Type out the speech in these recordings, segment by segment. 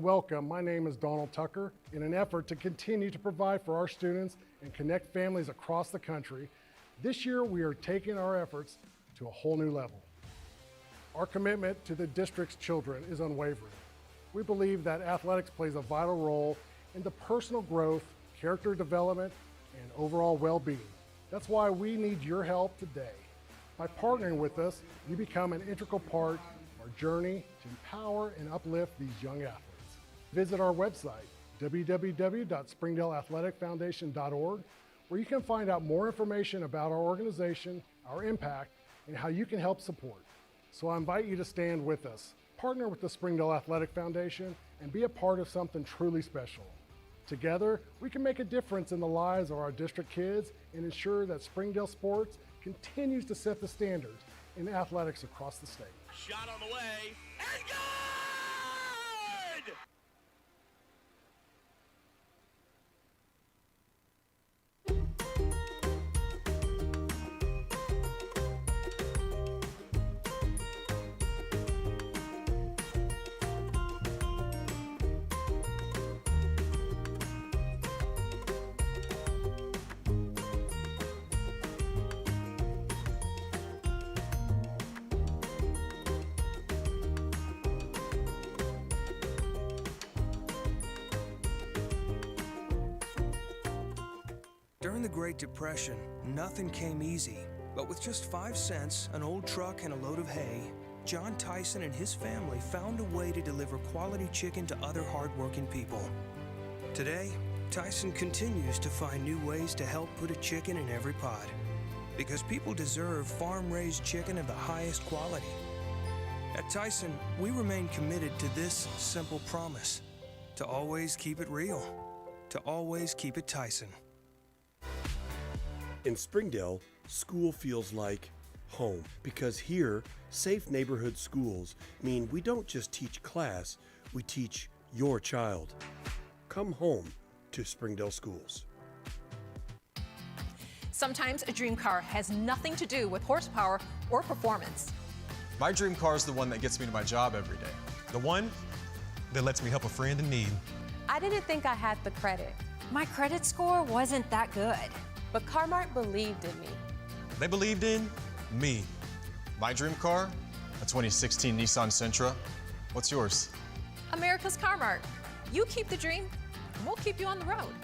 welcome. My name is Donald Tucker. In an effort to continue to provide for our students and connect families across the country, this year we are taking our efforts to a whole new level. Our commitment to the district's children is unwavering. We believe that athletics plays a vital role in the personal growth, character development, and overall well-being. That's why we need your help today. By partnering with us, you become an integral part of our journey to empower and uplift these young athletes. Visit our website, www.springdaleathleticfoundation.org, where you can find out more information about our organization, our impact, and how you can help support. So I invite you to stand with us, partner with the Springdale Athletic Foundation, and be a part of something truly special. Together, we can make a difference in the lives of our district kids and ensure that Springdale sports continues to set the standards in athletics across the state. Shot on the way, and good! During the Great Depression, nothing came easy. But with just 5 cents, an old truck, and a load of hay, John Tyson and his family found a way to deliver quality chicken to other hardworking people. Today, Tyson continues to find new ways to help put a chicken in every pot. Because people deserve farm-raised chicken of the highest quality. At Tyson, we remain committed to this simple promise: to always keep it real, to always keep it Tyson. In Springdale, school feels like home because here, safe neighborhood schools mean we don't just teach class, we teach your child. Come home to Springdale schools. Sometimes a dream car has nothing to do with horsepower or performance. My dream car is the one that gets me to my job every day. The one that lets me help a friend in need. I didn't think I had the credit. My credit score wasn't that good. But Car-Mart believed in me. They believed in me. My dream car, a 2016 Nissan Sentra. What's yours? America's Car-Mart. You keep the dream, and we'll keep you on the road.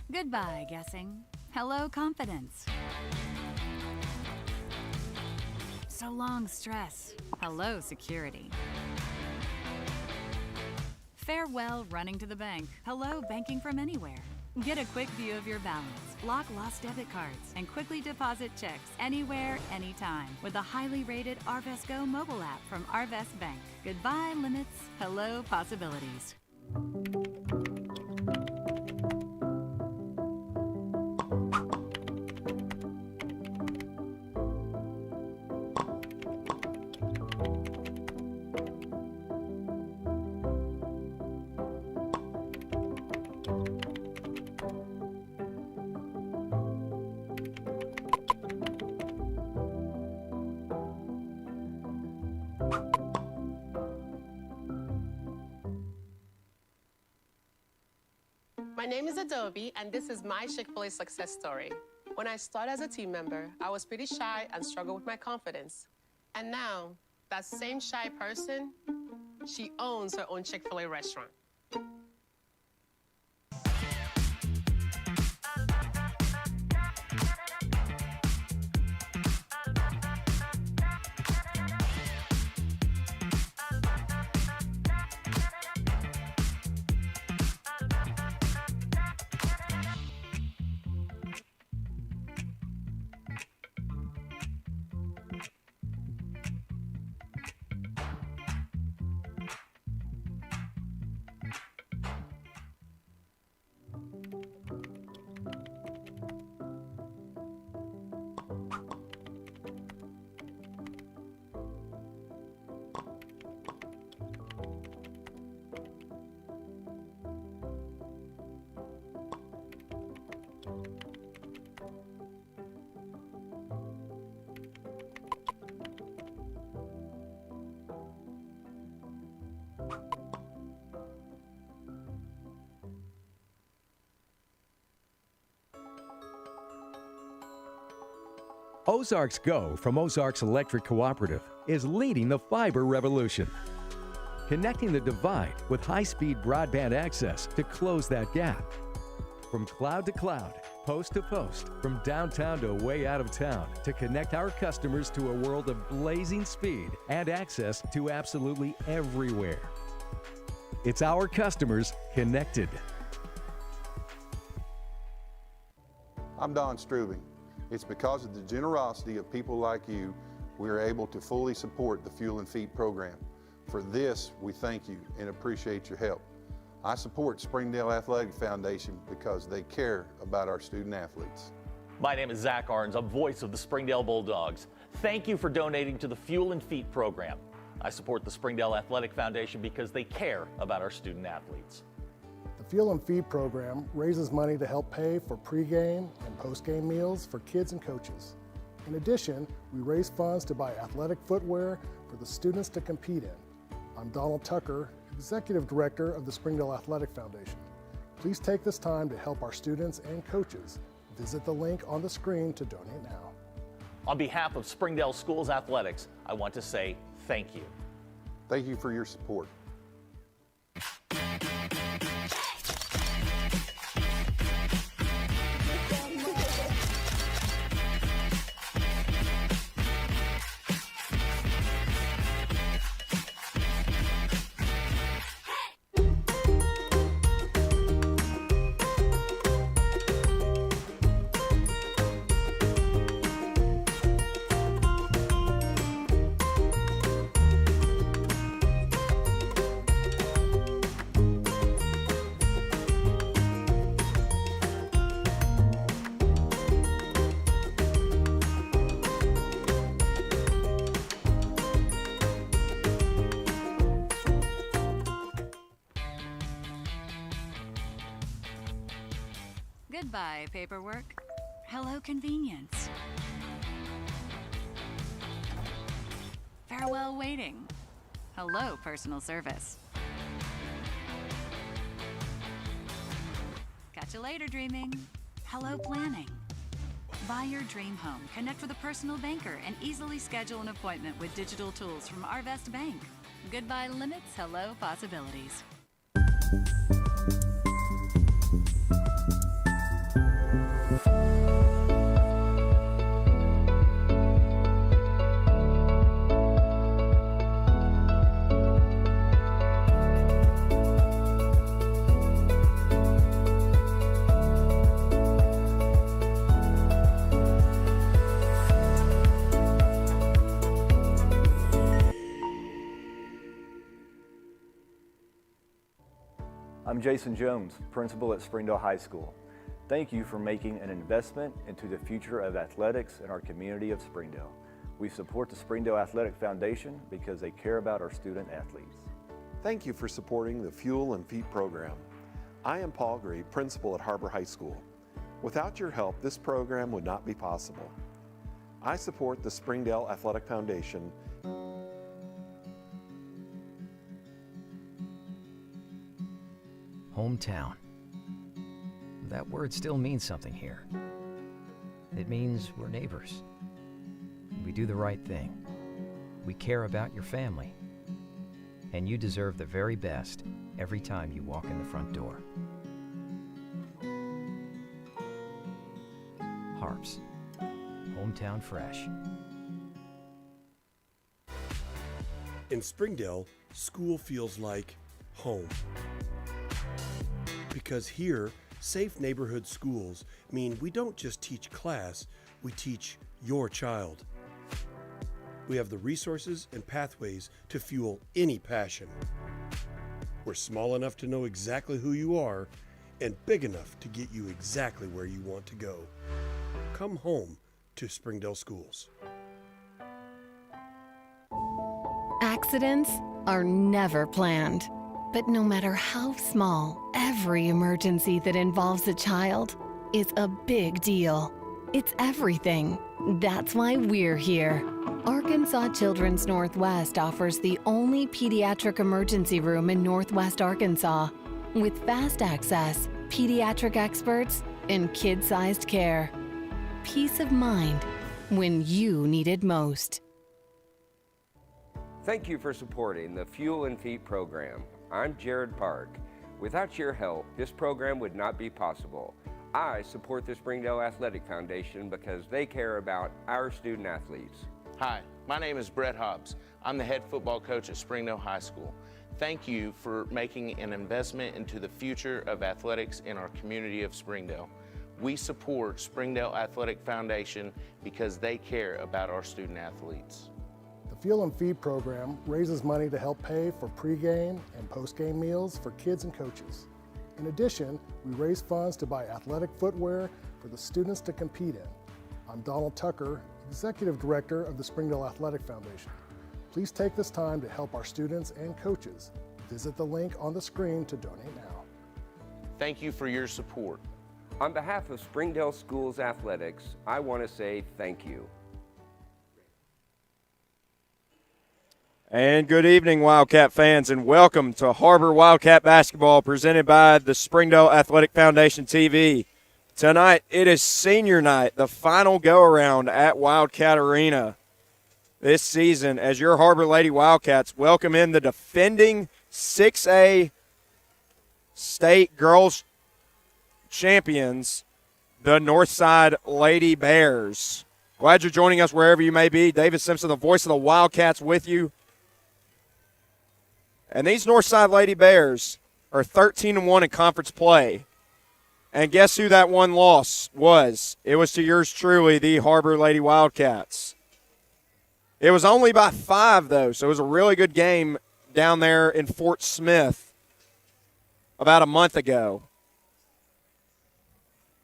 Goodbye, guessing. Hello, confidence. So long, stress. Hello, security. Farewell, running to the bank. Hello, banking from anywhere. Get a quick view of your balance, block lost debit cards, and quickly deposit checks anywhere, anytime with the highly rated Arvest Go mobile app from Arvest Bank. Goodbye, limits. Hello, possibilities. My name is Adobe, and this is my Chick-fil-A success story. When I started as a team member, I was pretty shy and struggled with my confidence. And now, that same shy person, she owns her own Chick-fil-A restaurant. Ozarks Go from Ozarks Electric Cooperative is leading the fiber revolution, connecting the divide with high-speed broadband access to close that gap. From cloud to cloud, post to post, from downtown to way out of town, to connect our customers to a world of blazing speed and access to absolutely everywhere. It's our customers connected. I'm Don Strubing. It's because of the generosity of people like you, we are able to fully support the Fuel and Feed program. For this, we thank you and appreciate your help. I support Springdale Athletic Foundation because they care about our student athletes. My name is Zach Arns. I'm voice of the Springdale Bulldogs. Thank you for donating to the Fuel and Feed program. I support the Springdale Athletic Foundation because they care about our student athletes. The Fuel and Feed program raises money to help pay for pregame and postgame meals for kids and coaches. In addition, we raise funds to buy athletic footwear for the students to compete in. I'm Donald Tucker, Executive Director of the Springdale Athletic Foundation. Please take this time to help our students and coaches. Visit the link on the screen to donate now. On behalf of Springdale Schools Athletics, I want to say thank you. Thank you for your support. Goodbye, paperwork. Hello, convenience. Farewell, waiting. Hello, personal service. Catch you later, dreaming. Hello, planning. Buy your dream home, connect with a personal banker, and easily schedule an appointment with digital tools from Arvest Bank. Goodbye limits, hello possibilities. I'm Jason Jones, principal at Springdale High School. Thank you for making an investment into the future of athletics in our community of Springdale. We support the Springdale Athletic Foundation because they care about our student athletes. Thank you for supporting the Fuel and Feed program. I am Paul Gree, principal at Har-Ber High School. Without your help, this program would not be possible. I support the Springdale Athletic Foundation. Hometown. That word still means something here. It means we're neighbors. We do the right thing. We care about your family. And you deserve the very best every time you walk in the front door. Harps. Hometown fresh. In Springdale, school feels like home. Because here, safe neighborhood schools mean we don't just teach class, we teach your child. We have the resources and pathways to fuel any passion. We're small enough to know exactly who you are and big enough to get you exactly where you want to go. Come home to Springdale Schools. Accidents are never planned. But no matter how small, every emergency that involves a child is a big deal. It's everything. That's why we're here. Arkansas Children's Northwest offers the only pediatric emergency room in Northwest Arkansas, with fast access, pediatric experts, and kid-sized care. Peace of mind when you need it most. Thank you for supporting the Fuel and Feet program. I'm Jared Park. Without your help, this program would not be possible. I support the Springdale Athletic Foundation because they care about our student athletes. Hi, my name is Brett Hobbs. I'm the head football coach at Springdale High School. Thank you for making an investment into the future of athletics in our community of Springdale. We support Springdale Athletic Foundation because they care about our student athletes. The Fuel and Feed program raises money to help pay for pregame and postgame meals for kids and coaches. In addition, we raise funds to buy athletic footwear for the students to compete in. I'm Donald Tucker, Executive Director of the Springdale Athletic Foundation. Please take this time to help our students and coaches. Visit the link on the screen to donate now. Thank you for your support. On behalf of Springdale Schools Athletics, I want to say thank you. And good evening, Wildcat fans, and welcome to Har-Ber Wildcat Basketball presented by the Springdale Athletic Foundation TV. Tonight, it is senior night, the final go-around at Wildcat Arena this season as your Har-Ber Lady Wildcats welcome in the defending 6A state girls champions, the Northside Lady Bears. Glad you're joining us wherever you may be. David Simpson, the voice of the Wildcats, with you. And these Northside Lady Bears are 13-1 in conference play. And guess who that one loss was? It was to yours truly, the Har-Ber Lady Wildcats. It was only by 5, though, so it was a really good game down there in Fort Smith about a month ago.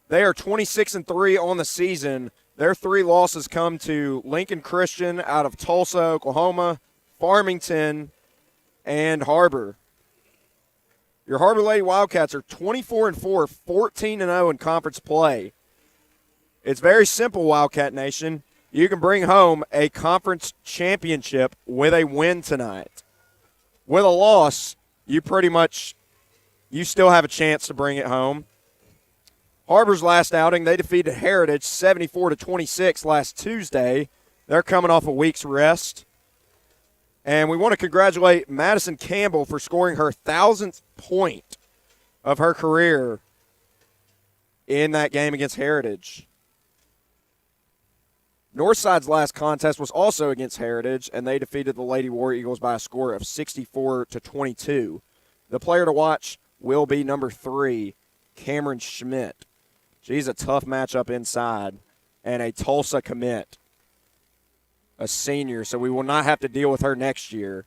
They are 26-3 on the season. Their 3 losses come to Lincoln Christian out of Tulsa, Oklahoma, Farmington, and Har-Ber. Your Har-Ber Lady Wildcats are 24-4, 14-0 in conference play. It's very simple, Wildcat Nation. You can bring home a conference championship with a win tonight. With a loss, you still have a chance to bring it home. Har-Ber's last outing, they defeated Heritage 74-26 last Tuesday. They're coming off a week's rest. And we want to congratulate Madison Campbell for scoring her 1,000th point of her career in that game against Heritage. Northside's last contest was also against Heritage, and they defeated the Lady War Eagles by a score of 64-22. The player to watch will be number 3, Cameron Schmidt. She's a tough matchup inside, and a Tulsa commit, a senior, so we will not have to deal with her next year.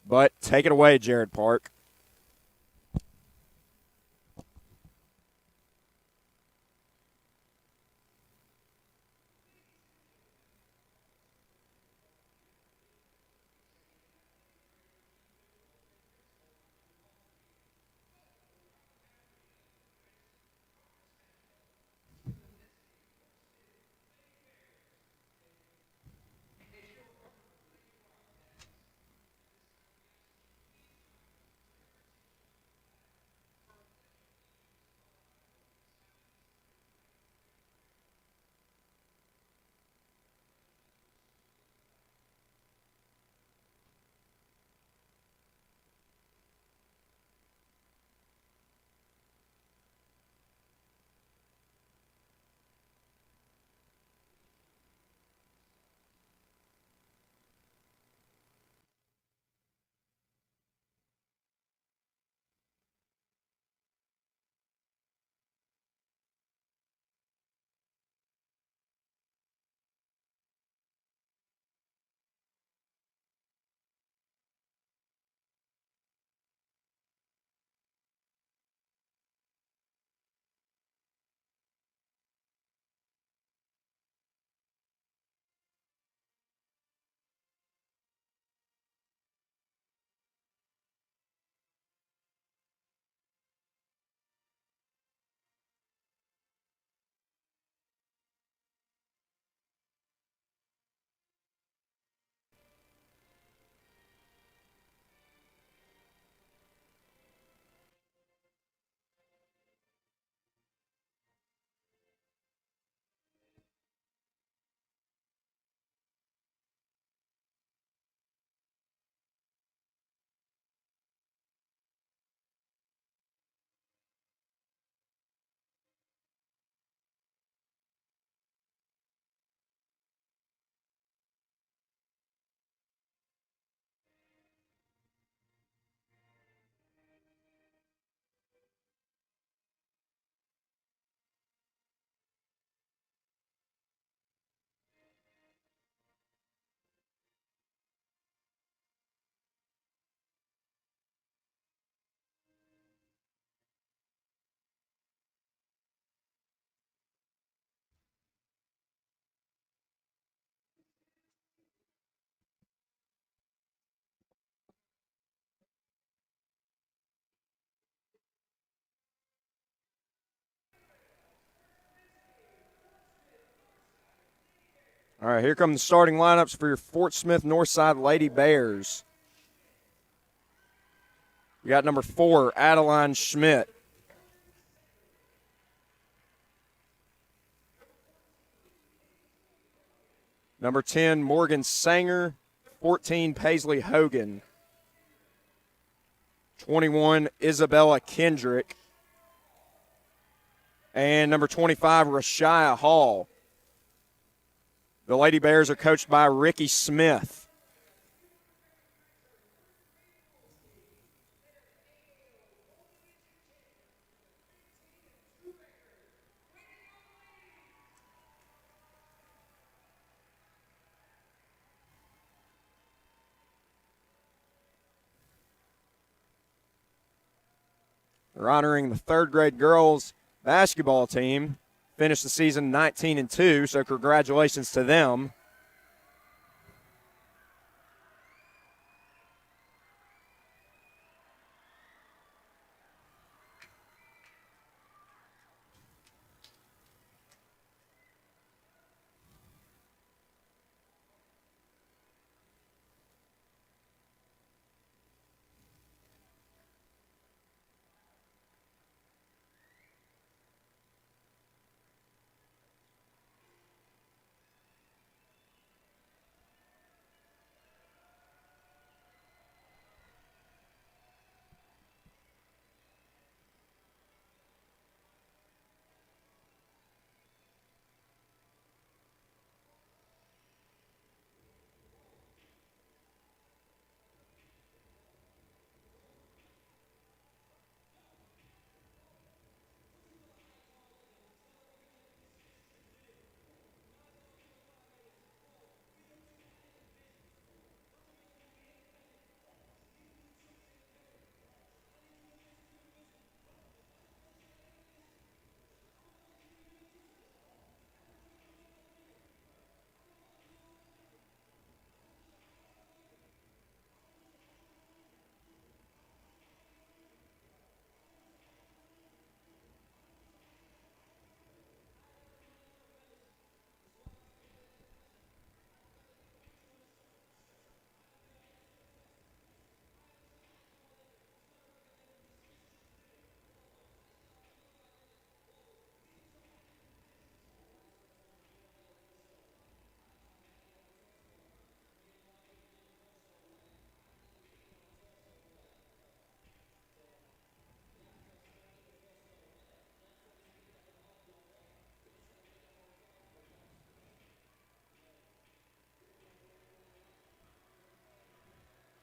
But take it away, Jared Park. All right, here come the starting lineups for your Fort Smith Northside Lady Bears. We got number 4, Adeline Schmidt. Number 10, Morgan Sanger. 14, Paisley Hogan. 21, Isabella Kendrick. And number 25, Rashia Hall. The Lady Bears are coached by Ricky Smith. They're honoring the third grade girls basketball team. Finished the season 19-2, so congratulations to them.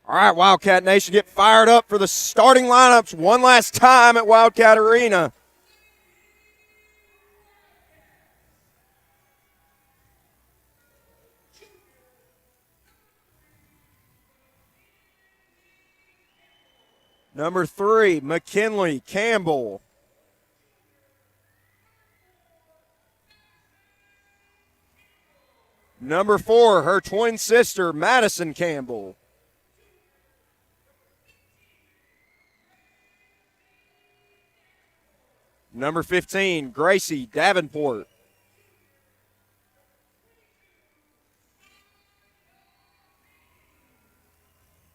All right, Wildcat Nation, get fired up for the starting lineups one last time at Wildcat Arena. Number 3, McKinley Campbell. Number 4, her twin sister, Madison Campbell. Number 15, Gracie Davenport.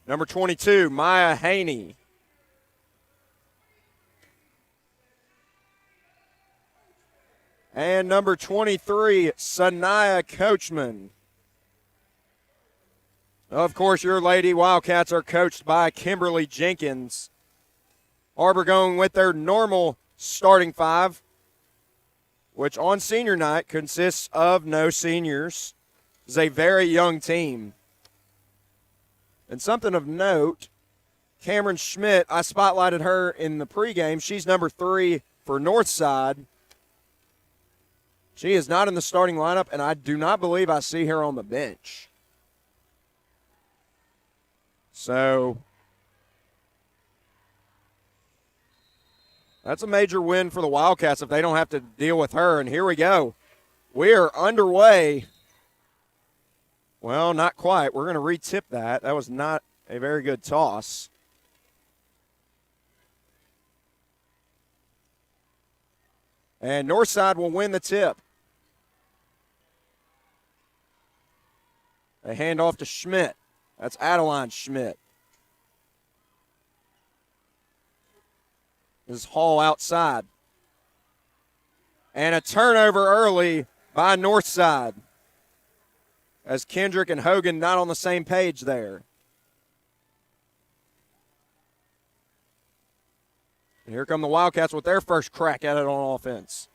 Number 22, Maya Haney. And number 23, Sanaya Coachman. Of course, your Lady Wildcats are coached by Kimberly Jenkins. Har-Ber going with their normal starting 5, which on senior night consists of no seniors. It's a very young team. And something of note, Cameron Schmidt, I spotlighted her in the pregame. She's number 3 for Northside. She is not in the starting lineup, and I do not believe I see her on the bench. So that's a major win for the Wildcats if they don't have to deal with her. And here we go. We are underway. Well, not quite. We're going to re-tip that. That was not a very good toss. And Northside will win the tip. They hand off to Schmidt. That's Adeline Schmidt. This is Hall outside. And a turnover early by Northside, as Kendrick and Hogan not on the same page there. And here come the Wildcats with their first crack at it on offense.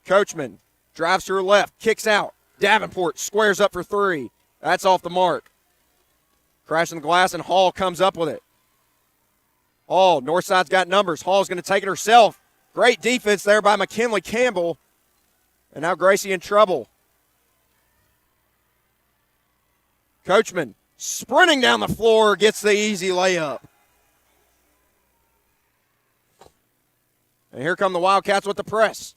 Coachman drives to her left, kicks out. Davenport squares up for three. That's off the mark. Crashing the glass, and Hall comes up with it. Hall, Northside's got numbers. Hall's going to take it herself. Great defense there by McKinley Campbell. And now Gracie in trouble. Coachman sprinting down the floor, gets the easy layup. And here come the Wildcats with the press.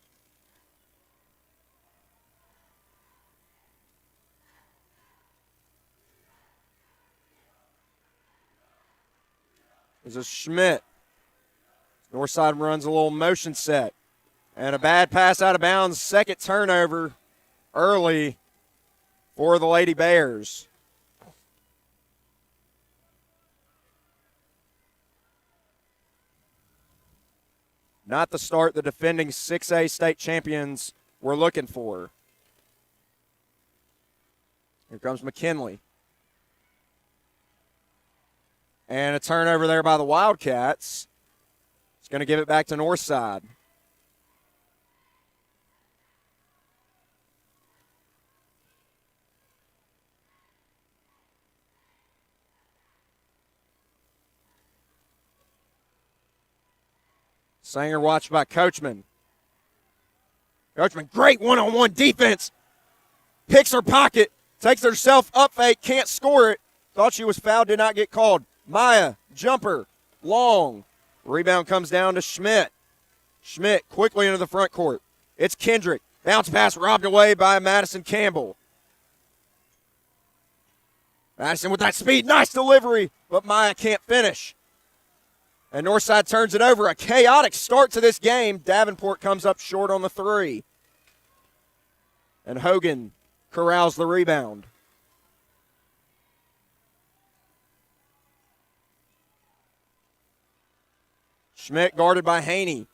This is Schmidt. Northside runs a little motion set. And a bad pass out of bounds. Second turnover early for the Lady Bears. Not the start the defending 6A state champions were looking for. Here comes McKinley. And a turnover there by the Wildcats. It's going to give it back to Northside. Sanger watched by Coachman. Coachman, great one-on-one defense. Picks her pocket, takes herself up fake, can't score it. Thought she was fouled, did not get called. Maya, jumper, long. Rebound comes down to Schmidt. Schmidt quickly into the front court. It's Kendrick. Bounce pass robbed away by Madison Campbell. Madison with that speed, nice delivery, but Maya can't finish. And Northside turns it over. A chaotic start to this game. Davenport comes up short on the three. And Hogan corrals the rebound. Schmidt guarded by Haney.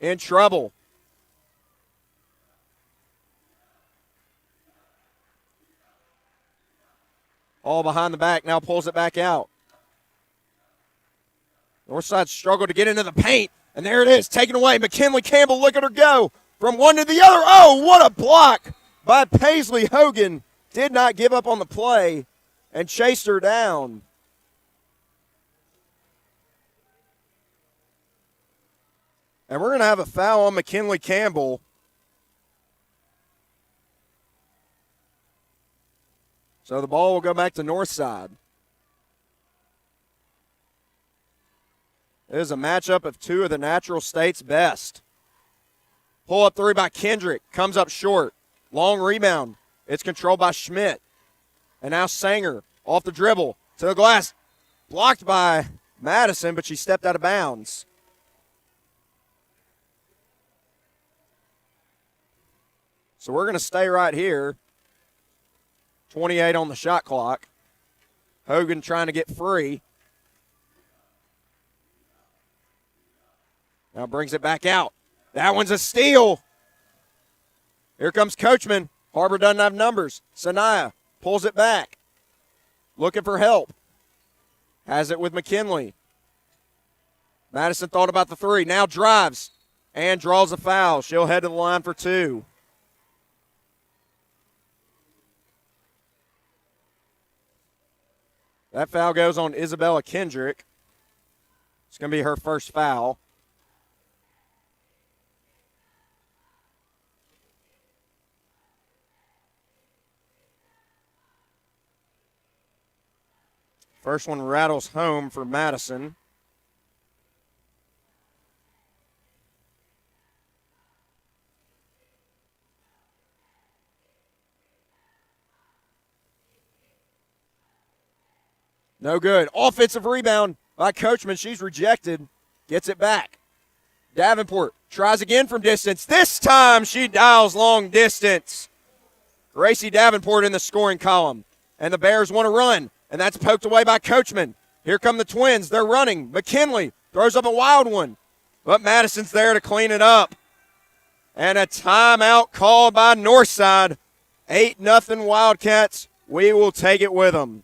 In trouble. All behind the back. Now pulls it back out. Northside struggled to get into the paint. And there it is. Taken away. McKinley Campbell, look at her go. From one to the other. Oh, what a block by Paisley Hogan. Did not give up on the play and chased her down. And we're going to have a foul on McKinley Campbell. So the ball will go back to Northside. It is a matchup of two of the natural state's best. Pull up three by Kendrick. Comes up short. Long rebound. It's controlled by Schmidt. And now Sanger off the dribble to the glass. Blocked by Madison, but she stepped out of bounds. So we're going to stay right here. 28 on the shot clock. Hogan trying to get free. Now brings it back out. That one's a steal. Here comes Coachman. Har-Ber doesn't have numbers. Sanaya pulls it back. Looking for help. Has it with McKinley. Madison thought about the three. Now drives and draws a foul. She'll head to the line for two. That foul goes on Isabella Kendrick. It's going to be her first foul. First one rattles home for Madison. No good. Offensive rebound by Coachman. She's rejected. Gets it back. Davenport tries again from distance. This time she dials long distance. Gracie Davenport in the scoring column. and the Bears want to run, and that's poked away by Coachman. Here come the Twins. They're running. McKinley throws up a wild one, but Madison's there to clean it up. And a timeout called by Northside. 8-0 Wildcats. We will take it with them.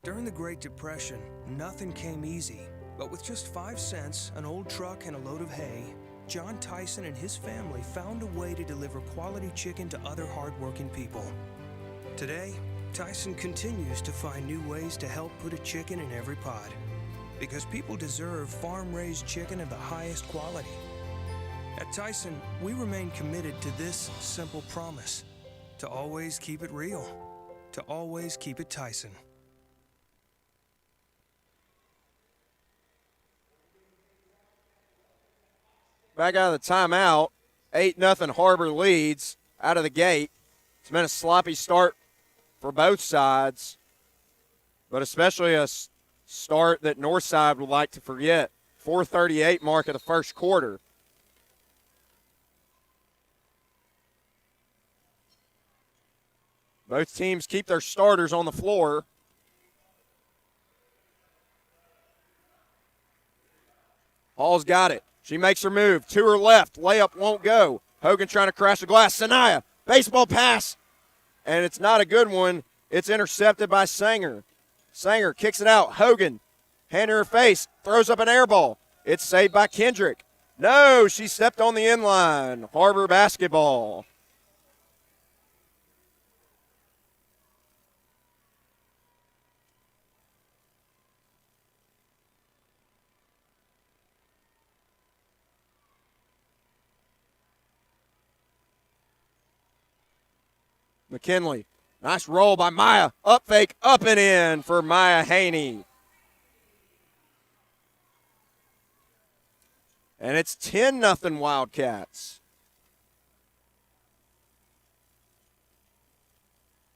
During the Great Depression, nothing came easy. But with just 5 cents, an old truck, and a load of hay, John Tyson and his family found a way to deliver quality chicken to other hardworking people. Today, Tyson continues to find new ways to help put a chicken in every pot. Because people deserve farm-raised chicken of the highest quality. At Tyson, we remain committed to this simple promise: to always keep it real, to always keep it Tyson. Back out of the timeout, 8-0 Har-Ber leads out of the gate. It's been a sloppy start for both sides, but especially a start that Northside would like to forget. 4:38 mark of the first quarter. Both teams keep their starters on the floor. Hall's got it. She makes her move. To her left. Layup won't go. Hogan trying to crash the glass. Sanaya. Baseball pass. And it's not a good one. It's intercepted by Sanger. Sanger kicks it out. Hogan. Hand in her face. Throws up an air ball. It's saved by Kendrick. No, she stepped on the inline. Har-Ber basketball. McKinley, nice roll by Maya. Up fake, up and in for Maya Haney. And it's 10-0 Wildcats.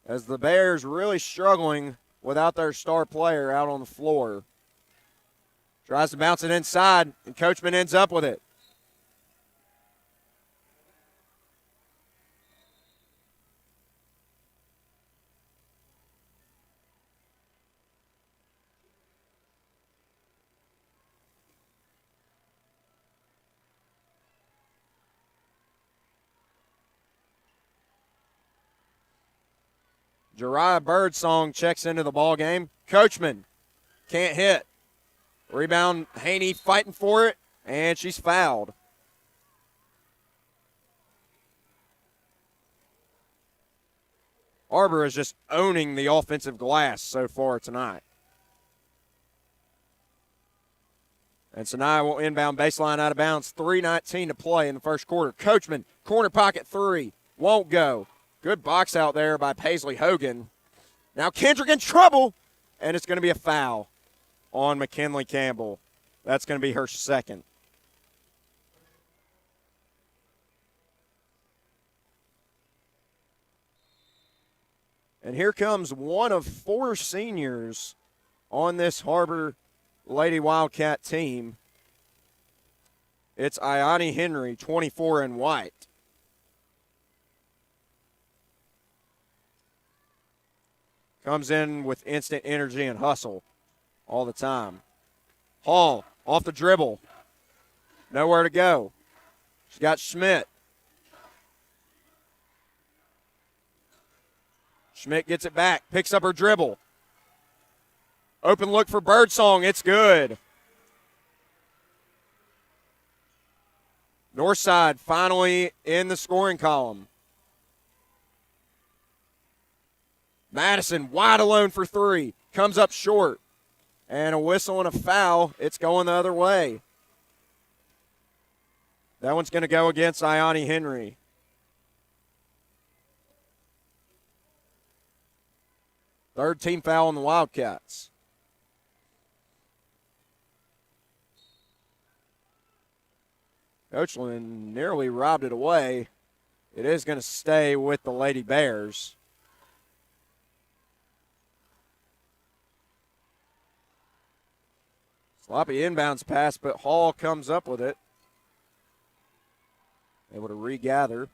As the Bears really struggling without their star player out on the floor. Tries to bounce it inside, and Coachman ends up with it. Jariah Birdsong checks into the ball game. Coachman can't hit. Rebound, Haney fighting for it, and she's fouled. Har-Ber is just owning the offensive glass so far tonight. And Sanaya will inbound baseline out of bounds. 3:19 to play in the first quarter. Coachman, corner pocket three. Won't go. Good box out there by Paisley Hogan. Now Kendrick in trouble, and it's going to be a foul on McKinley Campbell. That's going to be her second. And here comes one of four seniors on this Har-Ber Lady Wildcat team. It's Ayani Henry, 24 in white. Comes in with instant energy and hustle all the time. Hall off the dribble. Nowhere to go. She's got Schmidt. Schmidt gets it back, picks up her dribble. Open look for Birdsong. It's good. Northside finally in the scoring column. Madison wide alone for three. Comes up short. And a whistle and a foul. It's going the other way. That one's going to go against Ayani Henry. Third team foul on the Wildcats. Coachland nearly robbed it away. It is going to stay with the Lady Bears. Sloppy inbounds pass, but Hall comes up with it. Able to regather.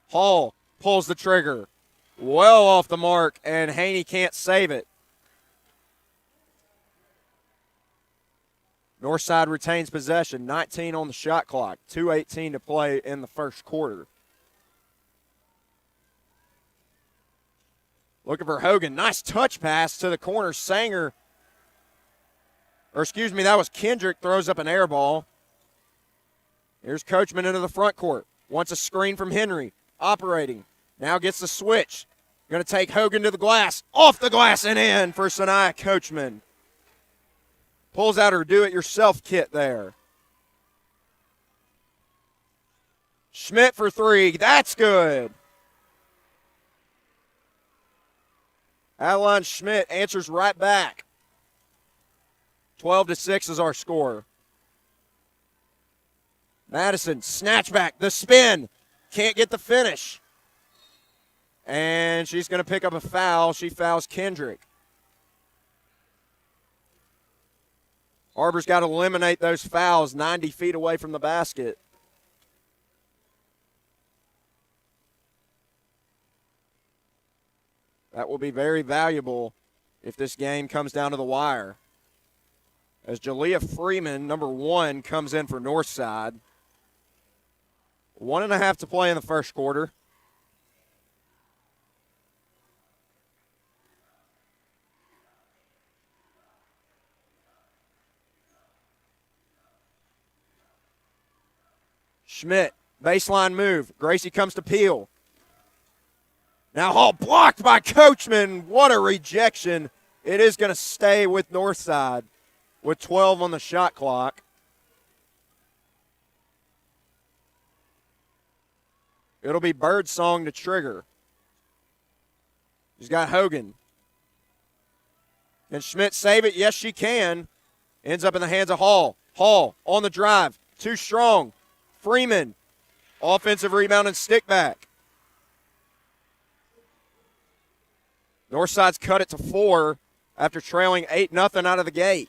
Hall pulls the trigger. Well off the mark, and Haney can't save it. Northside retains possession, 19 on the shot clock, 2:18 to play in the first quarter. Looking for Hogan. Nice touch pass to the corner. Sanger, that was Kendrick, throws up an air ball. Here's Coachman into the front court. Wants a screen from Henry. Operating. Now gets the switch. Going to take Hogan to the glass. Off the glass and in for Sanaya Coachman. Pulls out her do-it-yourself kit there. Schmidt for three. That's good. Adeline Schmidt answers right back. 12-6 is our score. Madison, snatchback, the spin. Can't get the finish. And she's going to pick up a foul. She fouls Kendrick. Har-Ber's got to eliminate those fouls 90 feet away from the basket. That will be very valuable if this game comes down to the wire. As Jalea Freeman, number 1, comes in for Northside. 1.5 to play in the first quarter. Schmidt, baseline move. Gracie comes to Peel. Now Hall blocked by Coachman. What a rejection. It is going to stay with Northside with 12 on the shot clock. It'll be Birdsong to trigger. He's got Hogan. Can Schmidt save it? Yes, she can. Ends up in the hands of Hall. Hall on the drive. Too strong. Freeman. Offensive rebound and stick back. Northside's cut it to 4 after trailing 8-0 out of the gate.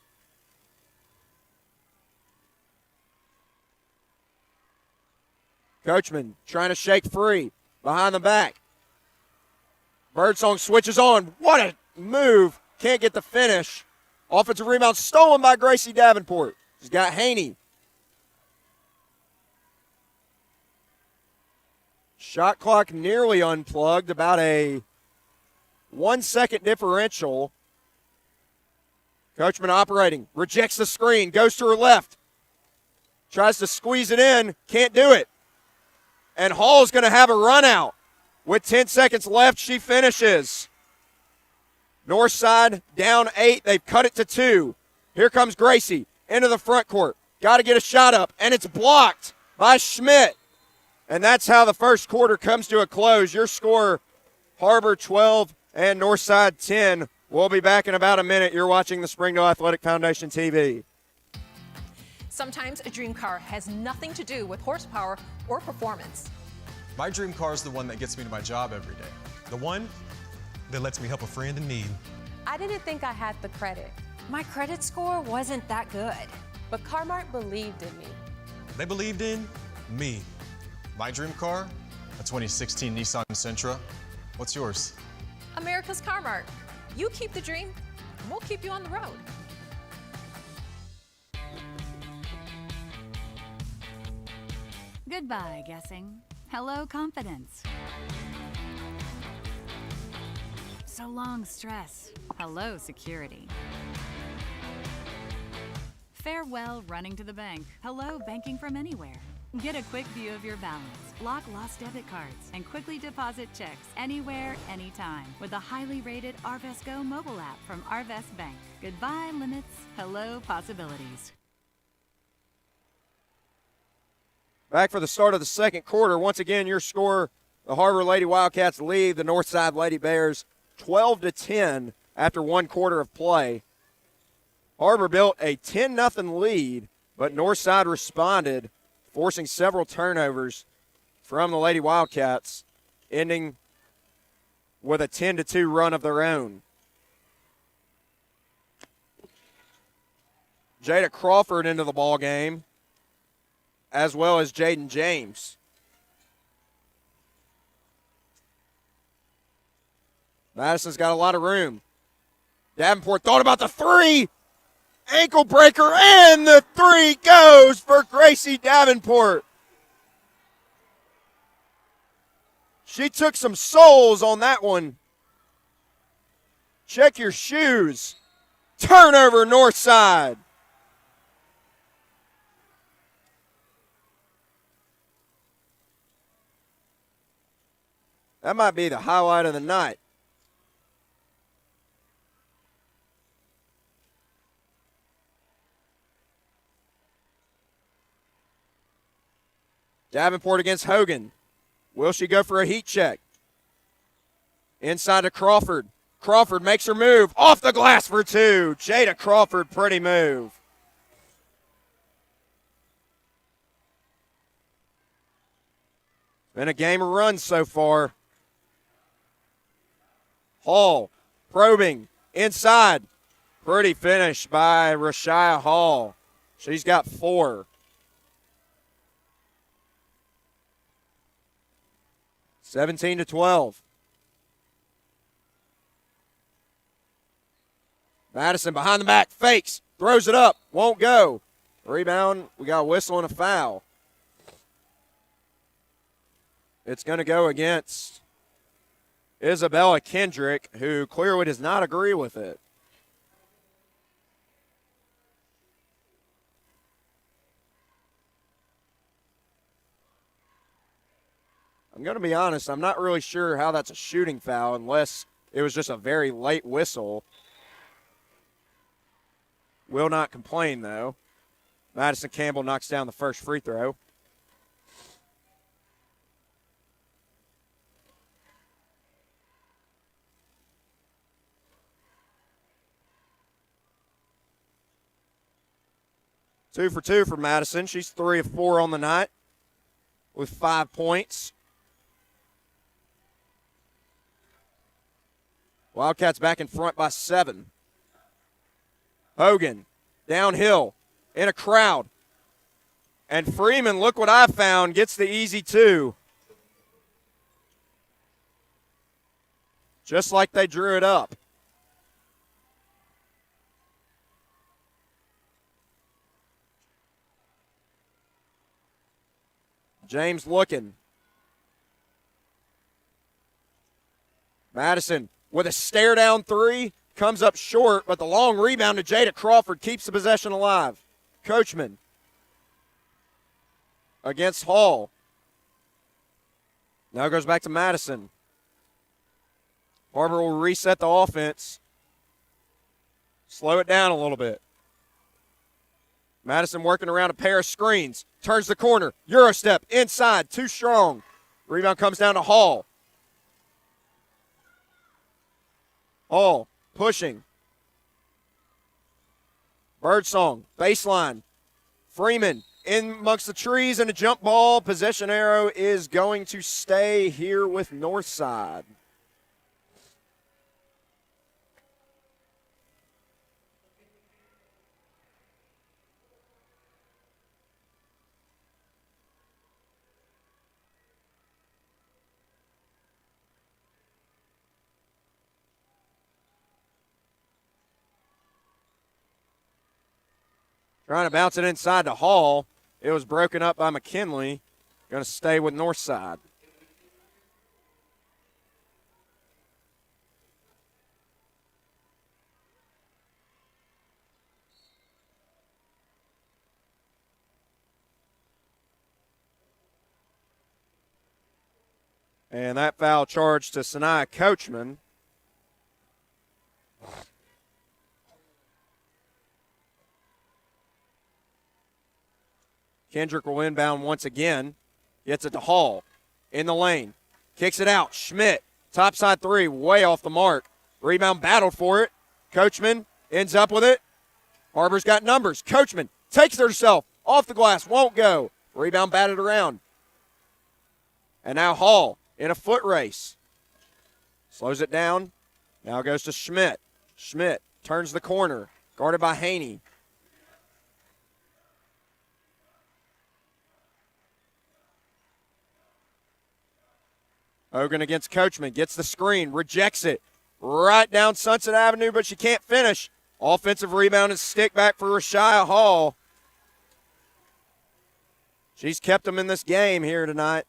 Coachman trying to shake free. Behind the back. Birdsong switches on. What a move. Can't get the finish. Offensive rebound stolen by Gracie Davenport. She's got Haney. Shot clock nearly unplugged. About a 1-second differential. Coachman operating. Rejects the screen. Goes to her left. Tries to squeeze it in. Can't do it. And Hall's going to have a run out. With 10 seconds left, she finishes. Northside down 8. They've cut it to 2. Here comes Gracie into the front court. Got to get a shot up, and it's blocked by Schmidt. And that's how the first quarter comes to a close. Your score, Har-Ber 12 and Northside 10. We'll be back in about a minute. You're watching the Springdale Athletic Foundation TV. Sometimes a dream car has nothing to do with horsepower or performance. My dream car is the one that gets me to my job every day. The one that lets me help a friend in need. I didn't think I had the credit. My credit score wasn't that good, but Car-Mart believed in me. They believed in me. My dream car, a 2016 Nissan Sentra. What's yours? America's Car-Mart. You keep the dream, and we'll keep you on the road. Goodbye, guessing. Hello, confidence. So long, stress. Hello, security. Farewell, running to the bank. Hello, banking from anywhere. Get a quick view of your balance, lock lost debit cards, and quickly deposit checks anywhere, anytime with the highly rated Arvest Go mobile app from Arvest Bank. Goodbye, limits. Hello, possibilities. Back for the start of the second quarter. Once again, your score, The Har-Ber Lady Wildcats lead the Northside Lady Bears 12-10 after 1 quarter of play. Har-Ber built a 10-0 lead, but Northside responded, forcing several turnovers from the Lady Wildcats, ending with a 10-2 run of their own. Jada Crawford into the ball game, as well as Jaden James. Madison's got a lot of room. Davenport thought about the three. Ankle breaker, and the three goes for Gracie Davenport. She took some souls on that one. Check your shoes. Turnover, Northside. That might be the highlight of the night. Davenport against Hogan. Will she go for a heat check? Inside to Crawford. Crawford makes her move. Off the glass for 2. Jada Crawford, pretty move. Been a game of runs so far. Hall probing inside. Pretty finish by Rashia Hall. She's got 4. 17-12. Madison behind the back, fakes, throws it up, won't go. Rebound, we got a whistle and a foul. It's going to go against Isabella Kendrick, who clearly does not agree with it. I'm going to be honest, I'm not really sure how that's a shooting foul unless it was just a very late whistle. Will not complain, though. Madison Campbell knocks down the first free throw. Two for 2 for Madison. She's 3 of 4 on the night with 5 points. Wildcats back in front by 7. Hogan, downhill, in a crowd. And Freeman, look what I found, gets the easy 2. Just like they drew it up. James looking. Madison with a stare down 3, comes up short, but the long rebound to Jada Crawford keeps the possession alive. Coachman against Hall. Now goes back to Madison. Har-Ber will reset the offense. Slow it down a little bit. Madison working around a pair of screens. Turns the corner. Euro step inside. Too strong. Rebound comes down to Hall. Hall pushing. Birdsong. Baseline. Freeman in amongst the trees and a jump ball. Possession arrow is going to stay here with Northside. Trying to bounce it inside to Hall. It was broken up by McKinley. Going to stay with Northside. And that foul charge to Sanaya Coachman. Kendrick will inbound once again. Gets it to Hall in the lane. Kicks it out. Schmidt, topside three, way off the mark. Rebound battled for it. Coachman ends up with it. Har-Ber's got numbers. Coachman takes it herself. Off the glass, won't go. Rebound batted around. And now Hall in a foot race. Slows it down. Now goes to Schmidt. Schmidt turns the corner. Guarded by Haney. Hogan against Coachman. Gets the screen. Rejects it. Right down Sunset Avenue, but she can't finish. Offensive rebound and stick back for Rashia Hall. She's kept them in this game here tonight.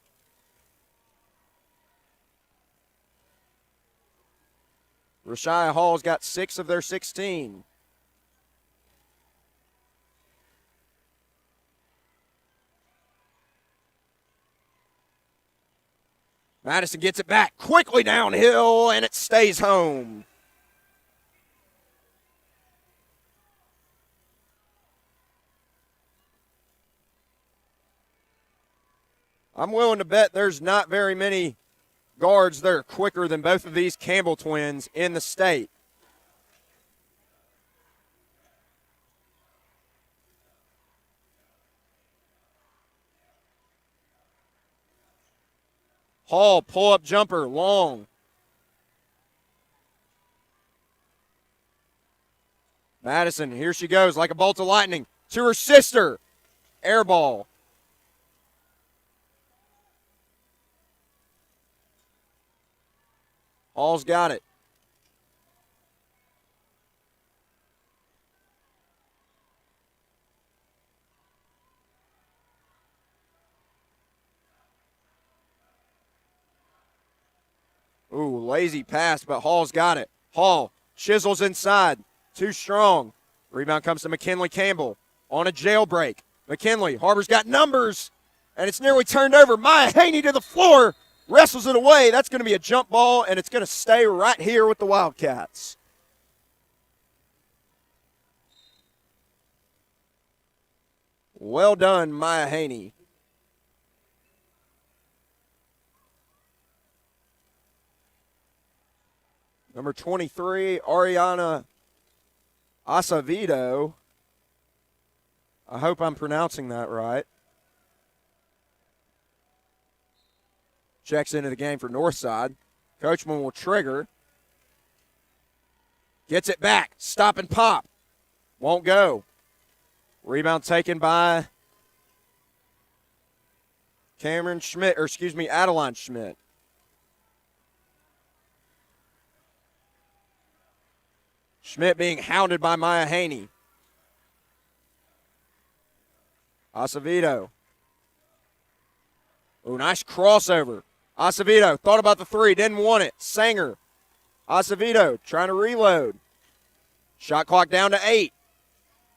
Rashia Hall's got 6 of their 16. Madison gets it back quickly downhill, and it stays home. I'm willing to bet there's not very many guards that are quicker than both of these Campbell twins in the state. Hall, pull-up jumper, long. Madison, here she goes like a bolt of lightning to her sister. Air ball. Hall's got it. Ooh, lazy pass, but Hall's got it. Hall chisels inside. Too strong. Rebound comes to McKinley Campbell on a jailbreak. McKinley, Har-Ber's got numbers, and it's nearly turned over. Maya Haney to the floor. Wrestles it away. That's going to be a jump ball, and it's going to stay right here with the Wildcats. Well done, Maya Haney. Number 23, Ariana Acevedo. I hope I'm pronouncing that right. Checks into the game for Northside. Coachman will trigger. Gets it back. Stop and pop. Won't go. Rebound taken by Adeline Schmidt. Schmidt being hounded by Maya Haney. Acevedo. Oh, nice crossover. Acevedo thought about the three, didn't want it. Sanger. Acevedo trying to reload. Shot clock down to 8.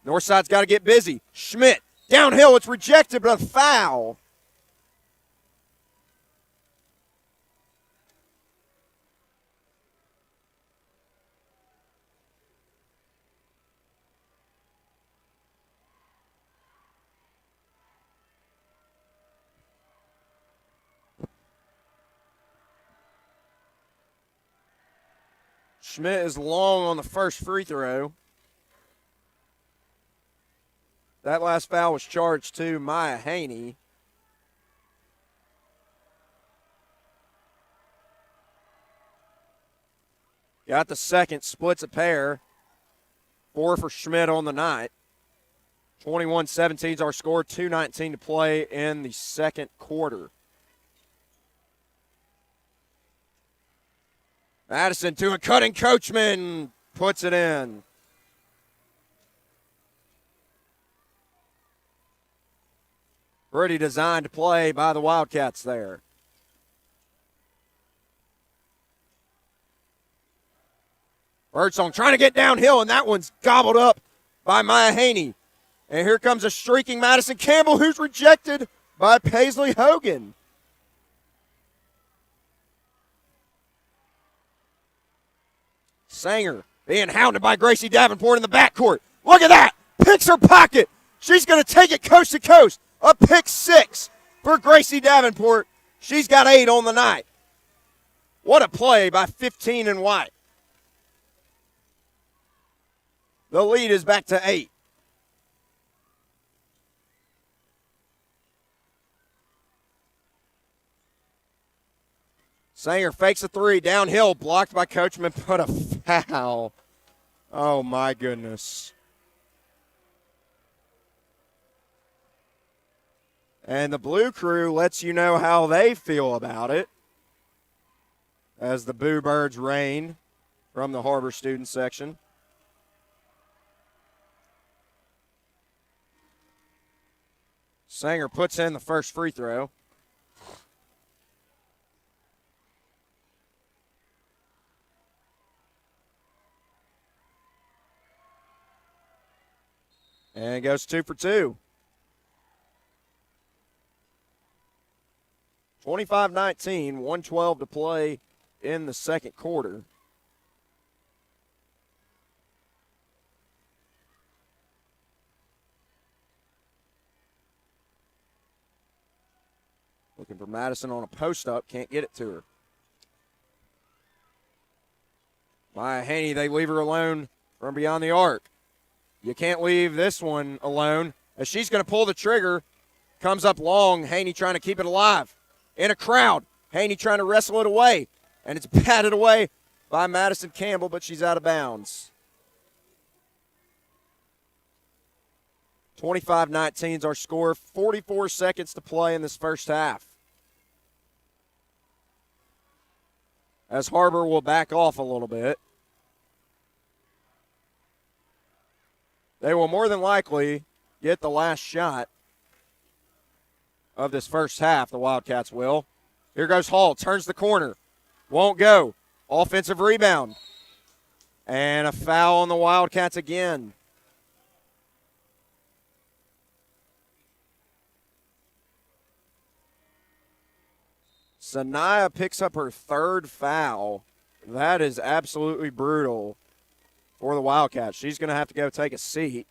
Northside's got to get busy. Schmidt downhill. It's rejected, but a foul. Schmidt is long on the first free throw. That last foul was charged to Maya Haney. Got the second, splits a pair. 4 for Schmidt on the night. 21-17 is our score, 2:19 to play in the second quarter. Madison to a cutting Coachman, puts it in. Pretty designed play by the Wildcats there. Birdsong trying to get downhill, and that one's gobbled up by Maya Haney. And here comes a streaking Madison Campbell, who's rejected by Paisley Hogan. Sanger being hounded by Gracie Davenport in the backcourt. Look at that. Picks her pocket. She's going to take it coast to coast. A pick 6 for Gracie Davenport. She's got 8 on the night. What a play by 15 and White. The lead is back to 8. Sanger fakes a three, downhill, blocked by Coachman, but a foul. Oh, my goodness. And the Blue Crew lets you know how they feel about it as the Boo Birds rain from the Har-Ber student section. Sanger puts in the first free throw. And goes 2 for 2. 25-19, 1:12 to play in the second quarter. Looking for Madison on a post-up, can't get it to her. Maya Haney, they leave her alone from beyond the arc. You can't leave this one alone as she's going to pull the trigger. Comes up long, Haney trying to keep it alive. In a crowd, Haney trying to wrestle it away. And it's batted away by Madison Campbell, but she's out of bounds. 25-19 is our score. 44 seconds to play in this first half. As Har-Ber will back off a little bit. They will more than likely get the last shot of this first half, the Wildcats will. Here goes Hall, turns the corner. Won't go. Offensive rebound. And a foul on the Wildcats again. Sanaya picks up her third foul. That is absolutely brutal for the Wildcats. She's going to have to go take a seat.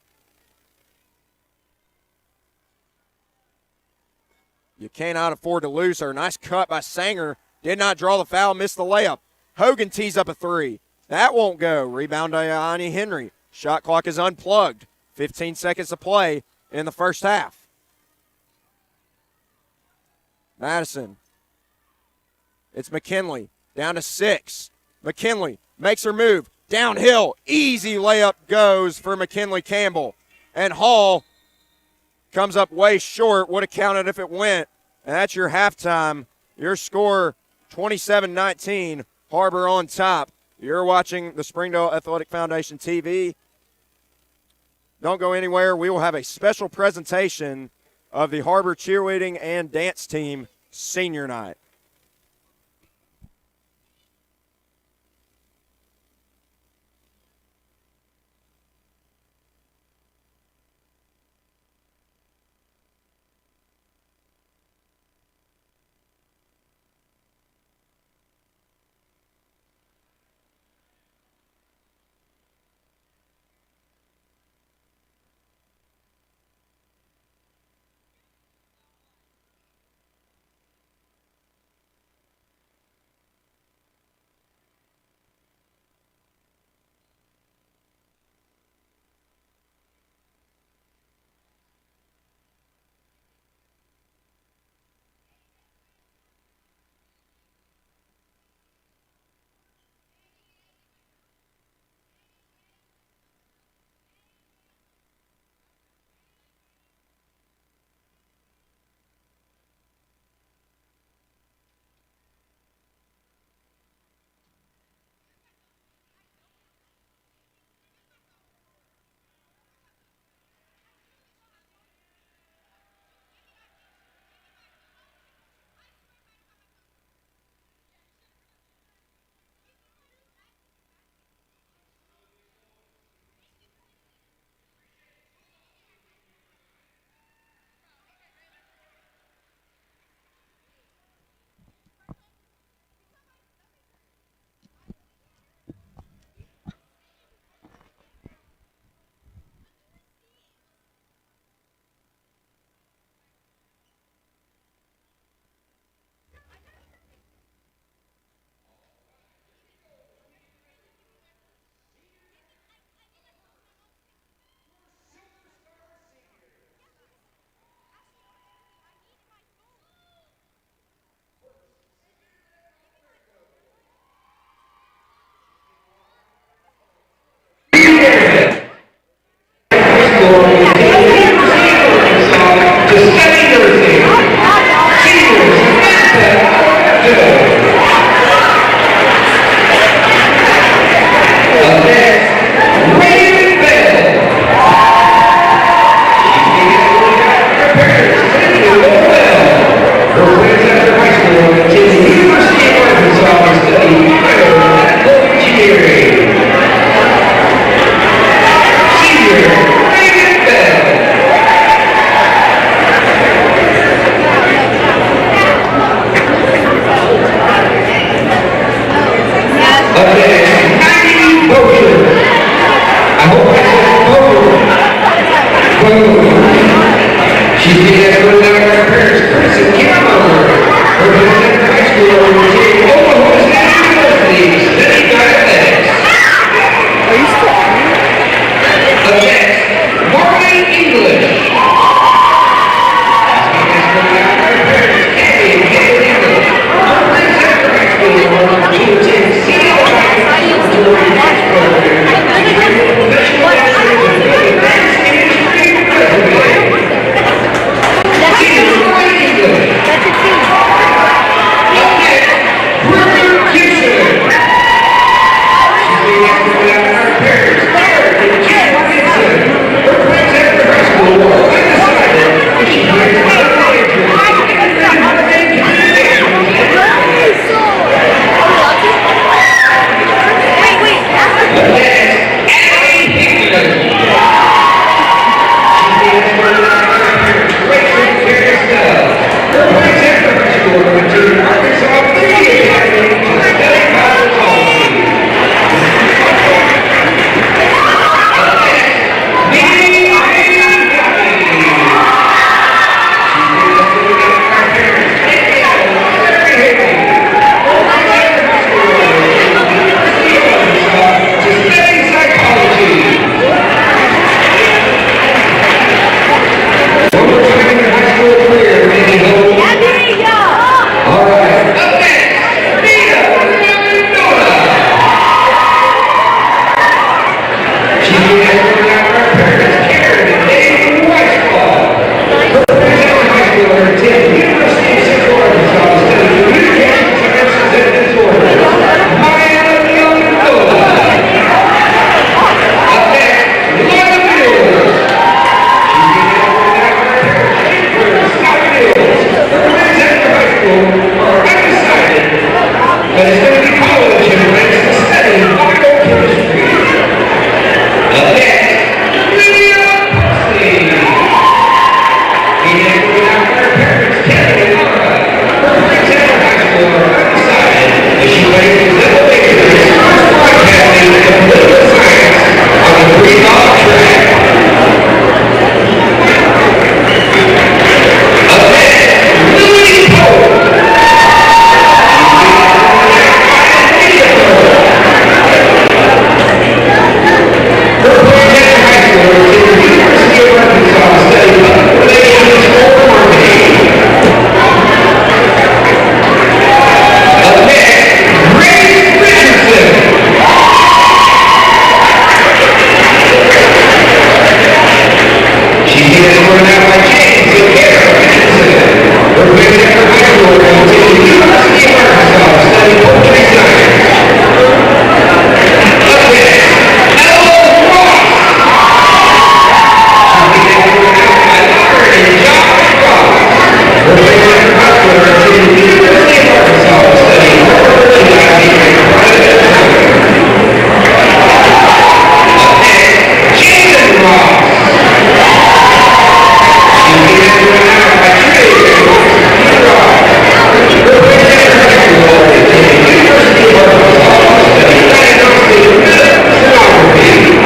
You cannot afford to lose her. Nice cut by Sanger. Did not draw the foul, missed the layup. Hogan tees up a three. That won't go. Rebound by Ayani Henry. Shot clock is unplugged. 15 seconds to play in the first half. Madison. It's McKinley. Down to 6. McKinley makes her move. Downhill. Easy layup goes for McKinley Campbell. And Hall comes up way short. Would have counted if it went. And that's your halftime. Your score, 27-19. Har-Ber on top. You're watching the Springdale Athletic Foundation TV. Don't go anywhere. We will have a special presentation of the Har-Ber cheerleading and dance team senior night. attend the University of Central Arkansas to study communication sciences and disorders. Maya Youngstola. Up next, Laura Mills. She's been Scott Mills. Her friends at the high school are undecided, but it's going to be college and plans to study biochemistry. Up next, Lydia Parsley. He has been out with her parents, Kelly and Laura. Her friends at the high school are undecided as she places double majors in sports broadcasting and political science on the pre-law track. Up next, Lily Pope. Her friends at the high school are at the University of Arkansas to study public relations or marketing. Up next, Grace Richardson. She's being escorted out by James and Kara Richardson. Her friends at her high school are going to the University of Arkansas to study poultry science. Up next, Ella Ross. She's being escorted out by Lauren and Josh Ross. Her friends at her high school are attending the University of Arkansas to study merchandising and product design. Up next, Jason Ross. She's being escorted out by Trish and Marcy Ross. Her friends at her high school are attending the University of Arkansas to study diagnostic sonography. And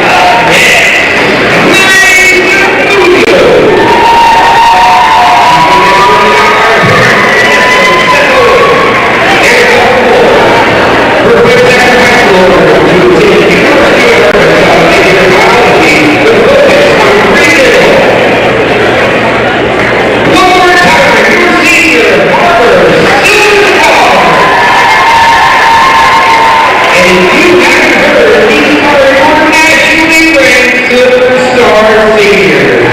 up next, Nice Studio. Her friends at her high school are to attend the University of Arkansas to major in biology with a focus on pre-dental. One more time, your senior, Har-Ber, Susan Hall. And if you haven't heard, these are your nationally ranked superstar seniors.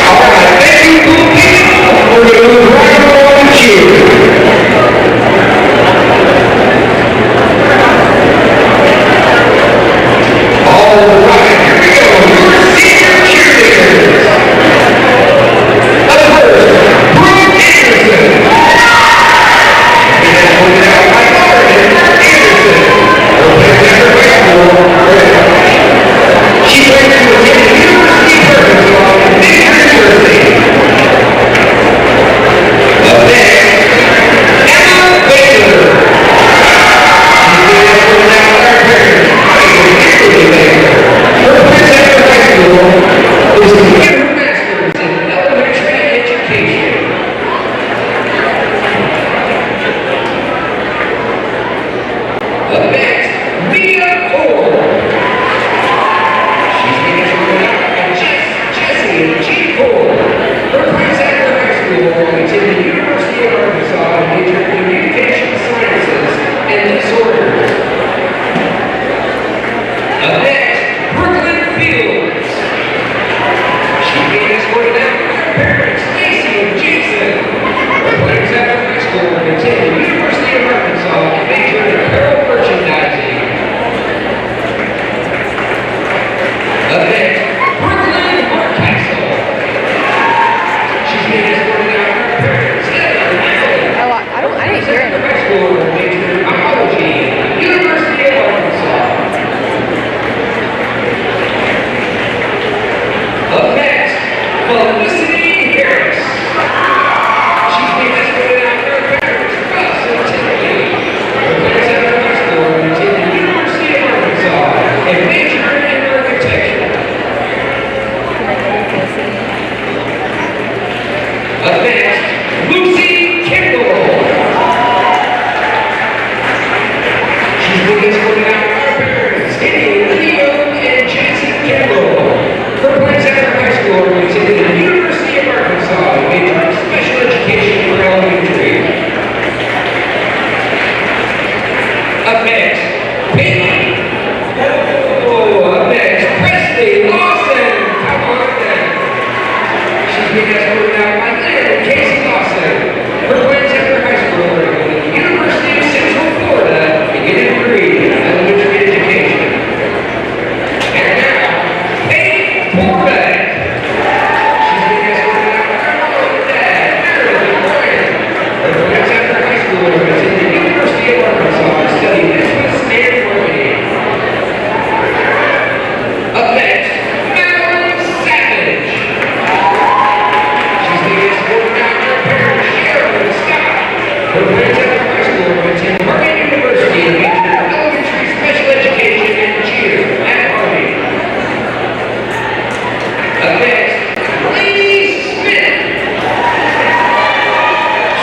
All right, thank you, cool people. We're going to move right along to cheer. All right, here we go. Your senior cheerleaders. Up first, Brooke Anderson. Being escorted out by Lauren Anderson. Her friends at her high school. She plans to attend the University of Arkansas in New Jersey. Up next, Emma Baylor. She's been escorted out by her parents, Mike and Kimberly Baylor. Her friends at her high school is to get her master's in elementary education. Up next, Mia Ford. She's being escorted out by Jessie and Jean Ford. Her friends at her high school are to attend the University of Arkansas to major in communication sciences and disorders. Up next, Brooklyn Fields. She's being escorted out by her parents, Stacy and Jason. Her friends at her high school are to attend the University of Arkansas to major in apparel merchandising. Up next, Brooklyn Markcastle. She's being escorted out by her parents, Heather and Alan. I didn't hear Her it. high school are majoring in biology at the University of Arkansas. Up next, Felicity Harris. She's being escorted out by her parents, Russ and Tiffany. Her friends at her high school are to attend the University of Arkansas and major in architecture. Up next, Lucy Kimball. She's being escorted out by her parents, Leo and Jason Kimball. Her friends at her high school are to attend the University of Arkansas and major in special education for elementary. Up next, Up next, Presley Lawson. Come on down. She's being escorted out by Lynn Casey Lawson. Her plans after high school are at the University of Central Florida to get a degree in elementary education. And now, Paige Corbett. She's being escorted out by her mom and dad, Meredith and Brian. Her plans after high school are at the University of Arkansas to study business and marketing. Up next, Madeline Savage. She's being escorted out by her parents, Cheryl and Scott. Her plans after high school are to attend Harding University and major in elementary special education and cheer at Harding. Up next, Lee Smith.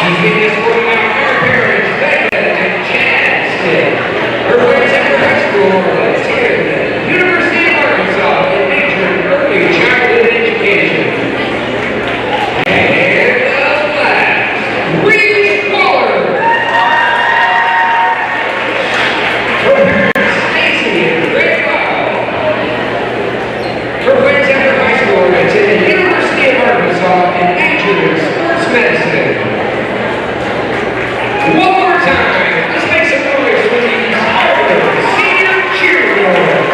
She's being escorted out by her parents, Becca and Chad Smith. Her plans after high school are to attend University of Arkansas and major in early childhood education. And last, Reese Waller. Her parents, Stacy and Greg Lyle. Her plans after high school are to attend the University of Arkansas and major in sports medicine. One more time, let's make some noise for these Har-Ber senior cheerleaders.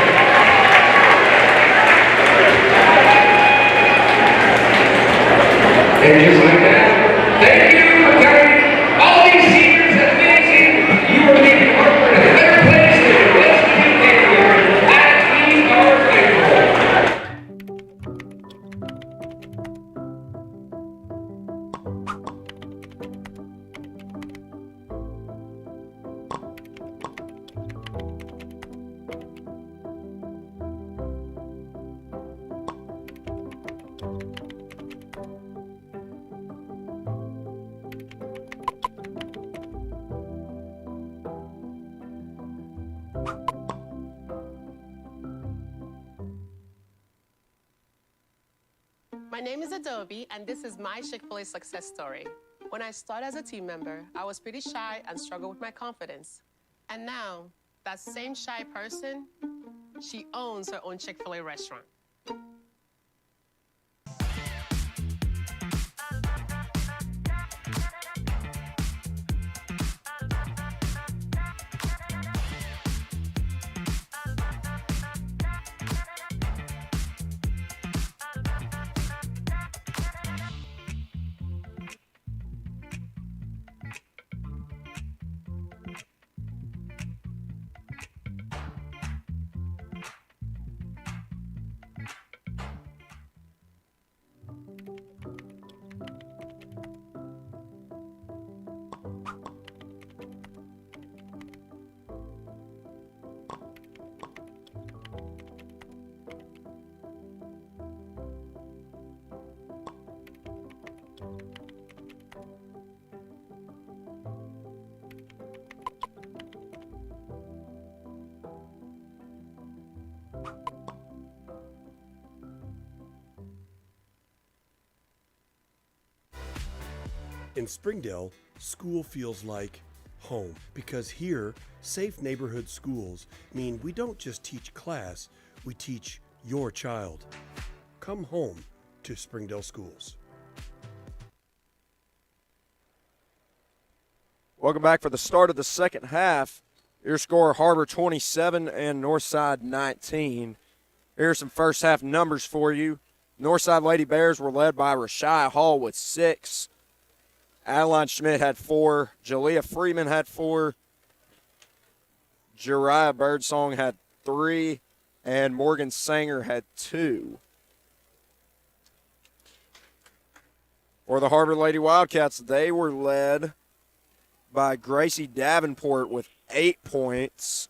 And just like that, thank you for coming. All these seniors, that's amazing. You are making Har-Ber a better place than it was when you came here. And we are grateful. My name is Adobe, and this is my Chick-fil-A success story. When I started as a team member, I was pretty shy and struggled with my confidence. And now, that same shy person, she owns her own Chick-fil-A restaurant. In Springdale, school feels like home because here, safe neighborhood schools mean we don't just teach class, we teach your child. Come home to Springdale schools. Welcome back for the start of the second half. Your score, Har-Ber 27 and Northside 19. Here are some first half numbers for you. Northside Lady Bears were led by Rashai Hall with 6. Adeline Schmidt had 4. Jalea Freeman had 4. Jariah Birdsong had 3. And Morgan Sanger had 2. For the Har-Ber Lady Wildcats, they were led by Gracie Davenport with 8 points.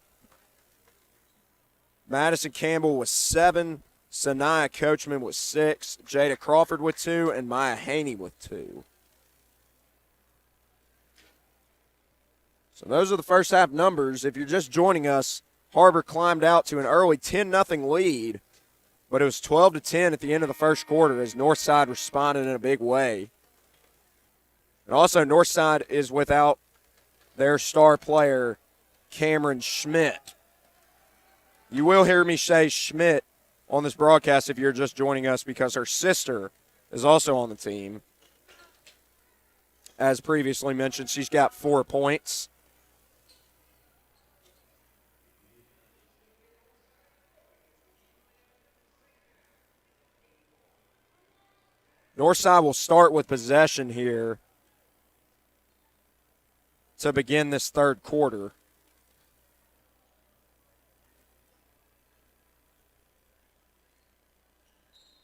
Madison Campbell with 7. Sanaya Coachman with 6. Jada Crawford with 2. And Maya Haney with 2. So those are the first half numbers. If you're just joining us, Har-Ber climbed out to an early 10-0 lead, but it was 12-10 at the end of the first quarter as Northside responded in a big way. And also, Northside is without their star player, Cameron Schmidt, You will hear me say Schmidt on this broadcast if you're just joining us because her sister is also on the team. As previously mentioned, she's got 4 points. Northside will start with possession here to begin this third quarter.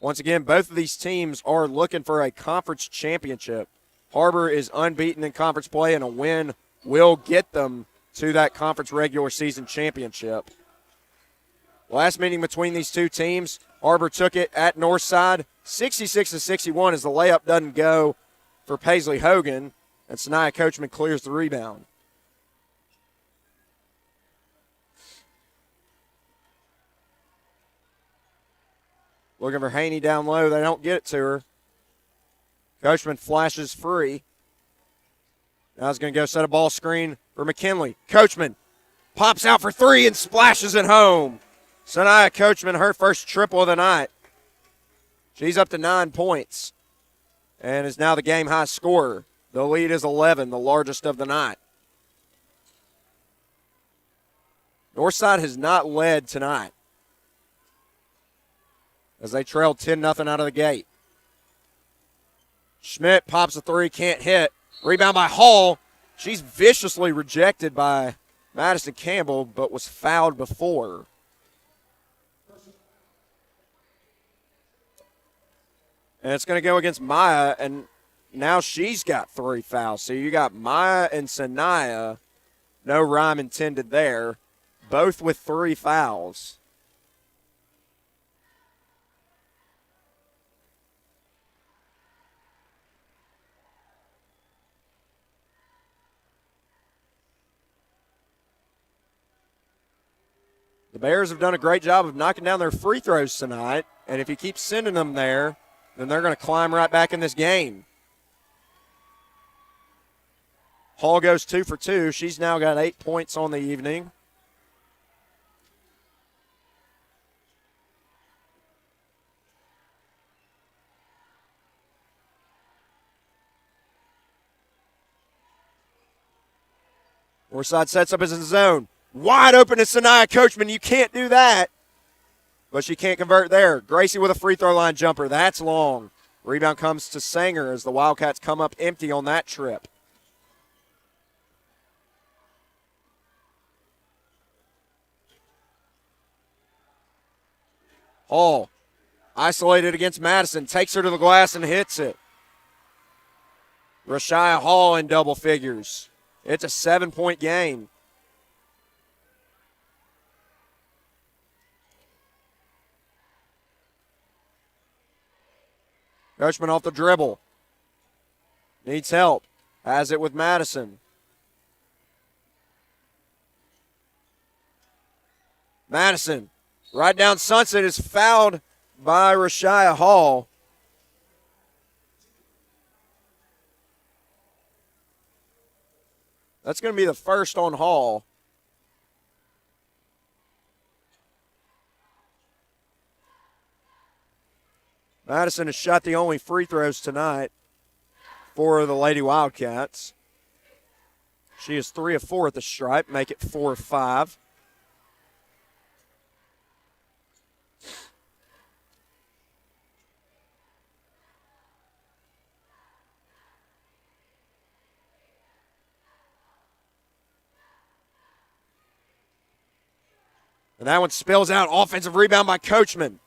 Once again, both of these teams are looking for a conference championship. Har-Ber is unbeaten in conference play, and a win will get them to that conference regular season championship. Last meeting between these two teams, Har-Ber took it at Northside, 66-61 as the layup doesn't go for Paisley Hogan, and Sanaya Coachman clears the rebound. Looking for Haney down low. They don't get it to her. Coachman flashes free. Now he's going to go set a ball screen for McKinley. Coachman pops out for 3 and splashes it home. Sanaya Coachman, her first triple of the night. She's up to 9 points and is now the game-high scorer. The lead is 11, the largest of the night. Northside has not led tonight as they trailed 10-0 out of the gate. Schmidt pops a 3, can't hit. Rebound by Hall. She's viciously rejected by Madison Campbell, but was fouled before. And it's going to go against Maya, and now she's got 3 fouls. So you got Maya and Sanaya, no rhyme intended there, both with 3 fouls. The Bears have done a great job of knocking down their free throws tonight, and if you keep sending them there, then they're going to climb right back in this game. Hall goes 2 for 2. She's now got 8 points on the evening. Northside sets up as a zone. Wide open to Sanaya Coachman. You can't do that. But she can't convert there. Gracie with a free throw line jumper. That's long. Rebound comes to Sanger as the Wildcats come up empty on that trip. Hall, isolated against Madison, takes her to the glass and hits it. Rashia Hall in double figures. It's a 7-point game. Coachman off the dribble. Needs help. Has it with Madison. Madison, right down Sunset, is fouled by Rashia Hall. That's going to be the first on Hall. Madison has shot the only free throws tonight for the Lady Wildcats. She is 3 of 4 at the stripe, make it 4 of 5. And that one spills out. Offensive rebound by Coachman.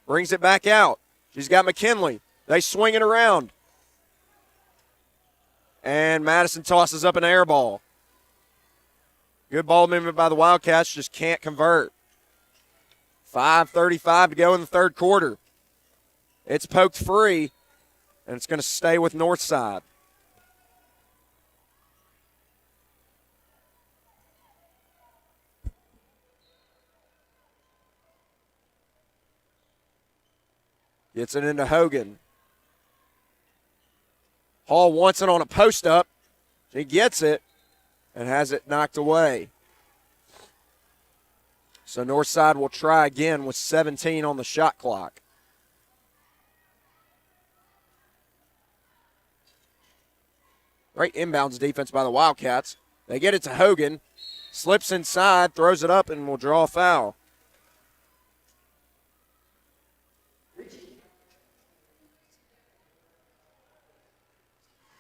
Brings it back out. She's got McKinley. They swing it around. And Madison tosses up an air ball. Good ball movement by the Wildcats, just can't convert. 5:35 to go in the third quarter. It's poked free, and it's going to stay with Northside. Gets it into Hogan. Hall wants it on a post-up. She gets it and has it knocked away. So Northside will try again with 17 on the shot clock. Great inbounds defense by the Wildcats. They get it to Hogan. Slips inside, throws it up, and will draw a foul.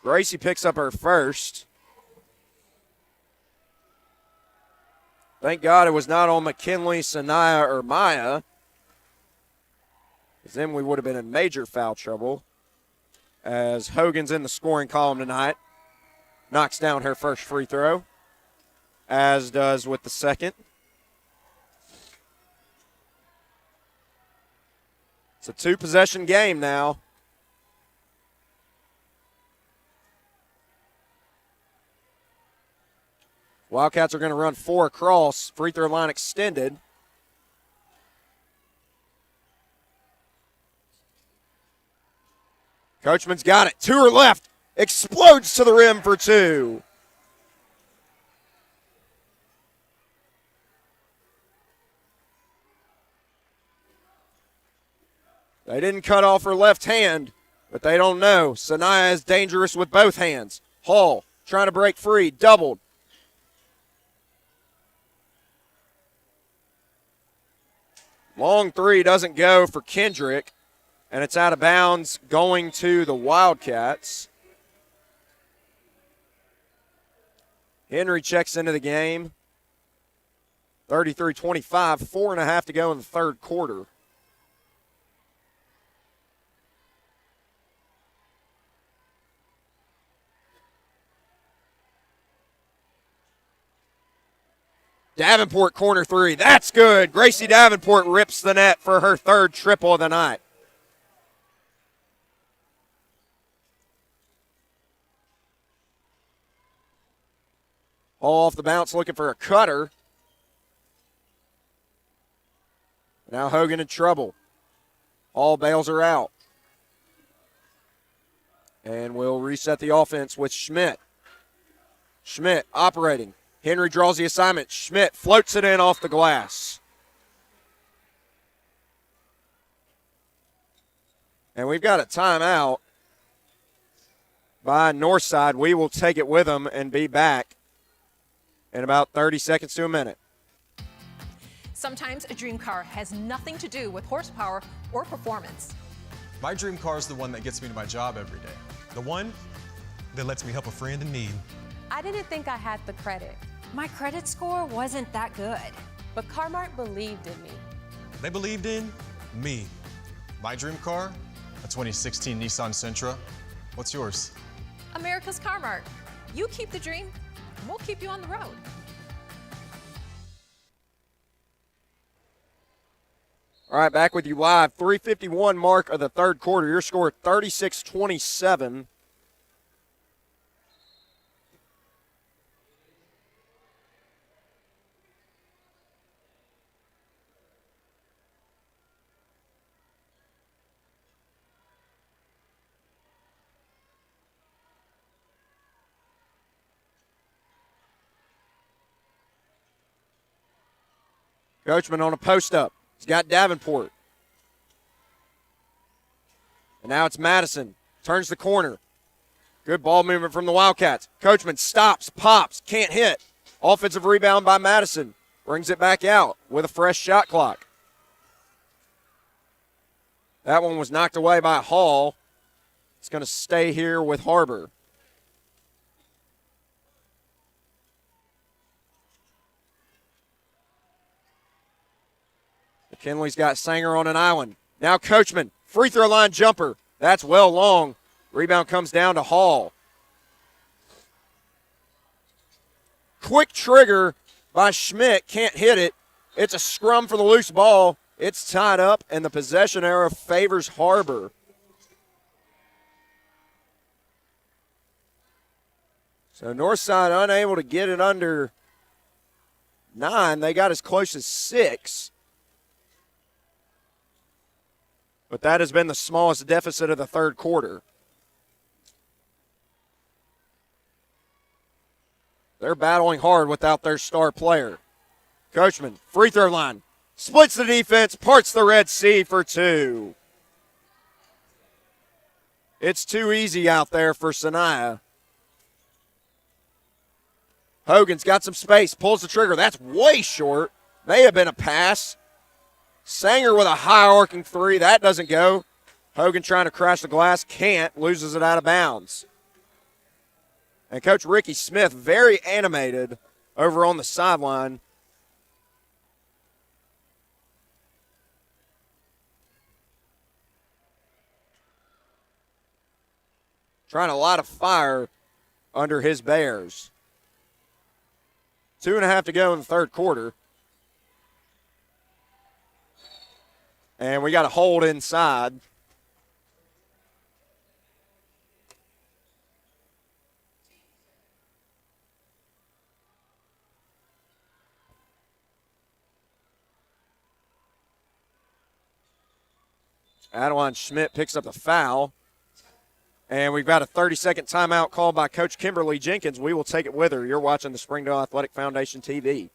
Gracie picks up her first. Thank God it was not on McKinley, Sanaya, or Maya, because then we would have been in major foul trouble, as Hogan's in the scoring column tonight. Knocks down her first free throw, as does with the second. It's a two-possession game now. Wildcats are going to run 4 across, free throw line extended. Coachman's got it. 2 are left. Explodes to the rim for 2. They didn't cut off her left hand, but they don't know. Sanaya is dangerous with both hands. Hall trying to break free, doubled. Long three doesn't go for Kendrick, and it's out of bounds going to the Wildcats. Henry checks into the game. 33-25, 4.5 to go in the third quarter. Davenport corner three. That's good. Gracie Davenport rips the net for her third triple of the night. Hall off the bounce looking for a cutter. Now Hogan in trouble. Hall bails her out. And we'll reset the offense with Schmidt. Schmidt operating. Henry draws the assignment. Schmidt floats it in off the glass. And we've got a timeout by Northside. We will take it with them and be back in about 30 seconds to a minute. Sometimes a dream car has nothing to do with horsepower or performance. My dream car is the one that gets me to my job every day. The one that lets me help a friend in need. I didn't think I had the credit. My credit score wasn't that good, but Car-Mart believed in me. They believed in me. My dream car, a 2016 Nissan Sentra. What's yours? America's Car-Mart. You keep the dream, and we'll keep you on the road. All right, back with you live. 3:51 mark of the third quarter. Your score 36-27. Coachman on a post-up. He's got Davenport. And now it's Madison. Turns the corner. Good ball movement from the Wildcats. Coachman stops, pops, can't hit. Offensive rebound by Madison. Brings it back out with a fresh shot clock. That one was knocked away by Hall. It's going to stay here with Har-Ber. McKinley's got Sanger on an island. Now Coachman, free throw line jumper. That's well long. Rebound comes down to Hall. Quick trigger by Schmidt. Can't hit it. It's a scrum for the loose ball. It's tied up, and the possession arrow favors Har-Ber. So Northside unable to get it under 9. They got as close as 6. But that has been the smallest deficit of the third quarter. They're battling hard without their star player. Coachman, free throw line. Splits the defense, parts the Red Sea for two. It's too easy out there for Sanaya. Hogan's got some space, pulls the trigger. That's way short. May have been a pass. Sanger with a high arcing three. That doesn't go. Hogan trying to crash the glass. Can't. Loses it out of bounds. And Coach Ricky Smith very animated over on the sideline. Trying to light a fire under his Bears. 2.5 to go in the third quarter. And we got a hold inside. Adeline Schmidt picks up the foul. And we've got a 30-second timeout called by Coach Kimberly Jenkins. We will take it with her. You're watching the Springdale Athletic Foundation TV.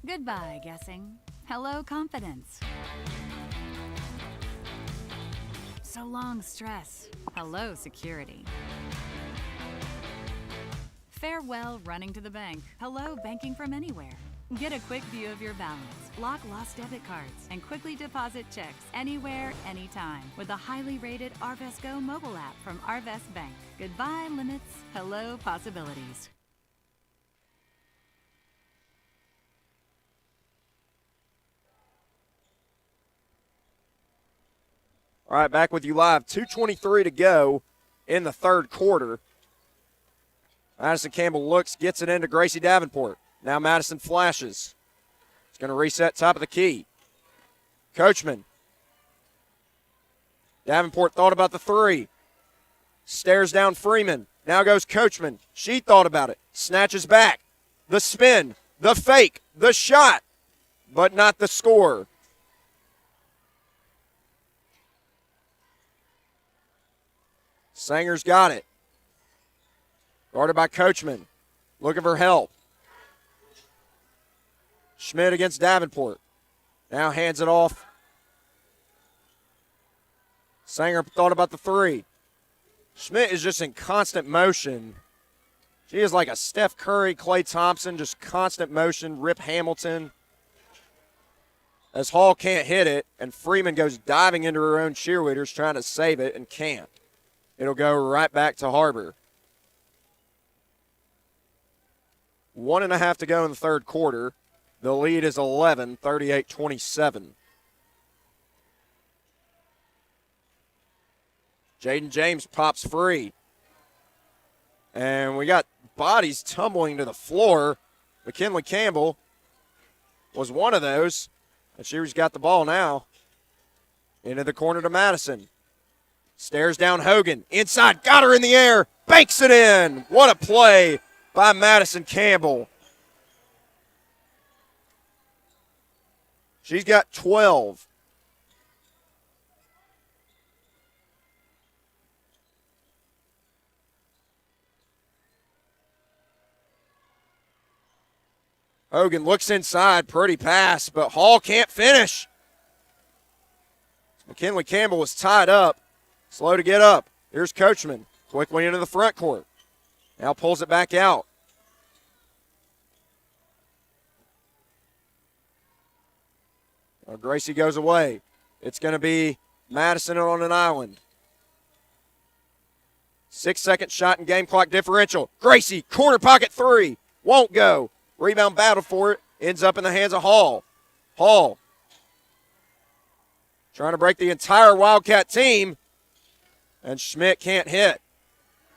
Goodbye, guessing. Hello, confidence. So long, stress. Hello, security. Farewell, running to the bank. Hello, banking from anywhere. Get a quick view of your balance, lock lost debit cards, and quickly deposit checks anywhere, anytime with the highly rated Arvest Go mobile app from Arvest Bank. Goodbye, limits. Hello, possibilities. All right, back with you live. 2:23 to go in the third quarter. Madison Campbell looks, gets it into Gracie Davenport. Now Madison flashes. He's going to reset top of the key. Coachman. Davenport thought about the three. Stares down Freeman. Now goes Coachman. She thought about it. Snatches back. The spin. The fake. The shot. But not the score. Sanger's got it. Guarded by Coachman. Looking for help. Schmidt against Davenport. Now hands it off. Sanger thought about the three. Schmidt is just in constant motion. She is like a Steph Curry, Klay Thompson, just constant motion. Rip Hamilton. As Hall can't hit it, and Freeman goes diving into her own cheerleaders trying to save it and can't. It'll go right back to Har-Ber. 1.5 to go in the third quarter. The lead is 11, 38-27. Jaden James pops free. And we got bodies tumbling to the floor. McKinley Campbell was one of those. And she's got the ball now. Into the corner to Madison. Stares down Hogan. Inside, got her in the air. Banks it in. What a play by Madison Campbell. She's got 12. Hogan looks inside, pretty pass, but Hall can't finish. McKinley Campbell was tied up, slow to get up. Here's Coachman, quickly into the front court. Now pulls it back out. Gracie goes away. It's going to be Madison on an island. 6-second shot and game clock differential. Gracie, corner pocket three. Won't go. Rebound battle for it. Ends up in the hands of Hall. Hall trying to break the entire Wildcat team. And Schmidt can't hit.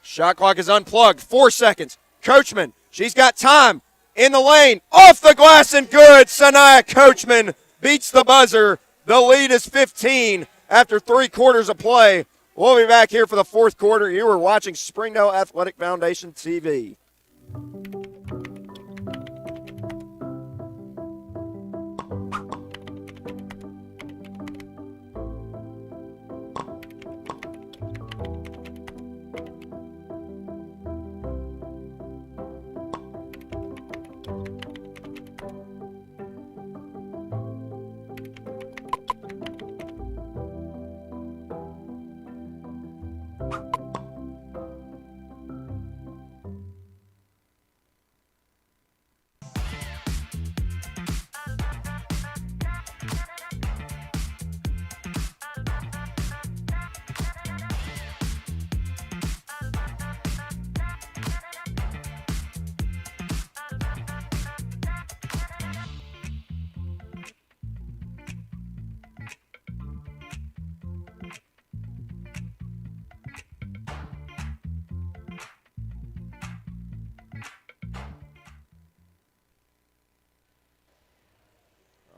Shot clock is unplugged. 4 seconds. Coachman, she's got time. In the lane. Off the glass and good. Sanaya Coachman beats the buzzer. The lead is 15 after 3 quarters of play. We'll be back here for the fourth quarter. You are watching Springdale Athletic Foundation TV.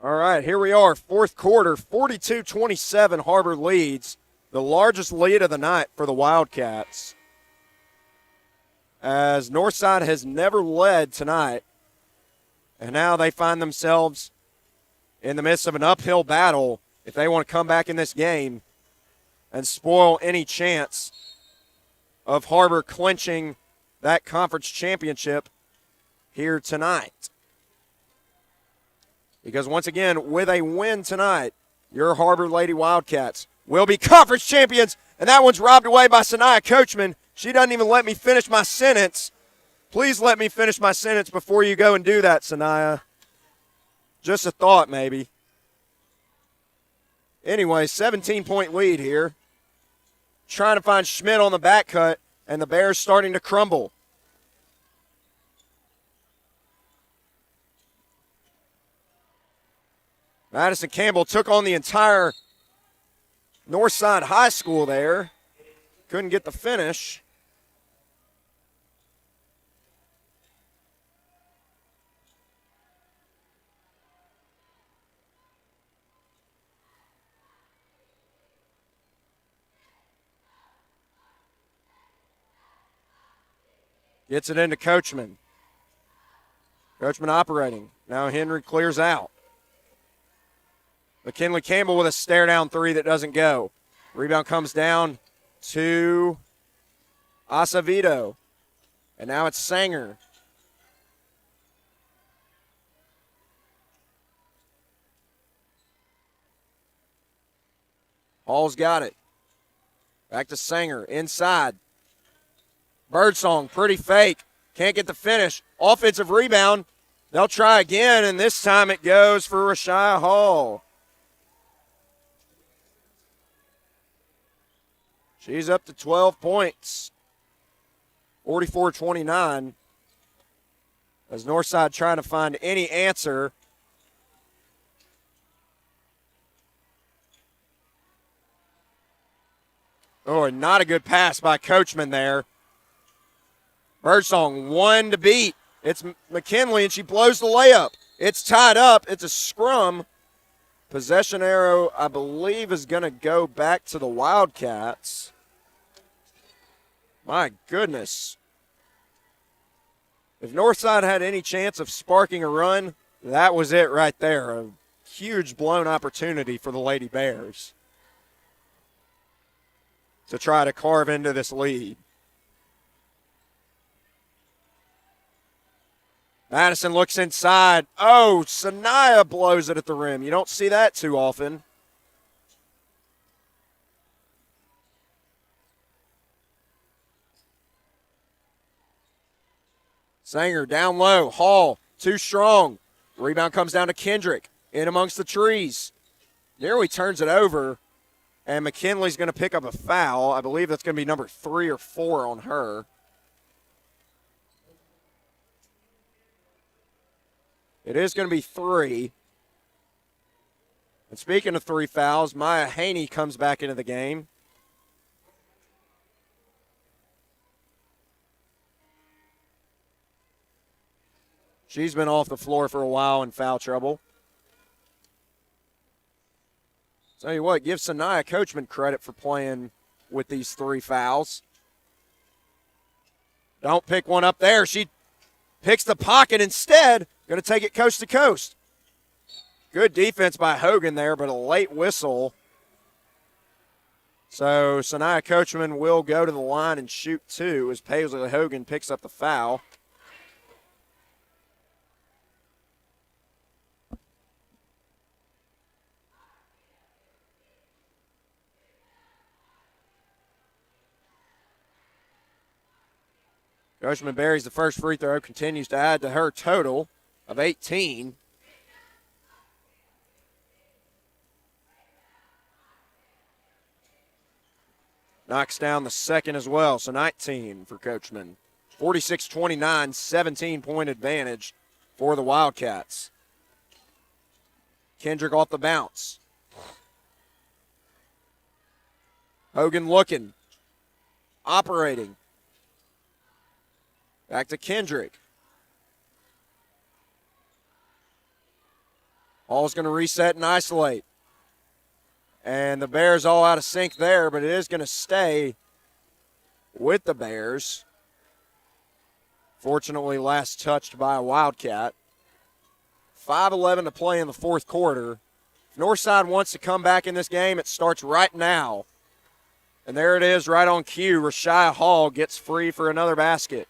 All right, here we are, fourth quarter, 42-27, Har-Ber leads. The largest lead of the night for the Wildcats, as Northside has never led tonight, and now they find themselves in the midst of an uphill battle if they want to come back in this game and spoil any chance of Har-Ber clinching that conference championship here tonight. Because once again, with a win tonight, your Har-Ber Lady Wildcats will be conference champions, and that one's robbed away by Sanaya Coachman. She doesn't even let me finish my sentence. Please let me finish my sentence before you go and do that, Sanaya. Just a thought, maybe. Anyway, 17-point lead here. Trying to find Schmidt on the back cut, and the Bears starting to crumble. Madison Campbell took on the entire Northside High School there. Couldn't get the finish. Gets it into Coachman. Coachman operating. Now Henry clears out. McKinley Campbell with a stare-down three that doesn't go. Rebound comes down to Acevedo. And now it's Sanger. Hall's got it. Back to Sanger. Inside. Birdsong, pretty fake. Can't get the finish. Offensive rebound. They'll try again, and this time it goes for Rashia Hall. She's up to 12 points. 44-29. As Northside trying to find any answer. Oh, not a good pass by Coachman there. Birdsong, one to beat. It's McKinley, and she blows the layup. It's tied up. It's a scrum. Possession arrow, I believe, is going to go back to the Wildcats. My goodness. If Northside had any chance of sparking a run, that was it right there. A huge blown opportunity for the Lady Bears to try to carve into this lead. Madison looks inside. Oh, Sanaya blows it at the rim. You don't see that too often. Sanger down low. Hall, too strong. Rebound comes down to Kendrick. In amongst the trees. Nearly turns it over. And McKinley's going to pick up a foul. I believe that's going to be number 3 or 4 on her. It is going to be 3. And speaking of 3 fouls, Maya Haney comes back into the game. She's been off the floor for a while in foul trouble. Tell you what, give Sanaya Coachman credit for playing with these 3 fouls. Don't pick one up there. She picks the pocket instead. Going to take it coast to coast. Good defense by Hogan there, but a late whistle. So Sanaya Coachman will go to the line and shoot 2 as Paisley Hogan picks up the foul. Coachman buries the first free throw, continues to add to her total of 18. Knocks down the second as well, so 19 for Coachman. 46-29, 17-point advantage for the Wildcats. Kendrick off the bounce. Hogan looking, operating. Back to Kendrick. Hall's going to reset and isolate. And the Bears all out of sync there, but it is going to stay with the Bears. Fortunately, last touched by a Wildcat. 5:11 to play in the fourth quarter. If Northside wants to come back in this game, it starts right now. And there it is right on cue. Rashia Hall gets free for another basket.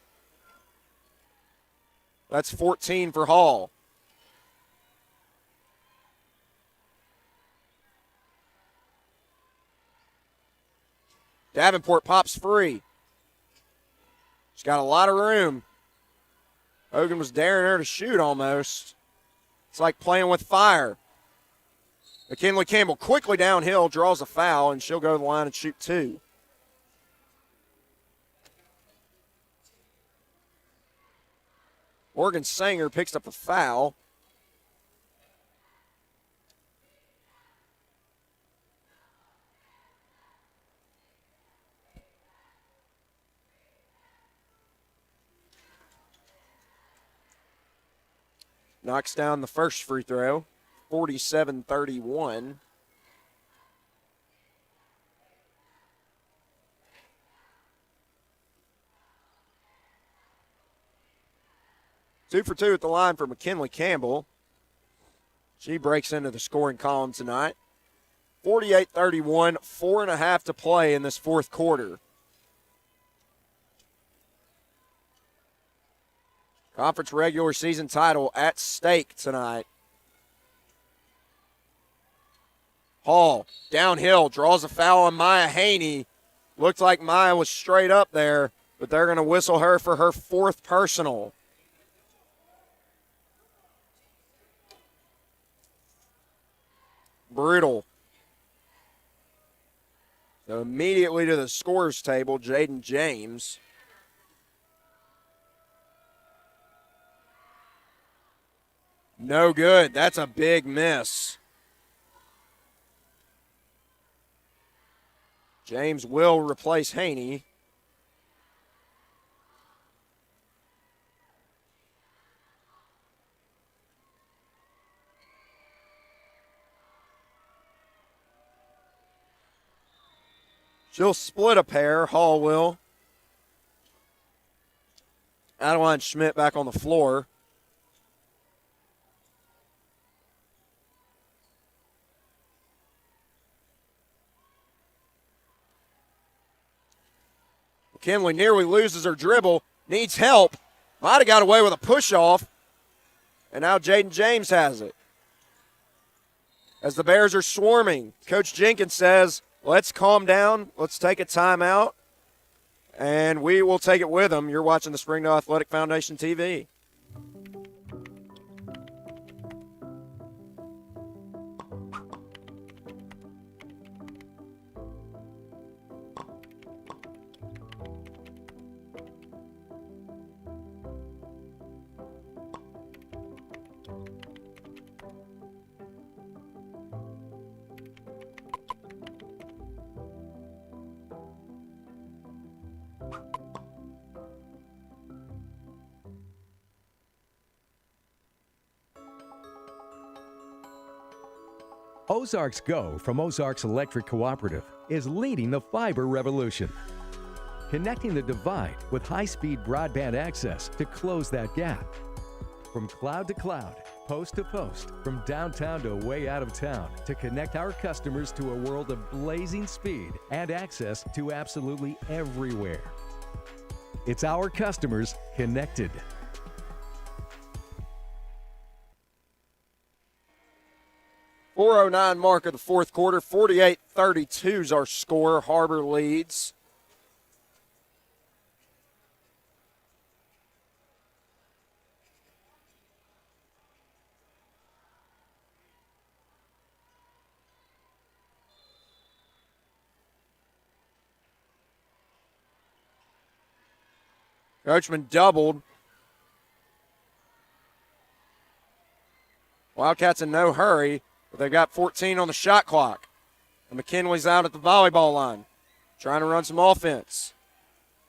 That's 14 for Hall. Davenport pops free. She's got a lot of room. Hogan was daring her to shoot almost. It's like playing with fire. McKinley Campbell quickly downhill, draws a foul, and she'll go to the line and shoot two. Morgan Sanger picks up a foul. Knocks down the first free throw, 47-31. Two for two at the line for McKinley Campbell. She breaks into the scoring column tonight. 48-31, 4.5 to play in this fourth quarter. Conference regular season title at stake tonight. Hall, downhill, draws a foul on Maya Haney. Looked like Maya was straight up there, but they're going to whistle her for her fourth personal. Brutal. So immediately to the scorer's table, Jaden James. No good. That's a big miss. James will replace Haney. She'll split a pair, Hall will. Adeline Schmidt back on the floor. McKinley nearly loses her dribble, needs help. Might have got away with a push-off. And now Jaden James has it. As the Bears are swarming, Coach Jenkins says, let's calm down, let's take a timeout, and we will take it with them. You're watching the Springdale Athletic Foundation TV. Ozarks Go from Ozarks Electric Cooperative is leading the fiber revolution. Connecting the divide with high-speed broadband access to close that gap. From cloud to cloud, post to post, from downtown to way out of town, to connect our customers to a world of blazing speed and access to absolutely everywhere. It's our customers connected. .409 mark of the fourth quarter, 48-32 is our score. Har-Ber leads. Coachman doubled. Wildcats in no hurry. They've got 14 on the shot clock. And McKinley's out at the volleyball line, trying to run some offense.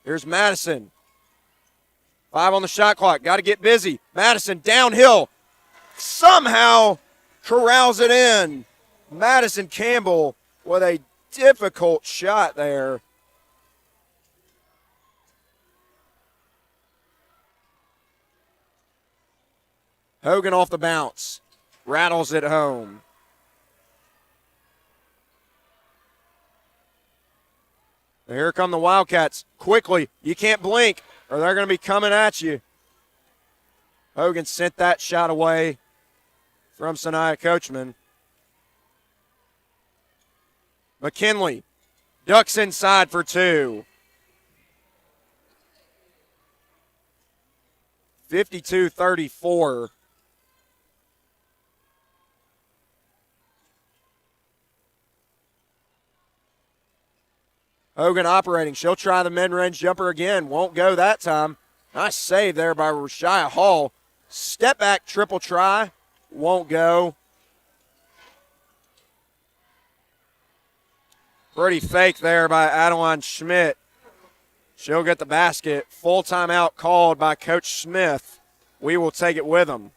Here's Madison. 5 on the shot clock. Got to get busy. Madison downhill. Somehow corrals it in. Madison Campbell with a difficult shot there. Hogan off the bounce. Rattles it home. Here come the Wildcats. Quickly, you can't blink or they're going to be coming at you. Hogan sent that shot away from Sanaya Coachman. McKinley ducks inside for two. 52-34. Hogan operating. She'll try the mid-range jumper again. Won't go that time. Nice save there by Rashia Hall. Step back triple try. Won't go. Pretty fake there by Adeline Schmidt. She'll get the basket. Full timeout called by Coach Smith. We will take it with him.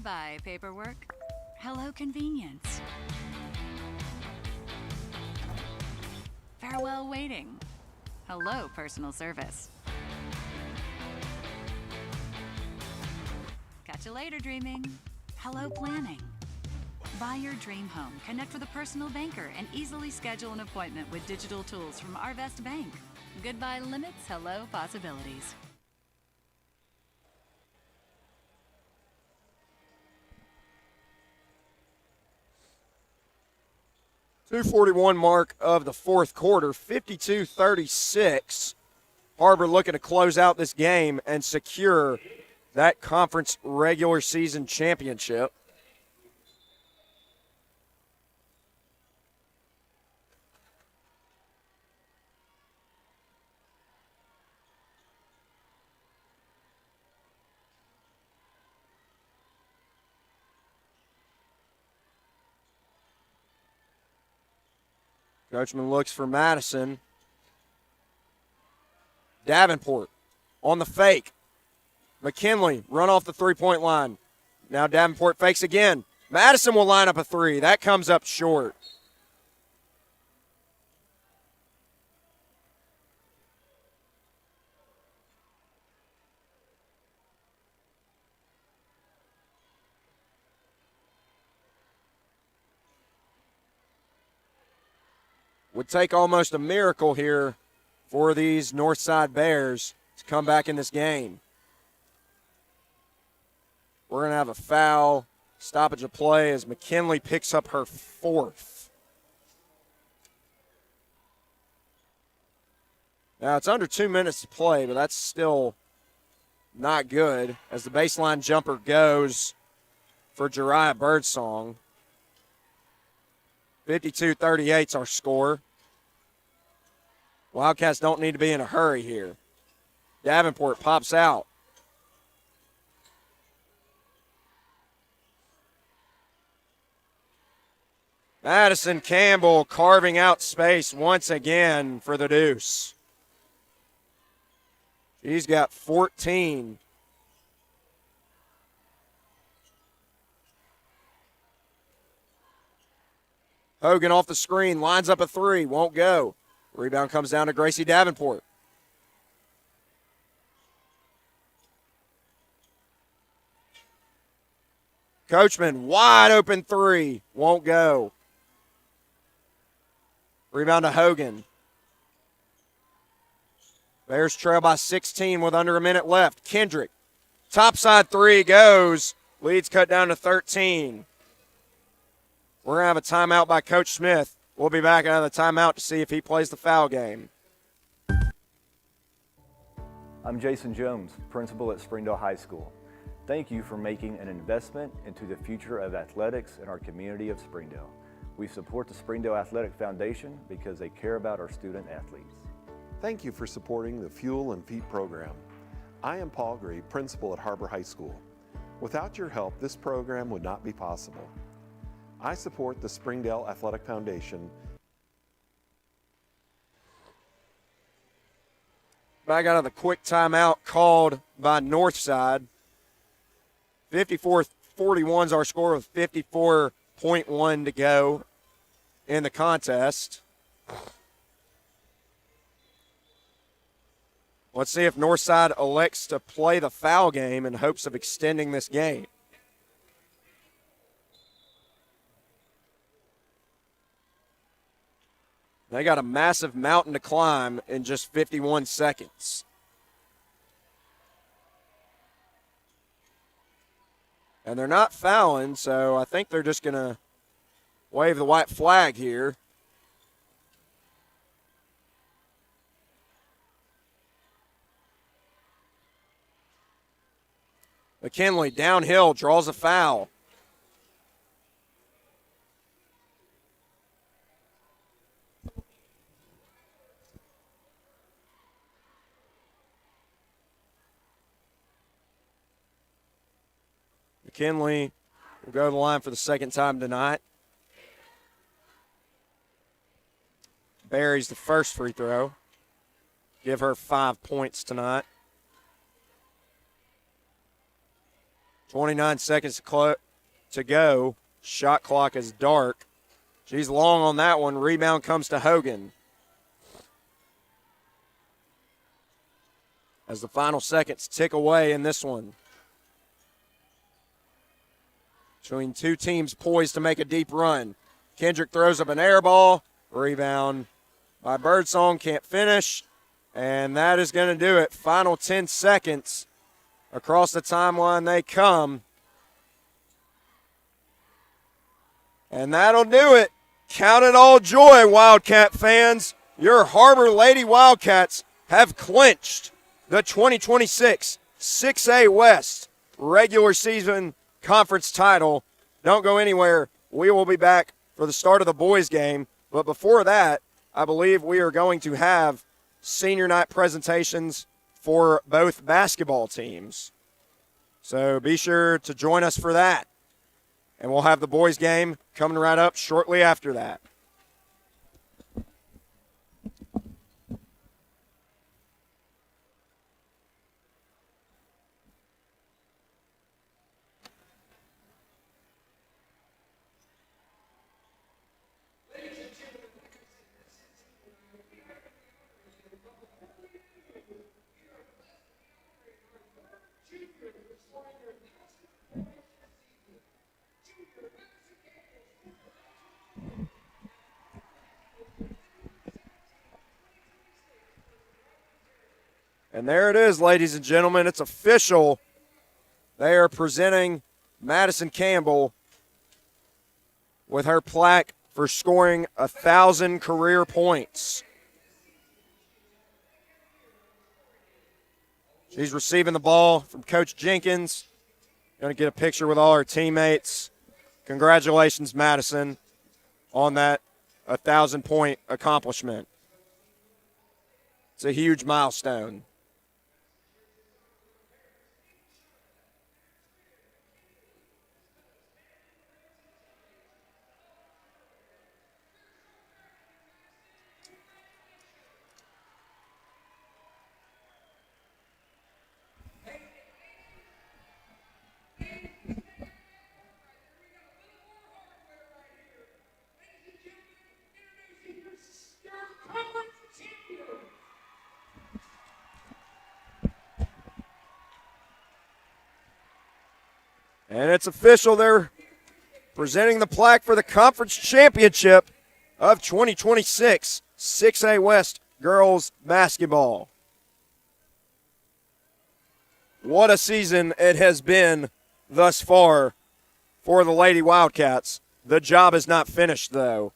Goodbye, paperwork. Hello, convenience. Farewell, waiting. Hello, personal service. Catch you later, dreaming. Hello, planning. Buy your dream home, connect with a personal banker, and easily schedule an appointment with digital tools from Arvest Bank. Goodbye limits, hello possibilities. 2:41 mark of the fourth quarter, 52-36. Har-Ber looking to close out this game and secure that conference regular season championship. Coachman looks for Madison. Davenport on the fake. McKinley run off the three-point line. Now Davenport fakes again. Madison will line up a three. That comes up short. Would take almost a miracle here for these Northside Bears to come back in this game. We're going to have a foul, stoppage of play as McKinley picks up her fourth. Now it's under 2 minutes to play, but that's still not good as the baseline jumper goes for Jariah Birdsong. 52-38 is our score. Wildcats don't need to be in a hurry here. Davenport pops out. Madison Campbell carving out space once again for the deuce. She's got 14. Hogan off the screen, lines up a three, won't go. Rebound comes down to Gracie Davenport. Coachman, wide open three, won't go. Rebound to Hogan. Bears trail by 16 with under a minute left. Kendrick, topside three goes. Lead's cut down to 13. We're going to have a timeout by Coach Smith. We'll be back out of the timeout to see if he plays the foul game. I'm Jason Jones, principal at Springdale High School. Thank you for making an investment into the future of athletics in our community of Springdale. We support the Springdale Athletic Foundation because they care about our student athletes. Thank you for supporting the Fuel and Feet program. I am Paul Gree, principal at Har-Ber High School. Without your help, this program would not be possible. I support the Springdale Athletic Foundation. Back out of the quick timeout called by Northside. 54-41 is our score with 54.1 to go in the contest. Let's see if Northside elects to play the foul game in hopes of extending this game. They got a massive mountain to climb in just 51 seconds. And they're not fouling, so I think they're just going to wave the white flag here. McKinley downhill draws a foul. McKinley will go to the line for the second time tonight. Buries the first free throw. Give her 5 points tonight. 29 seconds to go. Shot clock is dark. She's long on that one. Rebound comes to Hogan. As the final seconds tick away in this one. Between two teams poised to make a deep run. Kendrick throws up an air ball. Rebound by Birdsong, can't finish. And that is going to do it. Final 10 seconds. Across the timeline they come. And that'll do it. Count it all joy, Wildcat fans. Your Har-Ber Lady Wildcats have clinched the 2026 6A West regular season conference title. Don't go anywhere. We will be back for the start of the boys game. But before that, I believe we are going to have senior night presentations for both basketball teams. So be sure to join us for that. And we'll have the boys game coming right up shortly after that. And there it is, ladies and gentlemen. It's official. They are presenting Madison Campbell with her plaque for scoring 1,000 career points. She's receiving the ball from Coach Jenkins. Going to get a picture with all her teammates. Congratulations, Madison, on that 1,000-point accomplishment. It's a huge milestone. And it's official. They're presenting the plaque for the conference championship of 2026 6A West girls basketball. What a season it has been thus far for the Lady Wildcats. The job is not finished, though.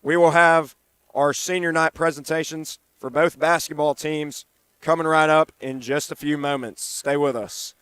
We will have our senior night presentations for both basketball teams coming right up in just a few moments. Stay with us.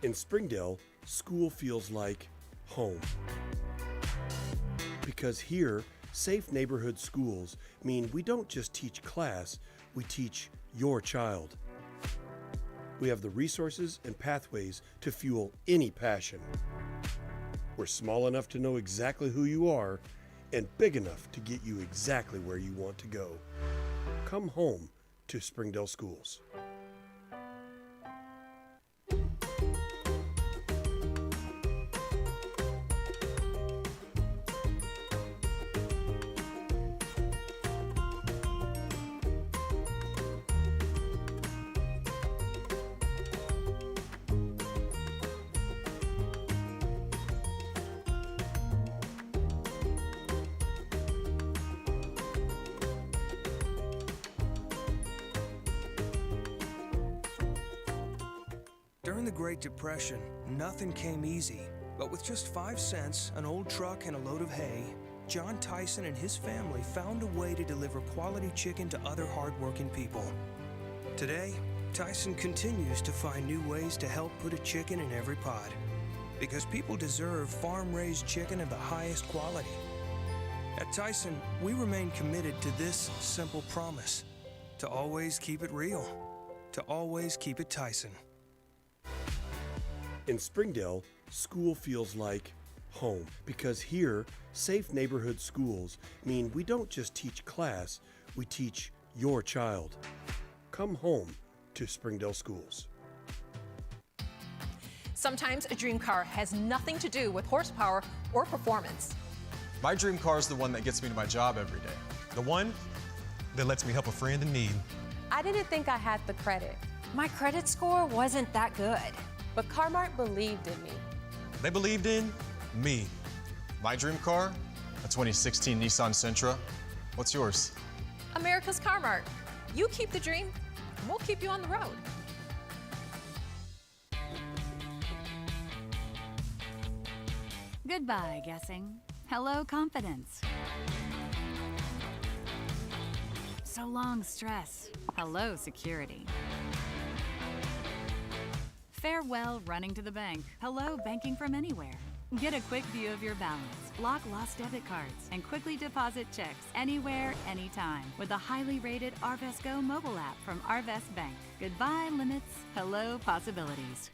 In Springdale, school feels like home. Because here, safe neighborhood schools mean we don't just teach class, we teach your child. We have the resources and pathways to fuel any passion. We're small enough to know exactly who you are and big enough to get you exactly where you want to go. Come home to Springdale Schools. During the Great Depression, nothing came easy. But with just 5 cents, an old truck, and a load of hay, John Tyson and his family found a way to deliver quality chicken to other hardworking people. Today, Tyson continues to find new ways to help put a chicken in every pot. Because people deserve farm-raised chicken of the highest quality. At Tyson, we remain committed to this simple promise: to always keep it real, to always keep it Tyson. In Springdale, school feels like home. Because here, safe neighborhood schools mean we don't just teach class, we teach your child. Come home to Springdale Schools. Sometimes a dream car has nothing to do with horsepower or performance. My dream car is the one that gets me to my job every day. The one that lets me help a friend in need. I didn't think I had the credit. My credit score wasn't that good. But Har-Ber believed in me. They believed in me. My dream car, a 2016 Nissan Sentra. What's yours? America's Car Mart. You keep the dream, and we'll keep you on the road. Goodbye, guessing. Hello, confidence. So long, stress. Hello, security. Farewell, running to the bank. Hello, banking from anywhere. Get a quick view of your balance, block lost debit cards, and quickly deposit checks anywhere, anytime with the highly rated Arvest Go mobile app from Arvest Bank. Goodbye, limits. Hello, possibilities.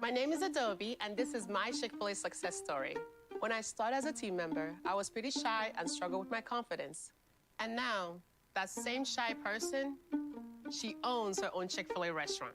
My name is Adobe, and this is my Chick-fil-A success story. When I started as a team member, I was pretty shy and struggled with my confidence. And now, that same shy person, she owns her own Chick-fil-A restaurant.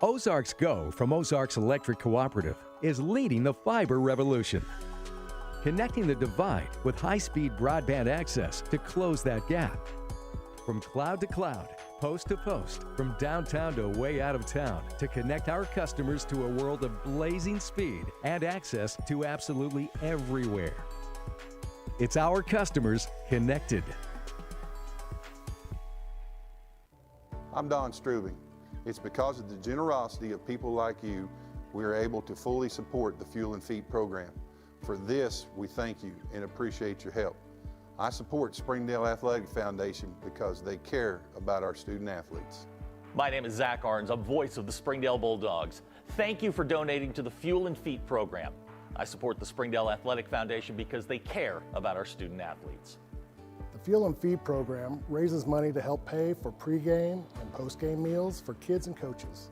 Ozarks Go from Ozarks Electric Cooperative is leading the fiber revolution. Connecting the divide with high-speed broadband access to close that gap. From cloud to cloud, post to post, from downtown to way out of town, to connect our customers to a world of blazing speed and access to absolutely everywhere. It's our customers connected. I'm Don Strubing. It's because of the generosity of people like you we are able to fully support the Fuel and Feed program. For this, we thank you and appreciate your help. I support Springdale Athletic Foundation because they care about our student athletes. My name is Zach Arns. I'm voice of the Springdale Bulldogs. Thank you for donating to the Fuel and Feet program. I support the Springdale Athletic Foundation because they care about our student athletes. The Fuel and Feed program raises money to help pay for pregame and postgame meals for kids and coaches.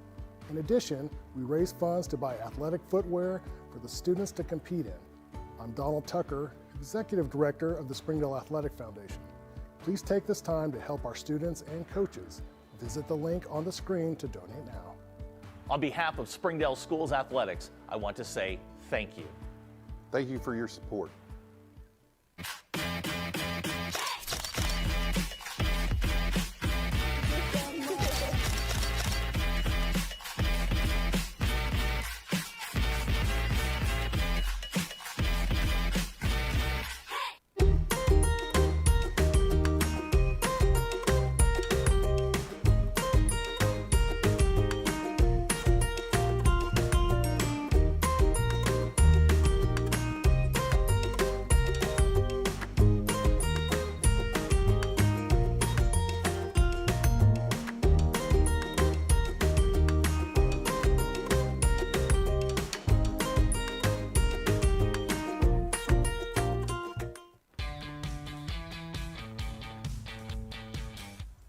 In addition, we raise funds to buy athletic footwear for the students to compete in. I'm Donald Tucker, Executive Director of the Springdale Athletic Foundation. Please take this time to help our students and coaches. Visit the link on the screen to donate now. On behalf of Springdale Schools Athletics, I want to say thank you. Thank you for your support.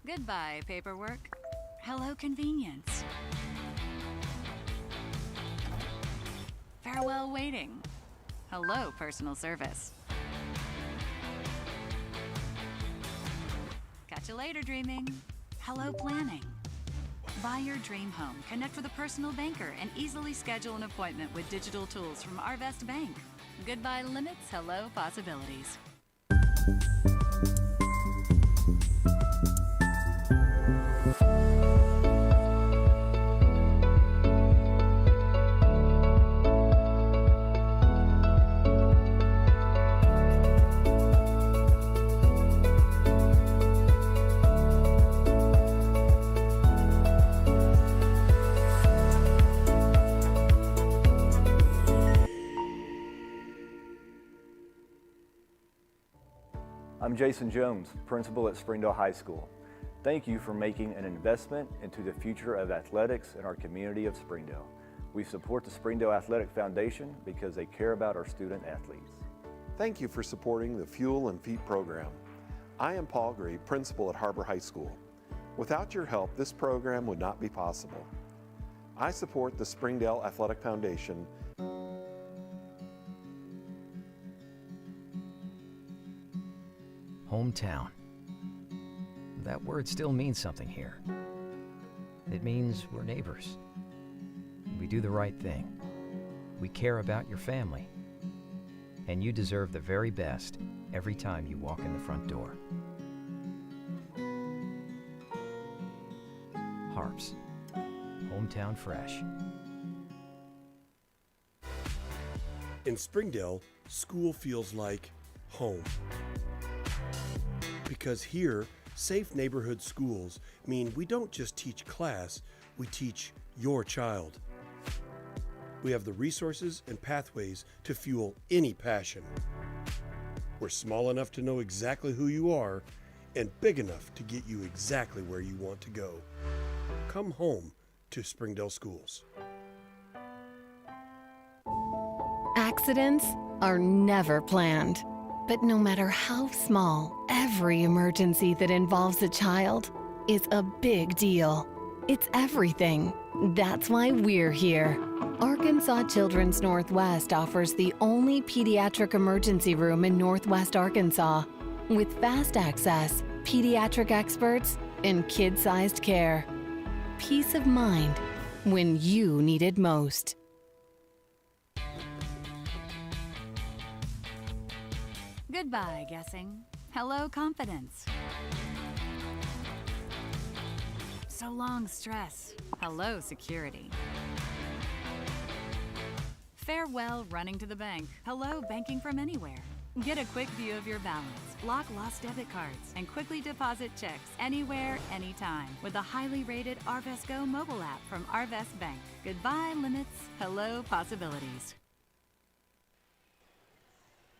Goodbye, paperwork. Hello, convenience. Farewell, waiting. Hello, personal service. Catch you later, dreaming. Hello, planning. Buy your dream home, connect with a personal banker, and easily schedule an appointment with digital tools from Arvest Bank. Goodbye limits, hello possibilities. I'm Jason Jones, principal at Springdale High School. Thank you for making an investment into the future of athletics in our community of Springdale. We support the Springdale Athletic Foundation because they care about our student athletes. Thank you for supporting the Fuel and Feet program. I am Paul Gree, principal at Har-Ber High School. Without your help, this program would not be possible. I support the Springdale Athletic Foundation. Hometown. That word still means something here. It means we're neighbors. We do the right thing. We care about your family. And you deserve the very best every time you walk in the front door. Har-Ber's. Hometown fresh. In Springdale, school feels like home. Because here, safe neighborhood schools mean we don't just teach class, we teach your child. We have the resources and pathways to fuel any passion. We're small enough to know exactly who you are and big enough to get you exactly where you want to go. Come home to Springdale Schools. Accidents are never planned. But no matter how small, every emergency that involves a child is a big deal. It's everything. That's why we're here. Arkansas Children's Northwest offers the only pediatric emergency room in Northwest Arkansas with fast access, pediatric experts, and kid-sized care. Peace of mind when you need it most. Goodbye, guessing. Hello, confidence. So long, stress. Hello, security. Farewell, running to the bank. Hello, banking from anywhere. Get a quick view of your balance, lock lost debit cards, and quickly deposit checks anywhere, anytime with the highly rated Arvest Go mobile app from Arvest Bank. Goodbye limits, hello possibilities.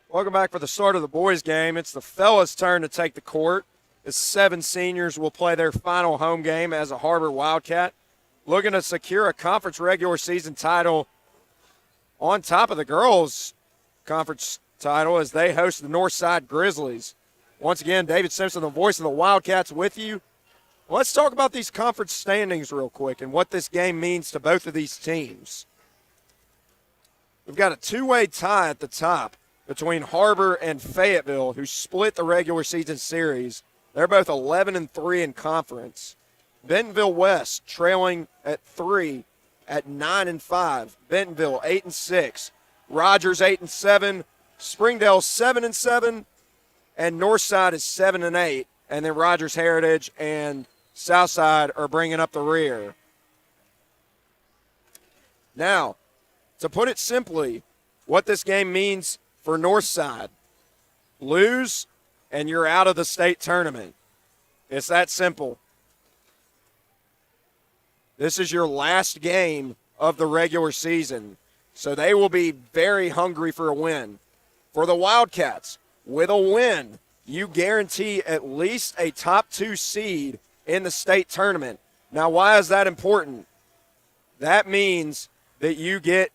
Welcome back for the start of the boys' game. It's the fellas' turn to take the court, as 7 seniors will play their final home game as a Har-Ber Wildcat, looking to secure a conference regular season title on top of the girls' conference title as they host the Northside Grizzlies. Once again, David Simpson, the voice of the Wildcats, with you. Let's talk about these conference standings real quick and what this game means to both of these teams. We've got a 2-way tie at the top between Har-Ber and Fayetteville, who split the regular season series. They're both 11-3 in conference. Bentonville West trailing at 3 at 9-5. Bentonville 8-6. Rogers 8-7. Springdale 7-7. And Northside is 7-8. And then Rogers Heritage and Southside are bringing up the rear. Now, to put it simply, what this game means for Northside: lose and you're out of the state tournament. It's that simple. This is your last game of the regular season, so they will be very hungry for a win. For the Wildcats, with a win, you guarantee at least a top 2 seed in the state tournament. Now, why is that important? That means that you get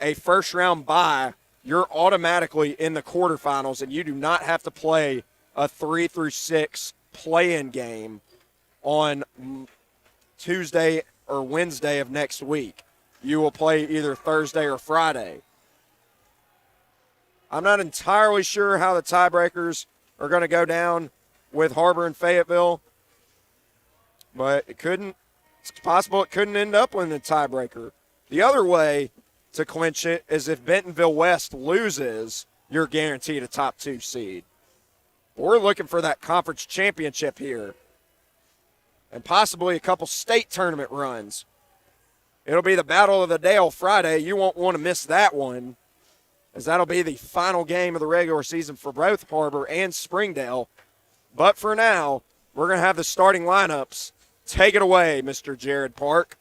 a first-round bye. You're automatically in the quarterfinals, and you do not have to play a 3-6 play-in game on Tuesday or Wednesday of next week. You will play either Thursday or Friday. I'm not entirely sure how the tiebreakers are going to go down with Har-Ber and Fayetteville, but it's possible it couldn't end up with a tiebreaker. The other way to clinch it is if Bentonville West loses, you're guaranteed a top 2 seed. We're looking for that conference championship here and possibly a couple state tournament runs. It'll be the Battle of the Dale Friday. You won't want to miss that one, as that'll be the final game of the regular season for both Har-Ber and Springdale. But for now, we're going to have the starting lineups. Take it away, Mr. Jared Park.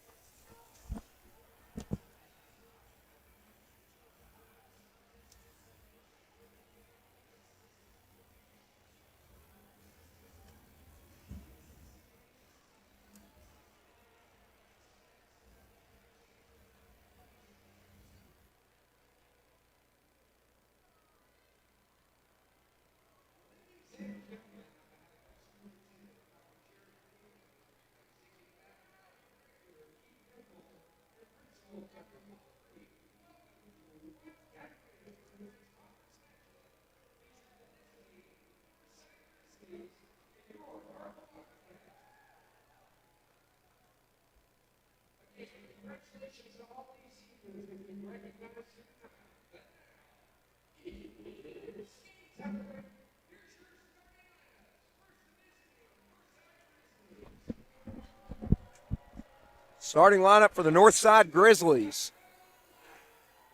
Starting lineup for the Northside Grizzlies.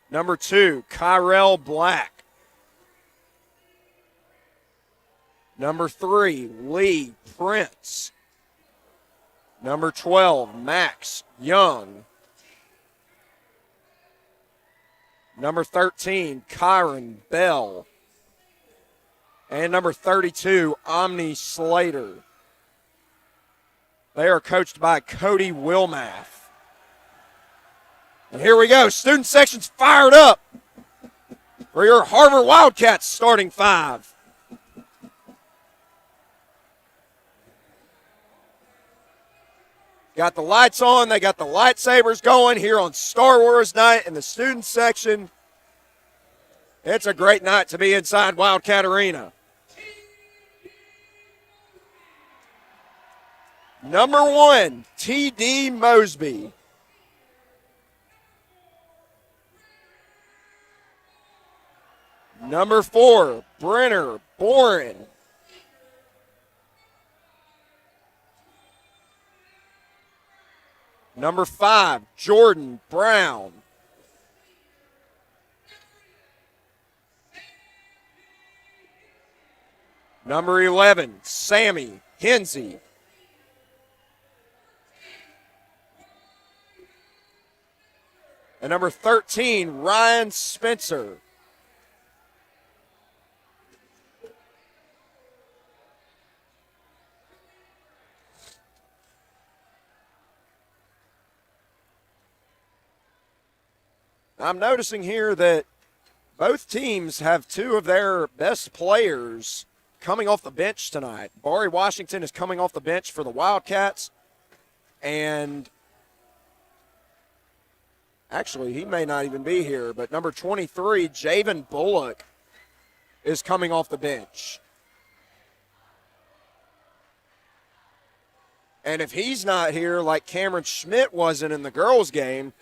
Number 2, Kyrell Black. Number 3, Lee Prince. Number 12, Max Young. Number 13, Kyron Bell. And number 32, Omni Slater. They are coached by Cody Wilmath. And here we go. Student section's fired up for your Har-Ber Wildcats starting 5. Got the lights on. They got the lightsabers going here on Star Wars night in the student section. It's a great night to be inside Wildcat Arena. Number 1, T.D. Mosby. Number 4, Brenner Boren. Number 5, Jordan Brown. Number 11, Sammy Hensey. And number 13, Ryan Spencer. I'm noticing here that both teams have two of their best players coming off the bench tonight. Barry Washington is coming off the bench for the Wildcats, and actually he may not even be here, but number 23, Javen Bullock, is coming off the bench. And if he's not here, like Cameron Schmidt wasn't in the girls' game,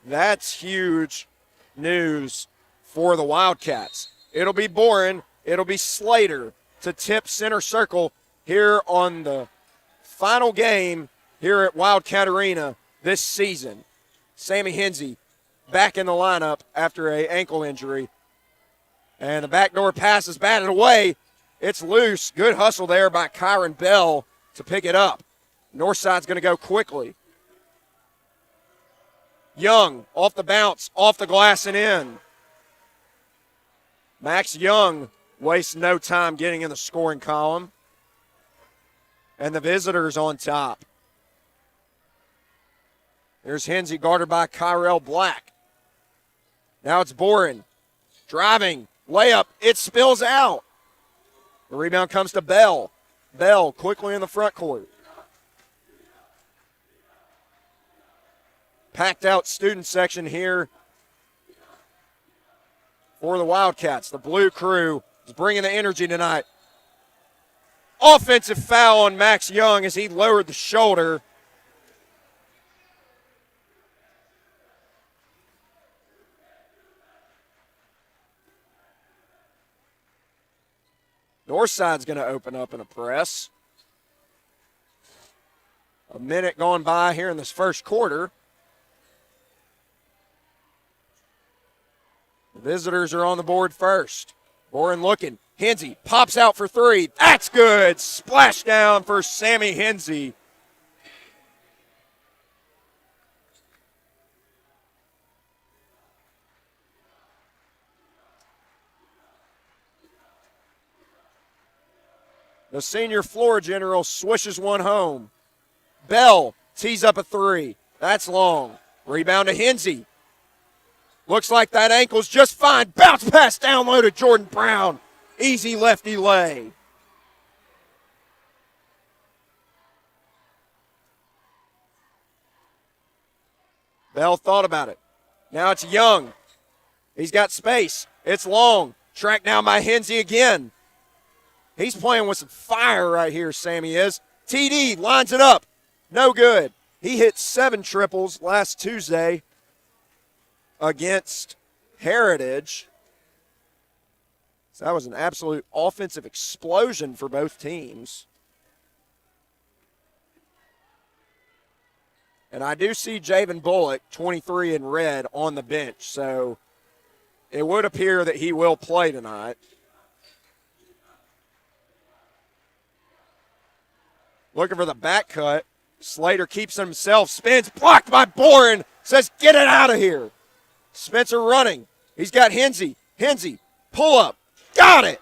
that's huge news for the Wildcats. It'll be Boren, it'll be Slater to tip center circle here on the final game here at Wildcat Arena this season. Sammy Hensey back in the lineup after an ankle injury. And the backdoor pass is batted away. It's loose. Good hustle there by Kyron Bell to pick it up. Northside's going to go quickly. Young off the bounce, off the glass and in. Max Young wastes no time getting in the scoring column. And the visitors on top. There's Hensey guarded by Kyrell Black. Now it's Boren. Driving. Layup. It spills out. The rebound comes to Bell. Bell quickly in the front court. Packed out student section here for the Wildcats. The blue crew is bringing the energy tonight. Offensive foul on Max Young as he lowered the shoulder. Northside's going to open up in a press. A minute gone by here in this first quarter. The visitors are on the board first. Boren looking. Hensey pops out for three. That's good. Splash down for Sammy Hensey. The senior floor general swishes one home. Bell tees up a three. That's long. Rebound to Hensey. Looks like that ankle's just fine. Bounce pass down low to Jordan Brown. Easy lefty lay. Bell thought about it. Now it's Young. He's got space. It's long. Tracked down by Hensey again. He's playing with some fire right here, Sammy is. TD lines it up. No good. He hit 7 triples last Tuesday against Heritage. So that was an absolute offensive explosion for both teams. And I do see Javen Bullock, 23 in red, on the bench. So it would appear that he will play tonight. Looking for the back cut. Slater keeps it himself. Spins. Blocked by Boren. Says, get it out of here. Spencer running. He's got Hensey. Hensey. Pull up. Got it.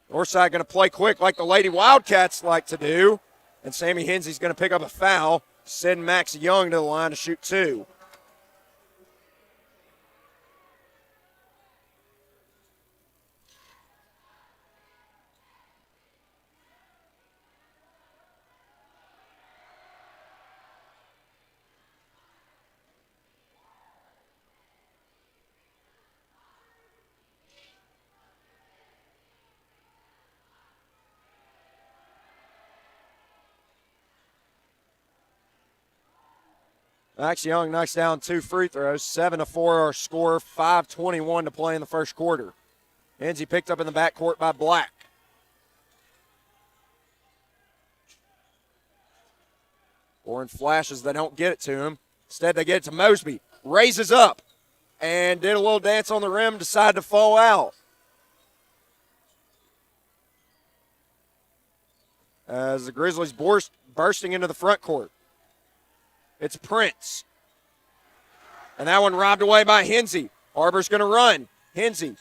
Northside going to play quick like the Lady Wildcats like to do. And Sammy Hensey's going to pick up a foul. Send Max Young to the line to shoot 2. Max Young knocks down 2 free throws, 7-4 our score, 5:21 to play in the first quarter. Hensey picked up in the backcourt by Black. Boren flashes, they don't get it to him. Instead, they get it to Mosby. raises up and did a little dance on the rim, decided to fall out. As the Grizzlies bursting into the front court. It's Prince. And that one robbed away by Hensey. Har-Ber's going to run. Hensey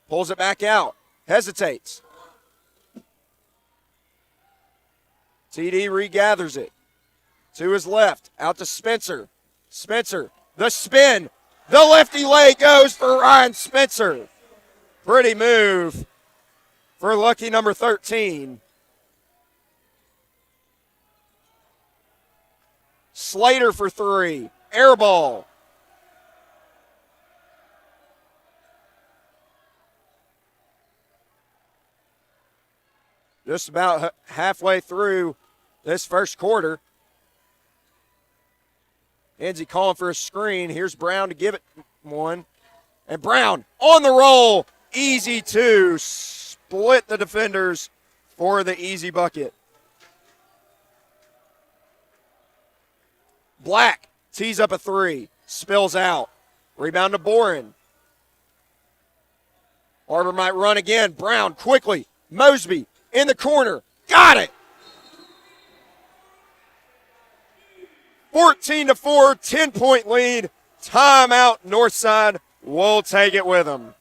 pulls it back out. Hesitates. TD regathers it. To his left. Out to Spencer. Spencer. The spin. The lefty leg goes for Ryan Spencer. Pretty move for lucky number 13. Slater for three. Air ball. Just about halfway through this first quarter. Enzi calling for a screen. Here's Brown to give it one. And Brown on the roll. Easy two. Split the defenders for the easy bucket. Black tees up a three. Spills out. Rebound to Boren. Har-Ber might run again. Brown quickly. Mosby in the corner. Got it. 14-4, 10-point lead. Timeout, Northside. We'll take it with them.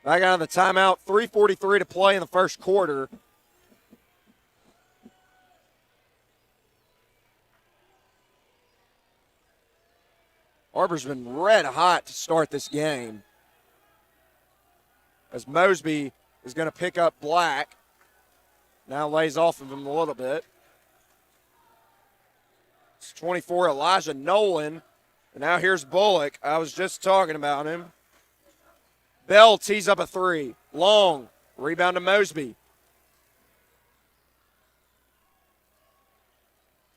Back out of the timeout, 3:43 to play in the first quarter. Har-Ber's been red hot to start this game. As Mosby is going to pick up Black. Now lays off of him a little bit. It's 24, Elijah Nolan. And now here's Bullock. I was just talking about him. Bell tees up a three. Long. Rebound to Mosby.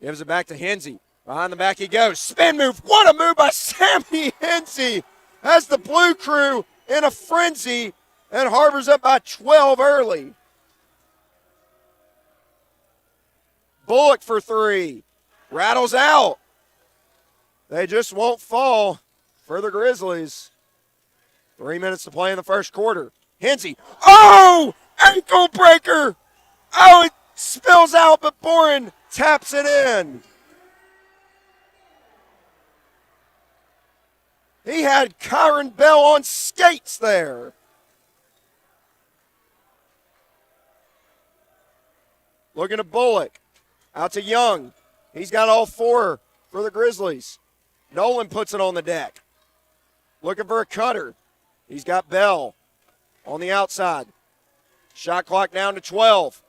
Gives it back to Hensey. Behind the back he goes. Spin move. What a move by Sammy Hensey. Has the Blue Crew in a frenzy. And Har-Ber's up by 12 early. Bullock for three. Rattles out. They just won't fall for the Grizzlies. 3 minutes to play in the first quarter. Hensey. Oh! Ankle breaker! Oh, it spills out, but Boren taps it in. He had Kyron Bell on skates there. Looking at Bullock. Out to Young. He's got all four for the Grizzlies. Nolan puts it on the deck. Looking for a cutter. He's got Bell on the outside. Shot clock down to 12.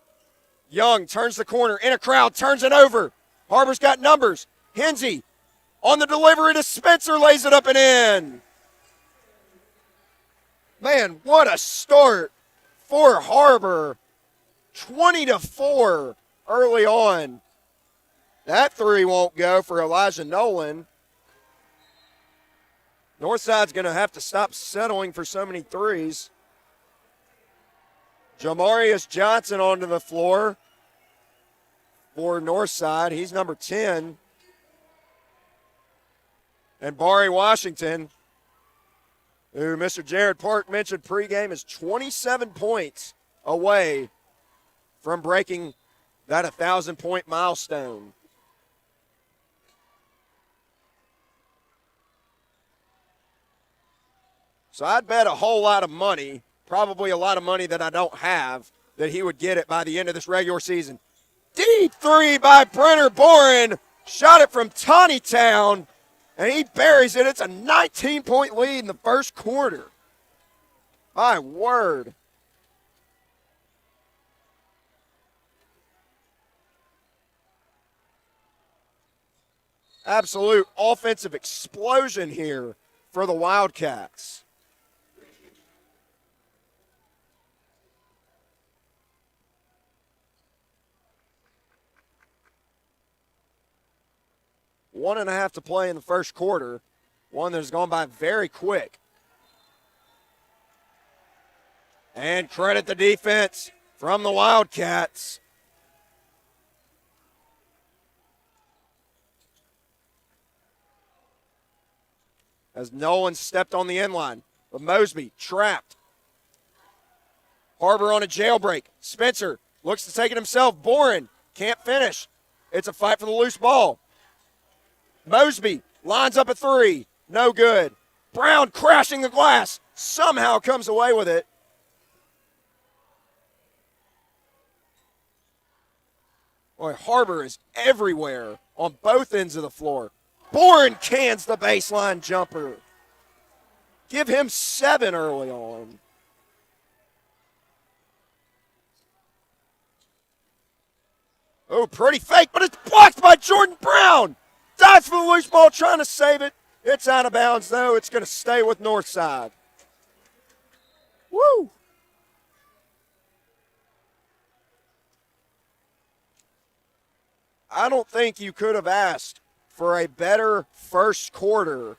Young turns the corner in a crowd, turns it over. Har-Ber's got numbers. Hensey on the delivery to Spencer, lays it up and in. Man, what a start for Har-Ber. 20-4 early on. That three won't go for Elijah Nolan. Northside's going to have to stop settling for so many threes. Jamarius Johnson onto the floor for Northside. He's number 10. And Barry Washington, who Mr. Jared Park mentioned pregame, is 27 points away from breaking that 1,000-point milestone. So I'd bet a whole lot of money, probably a lot of money that I don't have, that he would get it by the end of this regular season. Deep three by Brenner Boren. Shot it from Tawny Town, and he buries it. It's a 19-point lead in the first quarter. My word. Absolute offensive explosion here for the Wildcats. One and a half to play in the first quarter. One that has gone by very quick. And credit the defense from the Wildcats. As Nolan stepped on the end line. But Mosby trapped. Har-Ber on a jailbreak. Spencer looks to take it himself. Boren can't finish. It's a fight for the loose ball. Mosby lines up a three. No good. Brown crashing the glass. Somehow comes away with it. Boy, Har-Ber is everywhere on both ends of the floor. Boren cans the baseline jumper. Give him 7 early on. Oh, pretty fake, but it's blocked by Jordan Brown. Dives for the loose ball, trying to save it. It's out of bounds, though. It's going to stay with Northside. Woo! I don't think you could have asked for a better first quarter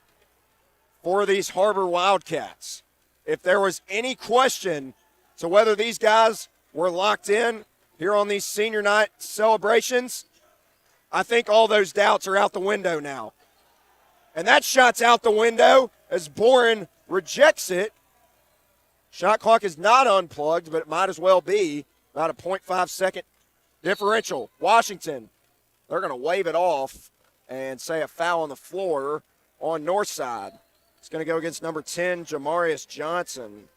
for these Har-Ber Wildcats. If there was any question to whether these guys were locked in here on these senior night celebrations, I think all those doubts are out the window now. And that shot's out the window as Boren rejects it. Shot clock is not unplugged, but it might as well be. About a 0.5 second differential. Washington, they're going to wave it off and say a foul on the floor on Northside. It's going to go against number 10, Jamarius Johnson.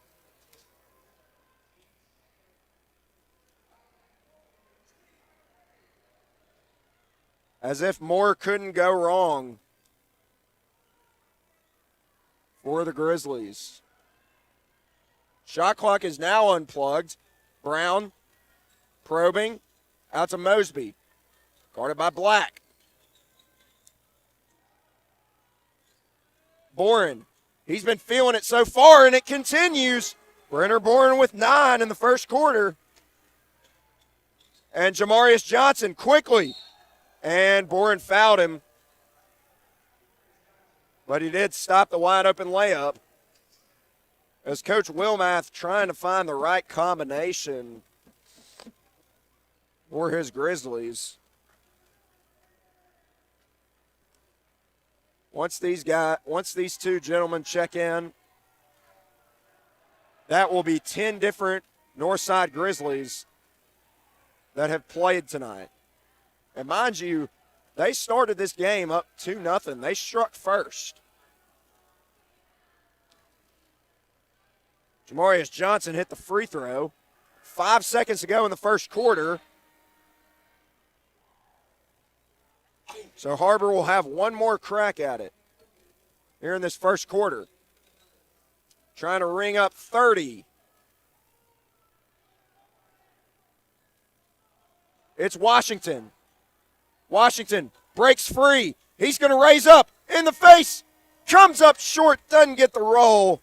As if more couldn't go wrong for the Grizzlies. Shot clock is now unplugged. Brown probing out to Mosby. Guarded by Black. Boren, he's been feeling it so far, and it continues. Brenner Boren with 9 in the first quarter. And Jamarius Johnson quickly. And Boren fouled him. But he did stop the wide open layup. As Coach Wilmath trying to find the right combination for his Grizzlies. Once these two gentlemen check in, that will be 10 different Northside Grizzlies that have played tonight. And mind you, they started this game up 2-0. They struck first. Jamarius Johnson hit the free throw. 5 seconds to go in the first quarter. So Har-Ber will have one more crack at it here in this first quarter. Trying to ring up 30. It's Washington. Washington breaks free. He's going to raise up in the face. Comes up short, doesn't get the roll.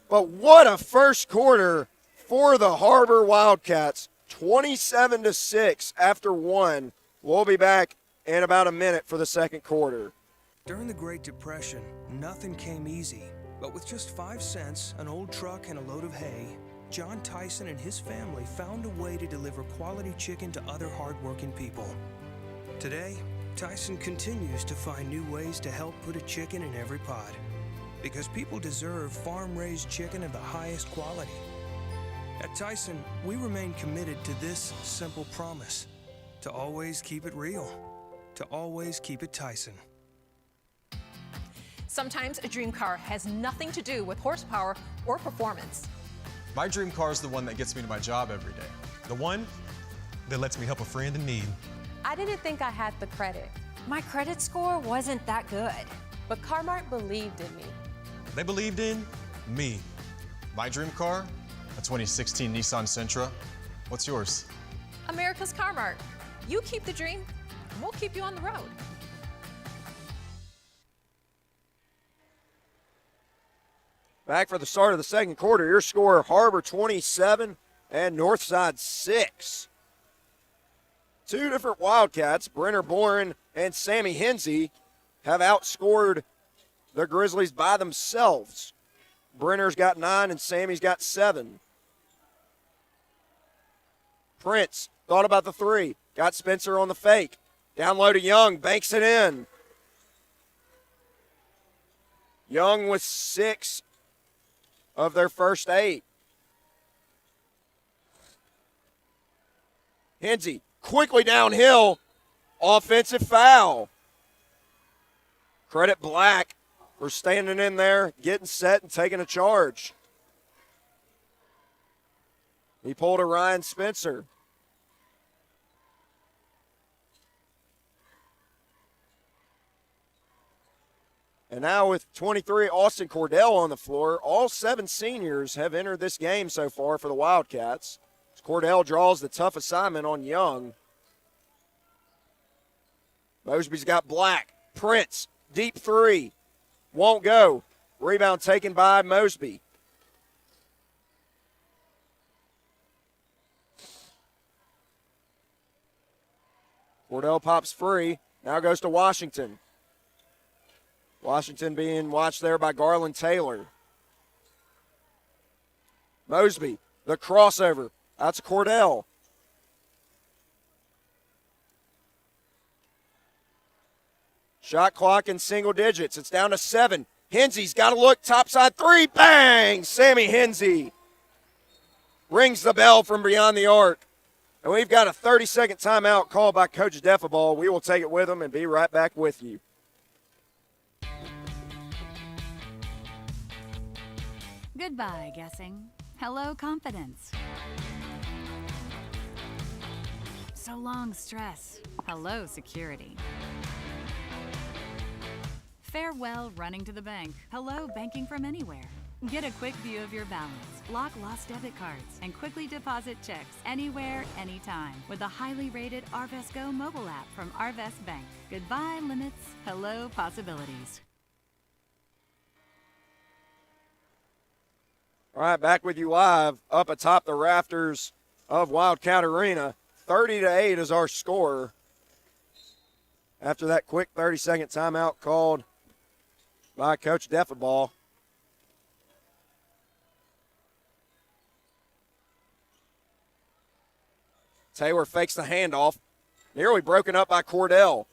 But what a first quarter for the Har-Ber Wildcats. 27-6 after 1. We'll be back in about a minute for the second quarter. During the Great Depression, nothing came easy. But with just 5 cents, an old truck, and a load of hay, John Tyson and his family found a way to deliver quality chicken to other hardworking people. Today, Tyson continues to find new ways to help put a chicken in every pot. Because people deserve farm-raised chicken of the highest quality. At Tyson, we remain committed to this simple promise: to always keep it real, to always keep it Tyson. Sometimes a dream car has nothing to do with horsepower or performance. My dream car is the one that gets me to my job every day. The one that lets me help a friend in need. I didn't think I had the credit. My credit score wasn't that good, but Car-Mart believed in me. They believed in me. My dream car, a 2016 Nissan Sentra. What's yours? America's Car-Mart. You keep the dream, and we'll keep you on the road. Back for the start of the second quarter. Your score, Har-Ber 27 and Northside 6. Two different Wildcats, Brenner Boren and Sammy Hensey, have outscored the Grizzlies by themselves. Brenner's got 9 and Sammy's got 7. Prince thought about the 3. Got Spencer on the fake. Down low to Young, banks it in. Young with 6 of their first 8. Hensey quickly downhill. Offensive foul. Credit Black for standing in there, getting set, and taking a charge. He pulled a Ryan Spencer. And now with 23, Austin Cordell on the floor. All 7 seniors have entered this game so far for the Wildcats. Cordell draws the tough assignment on Young. Mosby's got Black. Prince, deep 3. Won't go. Rebound taken by Mosby. Cordell pops free. Now goes to Washington. Washington being watched there by Garland Taylor. Mosby, the crossover. That's Cordell. Shot clock in single digits. It's down to 7. Hensey's got to look. Topside 3. Bang! Sammy Hensey rings the bell from beyond the arc. And we've got a 30-second timeout called by Coach Defaball. We will take it with him and be right back with you. Goodbye, guessing. Hello, confidence. So long, stress. Hello, security. Farewell, running to the bank. Hello, banking from anywhere. Get a quick view of your balance, block lost debit cards, and quickly deposit checks anywhere, anytime with the highly rated Arvest Go mobile app from Arvest Bank. Goodbye, limits. Hello, possibilities. All right, back with you live up atop the rafters of Wildcat Arena. 30-8 is our score after that quick 30-second timeout called by Coach Defaball. Taylor fakes the handoff. Nearly broken up by Cordell.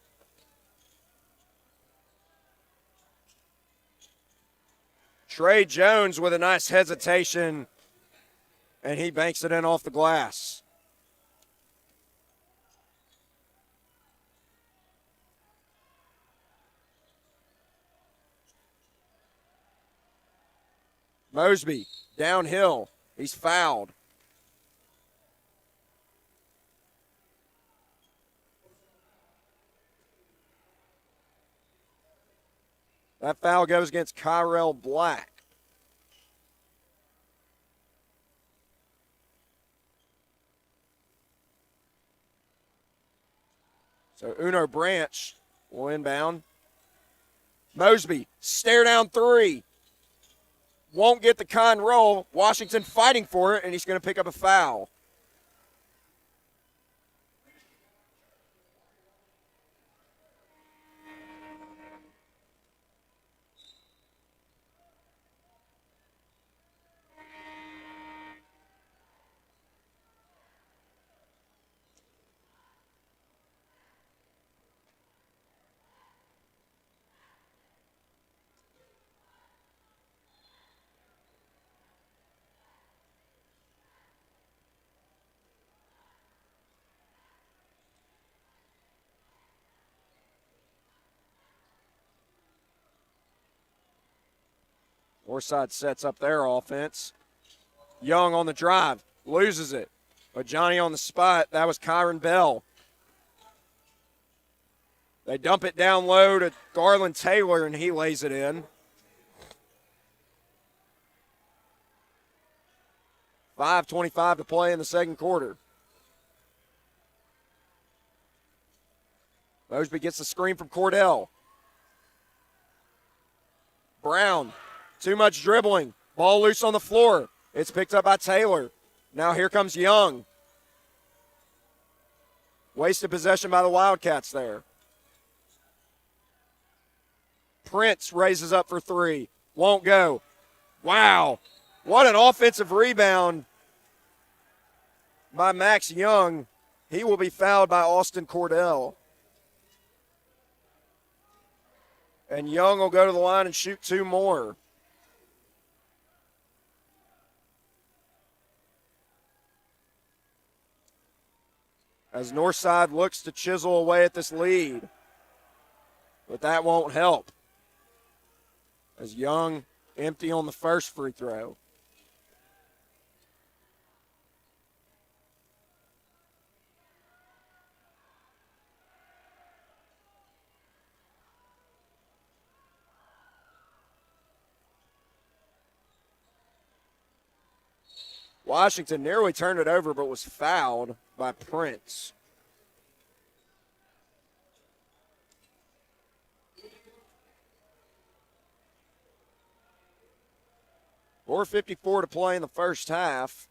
Trey Jones with a nice hesitation, and he banks it in off the glass. Mosby downhill. He's fouled. That foul goes against Kyrell Black. So Uno Branch will inbound. Mosby, stare down 3. Won't get the con roll. Washington fighting for it, and he's going to pick up a foul. Northside sets up their offense. Young on the drive, loses it. But Johnny on the spot, that was Kyron Bell. They dump it down low to Garland Taylor, and he lays it in. 5:25 to play in the second quarter. Mosby gets the screen from Cordell. Brown, too much dribbling. Ball loose on the floor. It's picked up by Taylor. Now here comes Young. Wasted possession by the Wildcats there. Prince raises up for three. Won't go. Wow. What an offensive rebound by Max Young. He will be fouled by Austin Cordell. And Young will go to the line and shoot two more. As Northside looks to chisel away at this lead. But that won't help. As Young empty on the first free throw. Washington nearly turned it over but was fouled by Prince. .454 to play in the first half.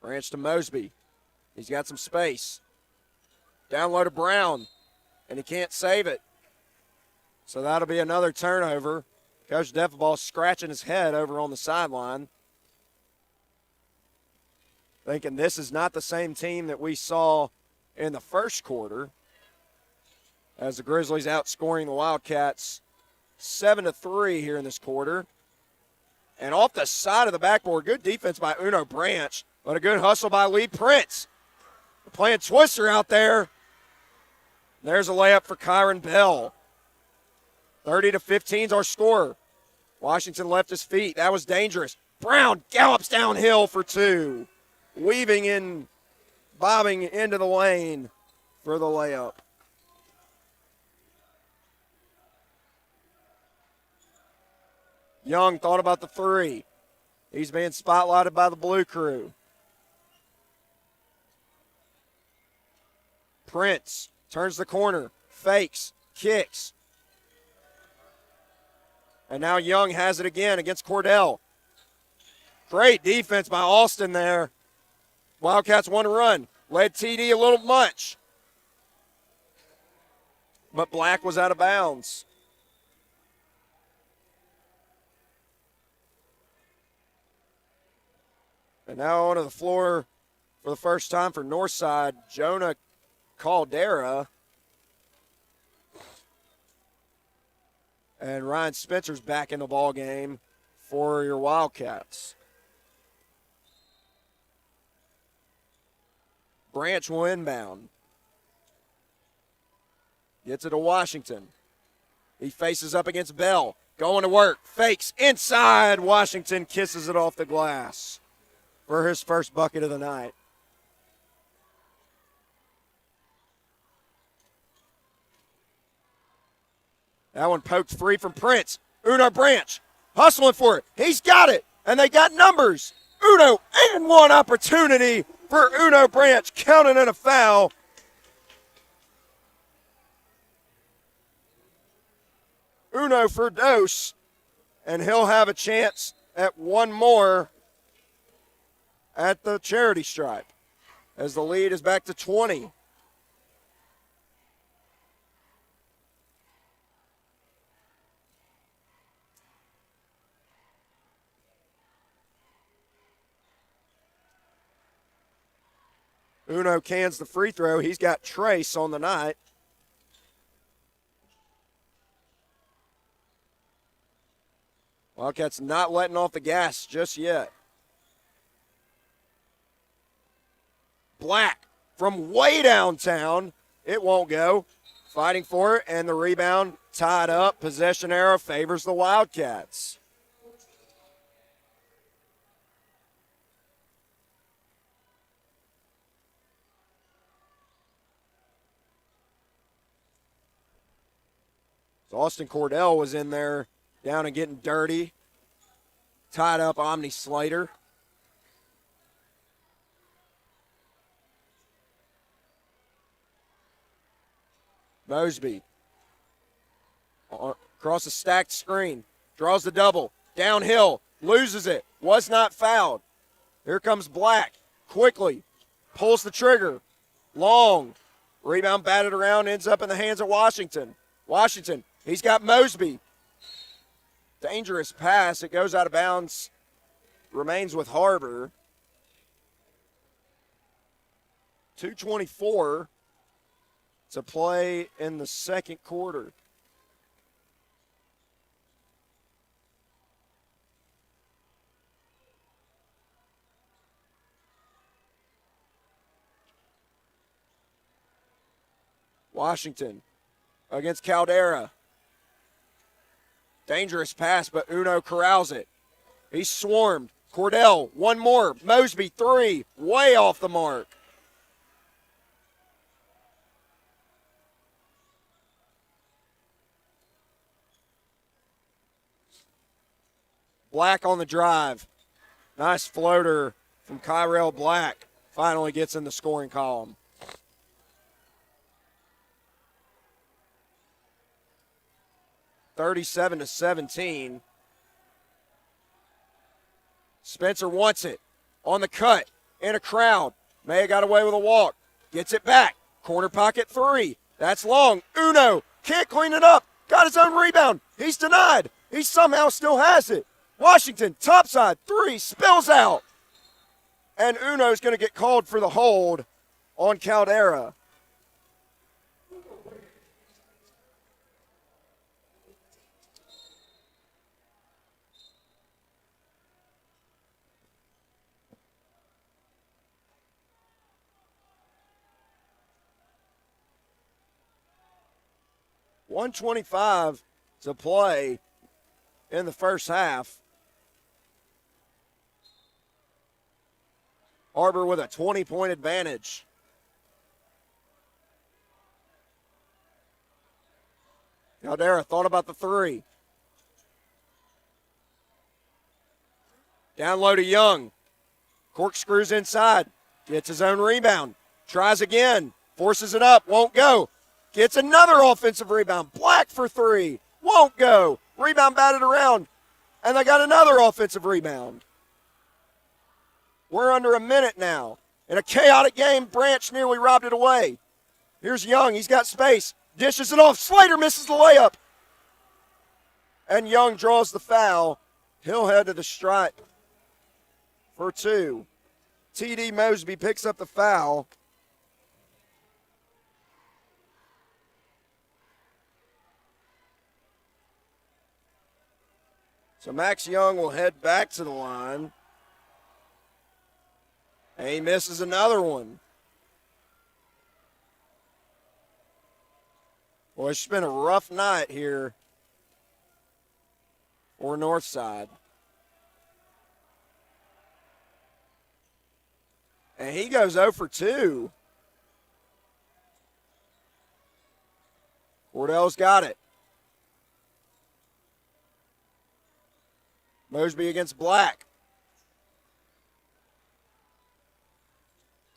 Branch to Mosby. He's got some space. Down low to Brown, and he can't save it. So that'll be another turnover. Coach Deffelball scratching his head over on the sideline, thinking this is not the same team that we saw in the first quarter, as the Grizzlies outscoring the Wildcats 7-3 here in this quarter. And off the side of the backboard, good defense by Uno Branch, but a good hustle by Lee Prince. Playing Twister out there. There's a layup for Kyron Bell. 30-15 is our score. Washington left his feet. That was dangerous. Brown gallops downhill for two. Weaving in, bobbing into the lane for the layup. Young thought about the three. He's being spotlighted by the blue crew. Prince turns the corner, fakes, kicks. And now Young has it again against Cordell. Great defense by Austin there. Wildcats want to run. Led TD a little much. But Black was out of bounds. And now onto the floor for the first time for Northside, Jonah Caldera. And Ryan Spencer's back in the ball game for your Wildcats. Branch will inbound. Gets it to Washington. He faces up against Bell. Going to work. Fakes inside. Washington kisses it off the glass for his first bucket of the night. That one poked free from Prince. Uno Branch hustling for it. He's got it. And they got numbers. Uno and one opportunity for Uno Branch, counting in a foul. Uno for dose. And he'll have a chance at one more at the charity stripe as the lead is back to 20. Uno cans the free throw. He's got Trace on the night. Wildcats not letting off the gas just yet. Black from way downtown. It won't go. Fighting for it, and the rebound tied up. Possession arrow favors the Wildcats. So Austin Cordell was in there down and getting dirty. Tied up Omni Slater. Mosby across a stacked screen, draws the double, downhill, loses it, was not fouled. Here comes Black, quickly, pulls the trigger, long, rebound batted around, ends up in the hands of Washington. Washington, he's got Mosby. Dangerous pass, it goes out of bounds, remains with Har-Ber. 2:24 to play in the second quarter. Washington against Caldera. Dangerous pass, but Uno corrals it. He's swarmed. Cordell, one more. Mosby, three. Way off the mark. Black on the drive. Nice floater from Kyrell Black. Finally gets in the scoring column. (37-17). Spencer wants it. On the cut. In a crowd. May have got away with a walk. Gets it back. Corner pocket three. That's long. Uno can't clean it up. Got his own rebound. He's denied. He somehow still has it. Washington, topside, three, spills out. And Uno's going to get called for the hold on Caldera. .125 to play in the first half. Har-Ber with a 20-point advantage. Caldera thought about the three. Down low to Young. Corkscrews inside. Gets his own rebound. Tries again. Forces it up. Won't go. Gets another offensive rebound. Black for three. Won't go. Rebound batted around. And they got another offensive rebound. We're under a minute now. In a chaotic game, Branch nearly robbed it away. Here's Young. He's got space. Dishes it off. Slater misses the layup. And Young draws the foul. He'll head to the stripe for two. T.D. Mosby picks up the foul. So Max Young will head back to the line. And he misses another one. Well, it's been a rough night here for Northside. And he goes 0 for 2. Cordell's got it. Mosby against Black.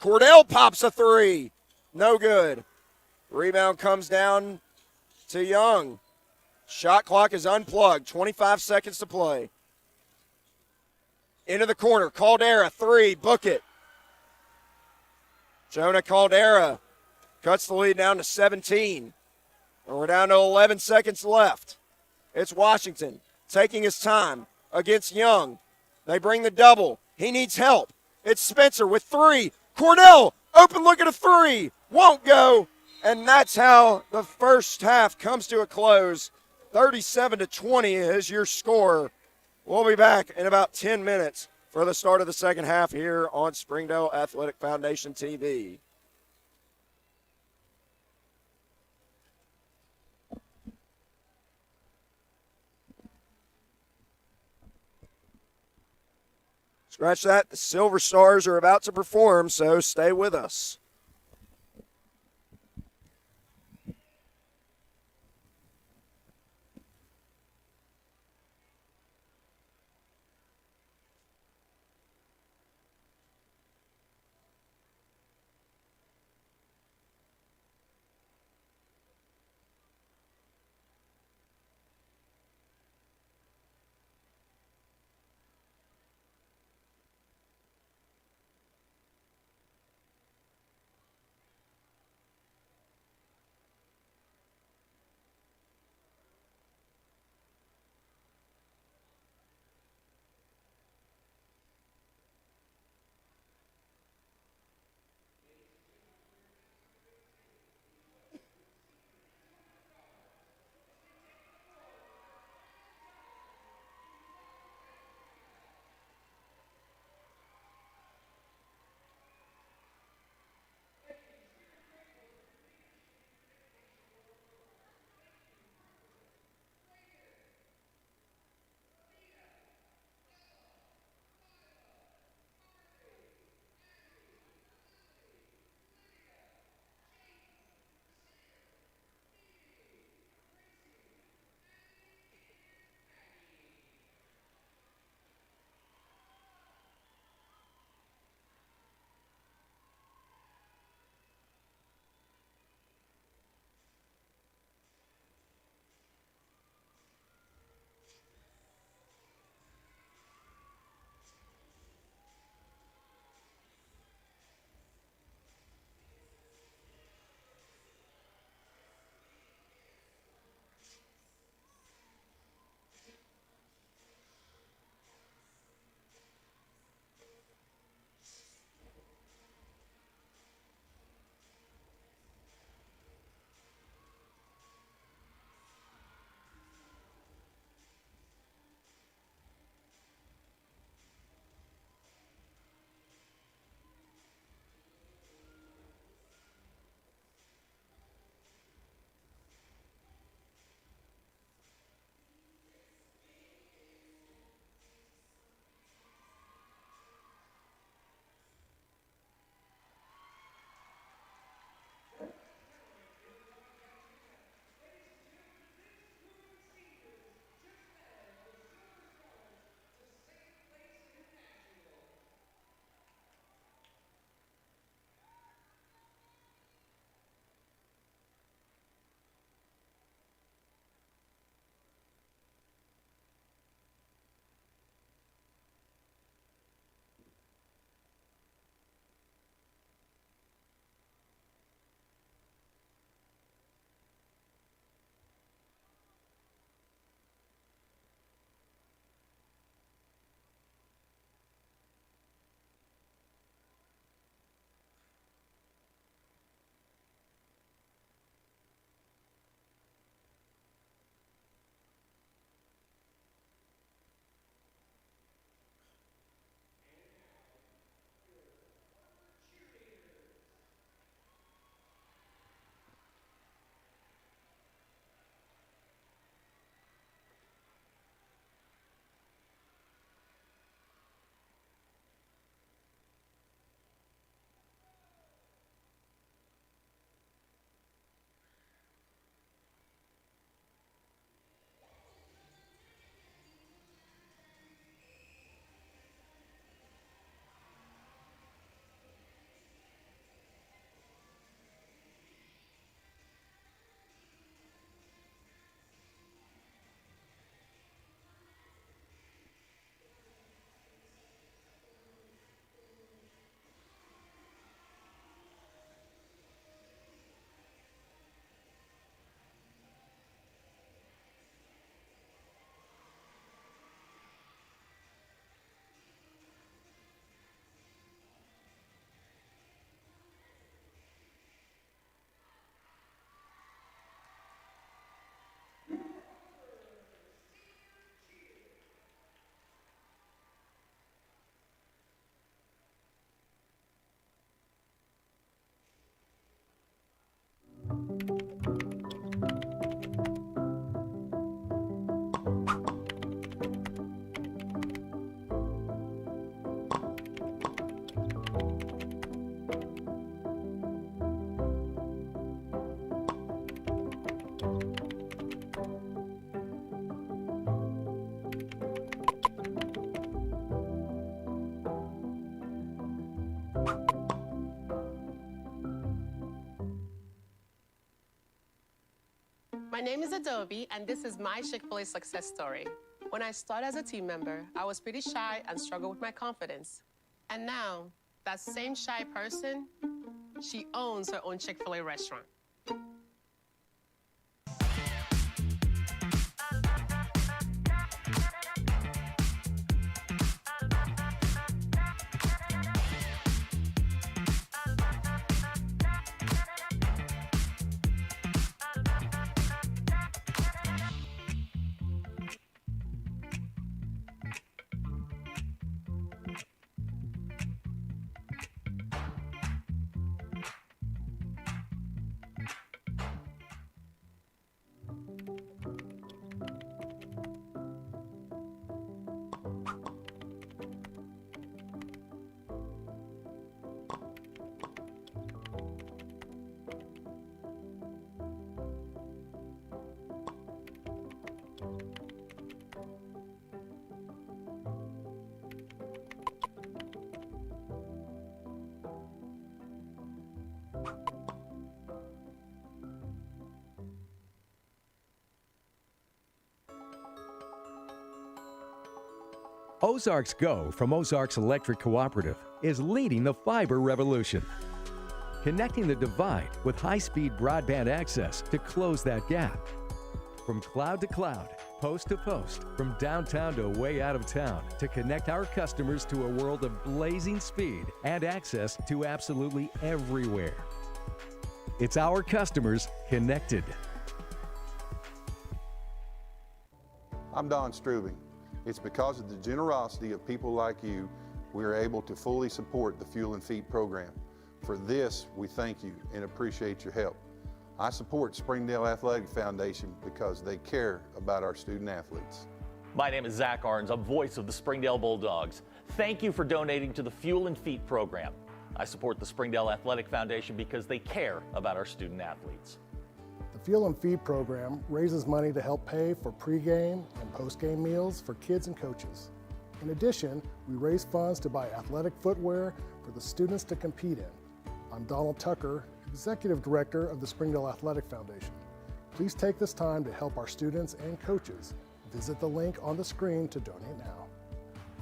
Cordell pops a three. No good. Rebound comes down to Young. Shot clock is unplugged. 25 seconds to play. Into the corner. Caldera, three. Book it. Jonah Caldera cuts the lead down to 17. And we're down to 11 seconds left. It's Washington taking his time against Young. They bring the double. He needs help. It's Spencer with three. Cordell, open look at a three. Won't go. And that's how the first half comes to a close. 37-20 is your score. We'll be back in about 10 minutes for the start of the second half here on Springdale Athletic Foundation TV. Scratch that. The Silver Stars are about to perform, so stay with us. name is Adobe, and this is my Chick-fil-A success story. When I started as a team member, I was pretty shy and struggled with my confidence. And now, that same shy person, she owns her own Chick-fil-A restaurant. Ozarks Go from Ozarks Electric Cooperative is leading the fiber revolution. Connecting the divide with high-speed broadband access to close that gap. From cloud to cloud, post to post, from downtown to way out of town, to connect our customers to a world of blazing speed and access to absolutely everywhere. It's our customers connected. I'm Don Strubing. It's because of the generosity of people like you, we are able to fully support the Fuel and Feed program. For this, we thank you and appreciate your help. I support Springdale Athletic Foundation because they care about our student athletes. My name is Zach Arns. I'm voice of the Springdale Bulldogs. Thank you for donating to the Fuel and Feed program. I support the Springdale Athletic Foundation because they care about our student athletes. The Fuel and Feed program raises money to help pay for pregame and postgame meals for kids and coaches. In addition, we raise funds to buy athletic footwear for the students to compete in. I'm Donald Tucker, Executive Director of the Springdale Athletic Foundation. Please take this time to help our students and coaches. Visit the link on the screen to donate now.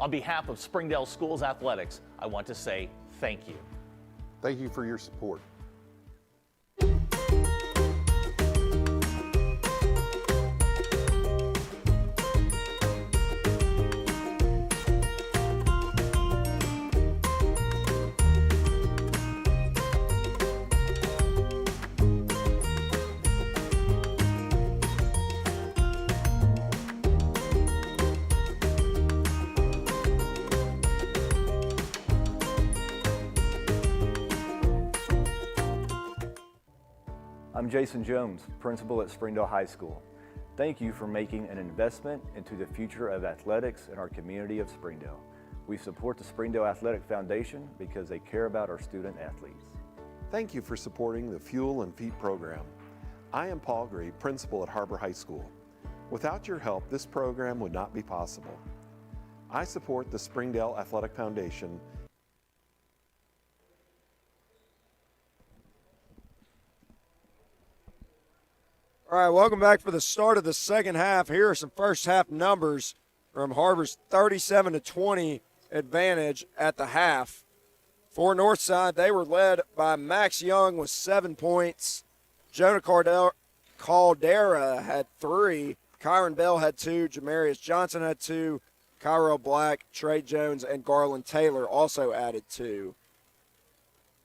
On behalf of Springdale Schools Athletics, I want to say thank you. Thank you for your support. I'm Jason Jones, principal at Springdale High School. Thank you for making an investment into the future of athletics in our community of Springdale. We support the Springdale Athletic Foundation because they care about our student athletes. Thank you for supporting the Fuel and Feed program. I am Paul Gree, principal at Har-Ber High School. Without your help, this program would not be possible. I support the Springdale Athletic Foundation. All right, welcome back for the start of the second half. Here are some first half numbers from Har-Ber's 37-20 advantage at the half. For Northside, they were led by Max Young with 7 points. Jonah Caldera had 3. Kyron Bell had 2. Jamarius Johnson had 2. Cairo Black, Trey Jones, and Garland Taylor also added 2.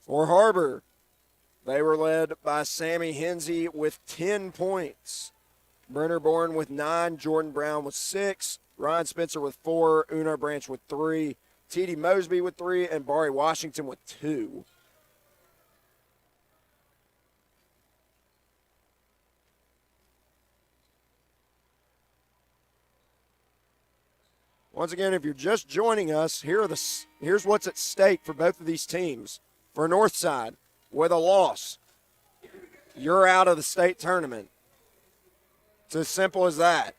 For Har-Ber, they were led by Sammy Hensey with 10 points. Brenner Bourne with 9, Jordan Brown with 6, Ryan Spencer with 4, Uno Branch with 3, T.D. Mosby with 3, and Barry Washington with 2. Once again, if you're just joining us, here's what's at stake for both of these teams. For Northside, with a loss, you're out of the state tournament. It's as simple as that.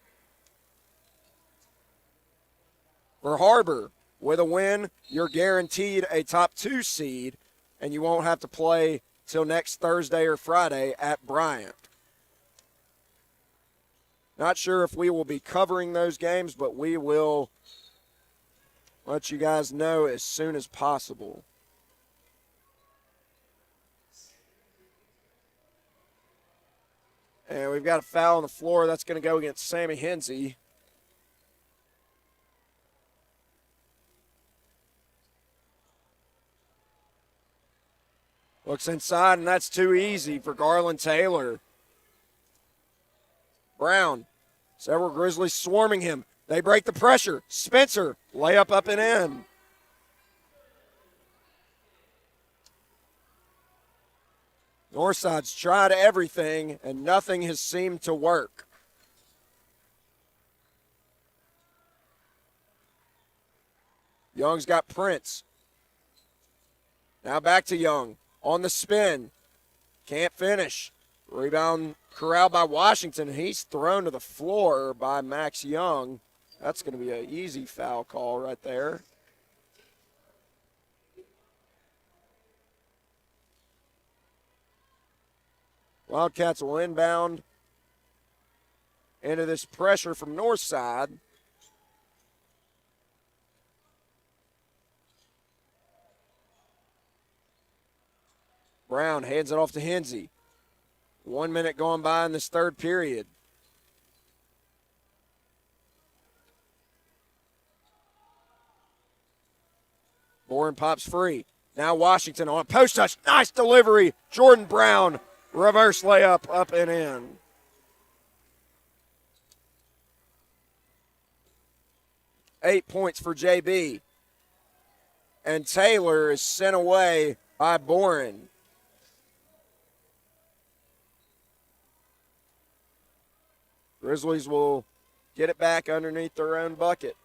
For Har-Ber, with a win, you're guaranteed a top 2 seed, and you won't have to play till next Thursday or Friday at Bryant. Not sure if we will be covering those games, but we will let you guys know as soon as possible. And we've got a foul on the floor. That's going to go against Sammy Hensey. Looks inside, and that's too easy for Garland Taylor. Brown, several Grizzlies swarming him. They break the pressure. Spencer, layup up and in. Northside's tried everything, and nothing has seemed to work. Young's got Prince. Now back to Young. On the spin. Can't finish. Rebound corralled by Washington. He's thrown to the floor by Max Young. That's going to be an easy foul call right there. Wildcats will inbound into this pressure from Northside. Brown hands it off to Hensey. 1 minute gone by in this third period. Bourne pops free. Now Washington on a post touch. Nice delivery. Jordan Brown, reverse layup up and in. Eight points for JB. And Taylor is sent away by Boren. Grizzlies will get it back underneath their own bucket.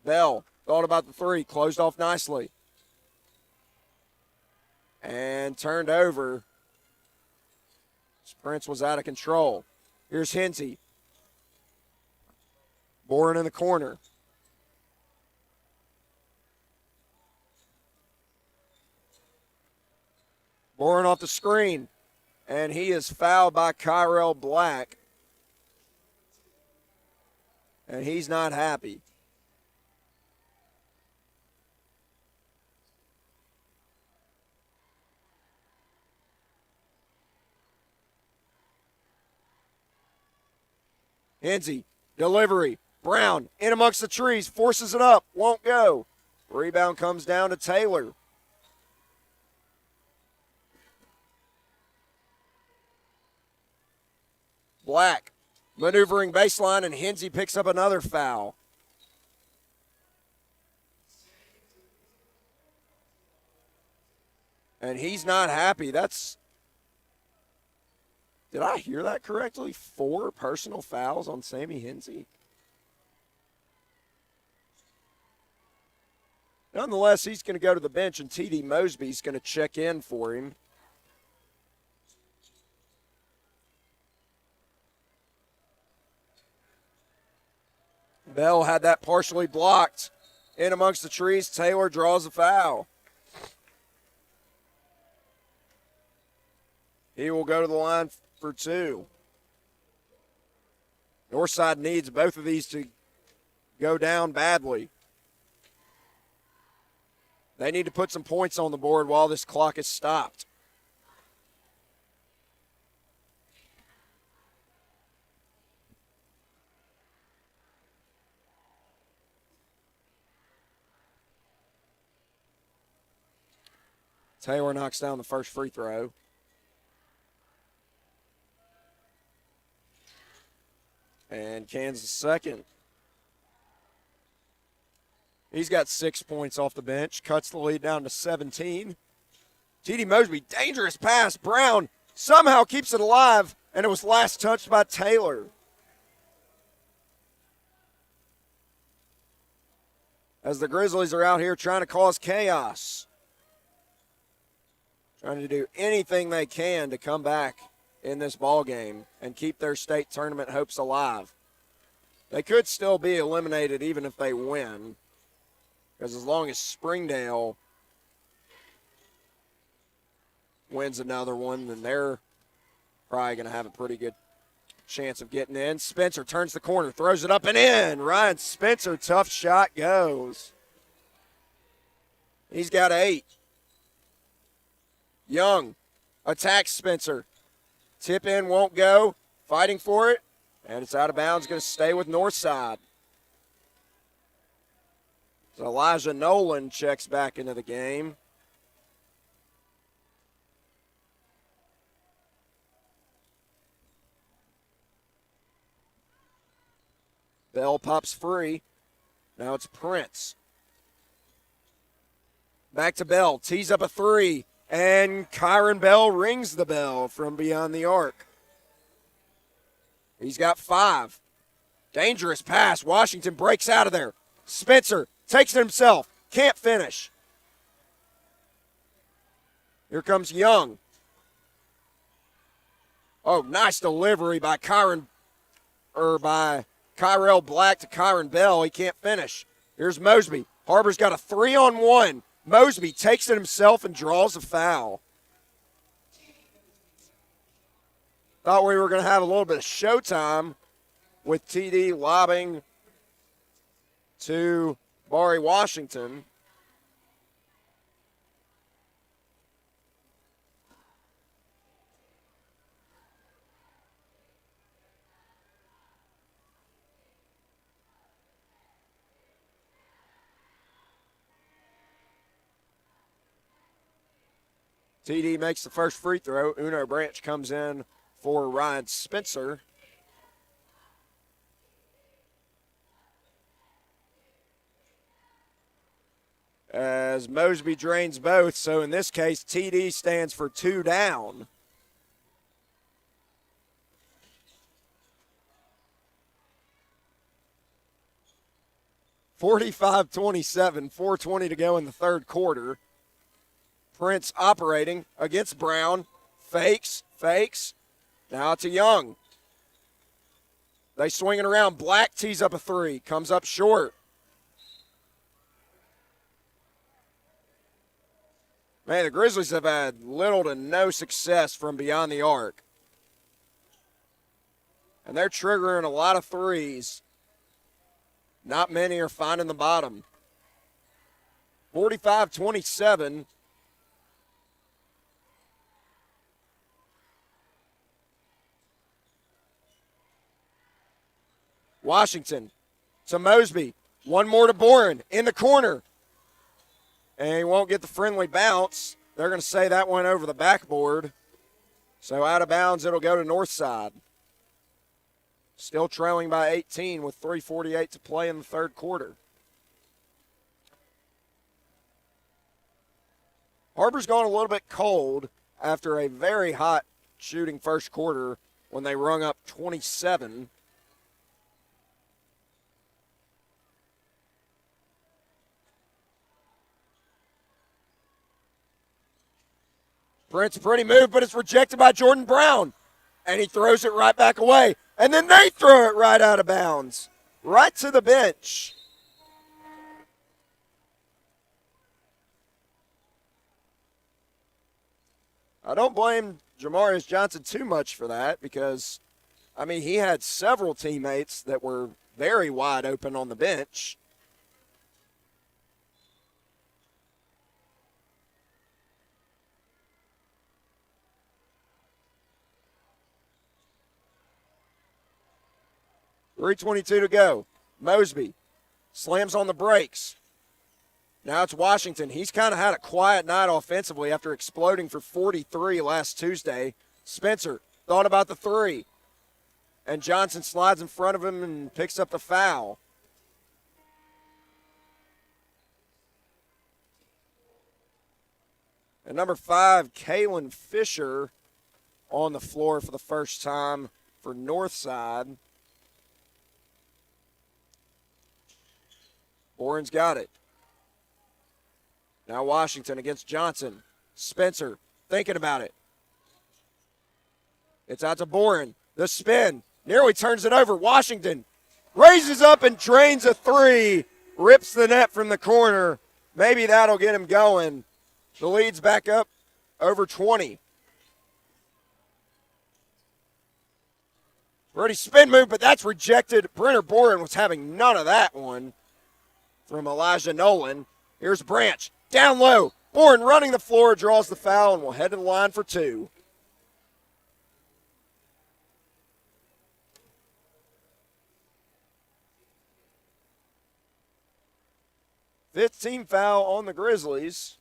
Bell thought about the three, closed off nicely. And turned over. Prince was out of control. Here's Hensey. Boren in the corner. Boren off the screen. And he is fouled by Kyrell Black. And he's not happy. Hensey, delivery. Brown in amongst the trees, forces it up, won't go. Rebound comes down to Taylor. Black maneuvering baseline, and Hensey picks up another foul. And he's not happy. That's, did I hear that correctly? 4 personal fouls on Sammy Hensey. Nonetheless, he's going to go to the bench, and T.D. Mosby's going to check in for him. Bell had that partially blocked. In amongst the trees, Taylor draws a foul. He will go to the line for 2. Northside needs both of these to go down badly. They need to put some points on the board while this clock is stopped. Taylor knocks down the first free throw. And Kansas second. He's got 6 points off the bench, cuts the lead down to 17. T.D. Mosby, dangerous pass. Brown somehow keeps it alive, and it was last touched by Taylor. As the Grizzlies are out here trying to cause chaos. Trying to do anything they can to come back in this ball game and keep their state tournament hopes alive. They could still be eliminated even if they win, because as long as Springdale wins another one, then they're probably going to have a pretty good chance of getting in. Spencer turns the corner, throws it up and in. Ryan Spencer, tough shot, goes. He's got 8. Young attacks Spencer. Tip in won't go. Fighting for it. And it's out of bounds. Going to stay with Northside. So Elijah Nolan checks back into the game. Bell pops free. Now it's Prince. Back to Bell. Tees up a 3. And Kyron Bell rings the bell from beyond the arc. He's got 5. Dangerous pass. Washington breaks out of there. Spencer takes it himself. Can't finish. Here comes Young. Oh, nice delivery by Kyrell Black to Kyron Bell. He can't finish. Here's Mosby. Har-Ber's got a 3-on-1. Mosby takes it himself and draws a foul. Thought we were going to have a little bit of showtime with TD lobbing to Bari Washington. TD makes the first free throw. Uno Branch comes in for Ryan Spencer. As Mosby drains both, so in this case, TD stands for 2 down. (45-27), 4:20 to go in the third quarter. Prince operating against Brown. Fakes. Now to Young. They swing it around. Black tees up a 3. Comes up short. Man, the Grizzlies have had little to no success from beyond the arc. And they're triggering a lot of 3s. Not many are finding the bottom. 45-27. Washington to Mosby. One more to Boren in the corner. And he won't get the friendly bounce. They're going to say that went over the backboard. So out of bounds, it'll go to Northside. Still trailing by 18 with 3:48 to play in the third quarter. Har-Ber's gone a little bit cold after a very hot shooting first quarter when they rung up 27. Prince, a pretty move, but it's rejected by Jordan Brown. And he throws it right back away. And then they throw it right out of bounds. Right to the bench. I don't blame Jamarius Johnson too much for that because, I mean, he had several teammates that were very wide open on the bench. .322 to go. Mosby slams on the brakes. Now it's Washington. He's kind of had a quiet night offensively after exploding for 43 last Tuesday. Spencer thought about the 3. And Johnson slides in front of him and picks up the foul. And number 5, Kalen Fisher on the floor for the first time for Northside. Boren's got it. Now Washington against Johnson. Spencer thinking about it. It's out to Boren. The spin. Nearly turns it over. Washington raises up and drains a 3. Rips the net from the corner. Maybe that'll get him going. The lead's back up over 20. Ready spin move, but that's rejected. Brenner Boren was having none of that one from Elijah Nolan. Here's Branch. Down low. Boren running the floor, draws the foul, and will head to the line for two. Fifth team foul on the Grizzlies.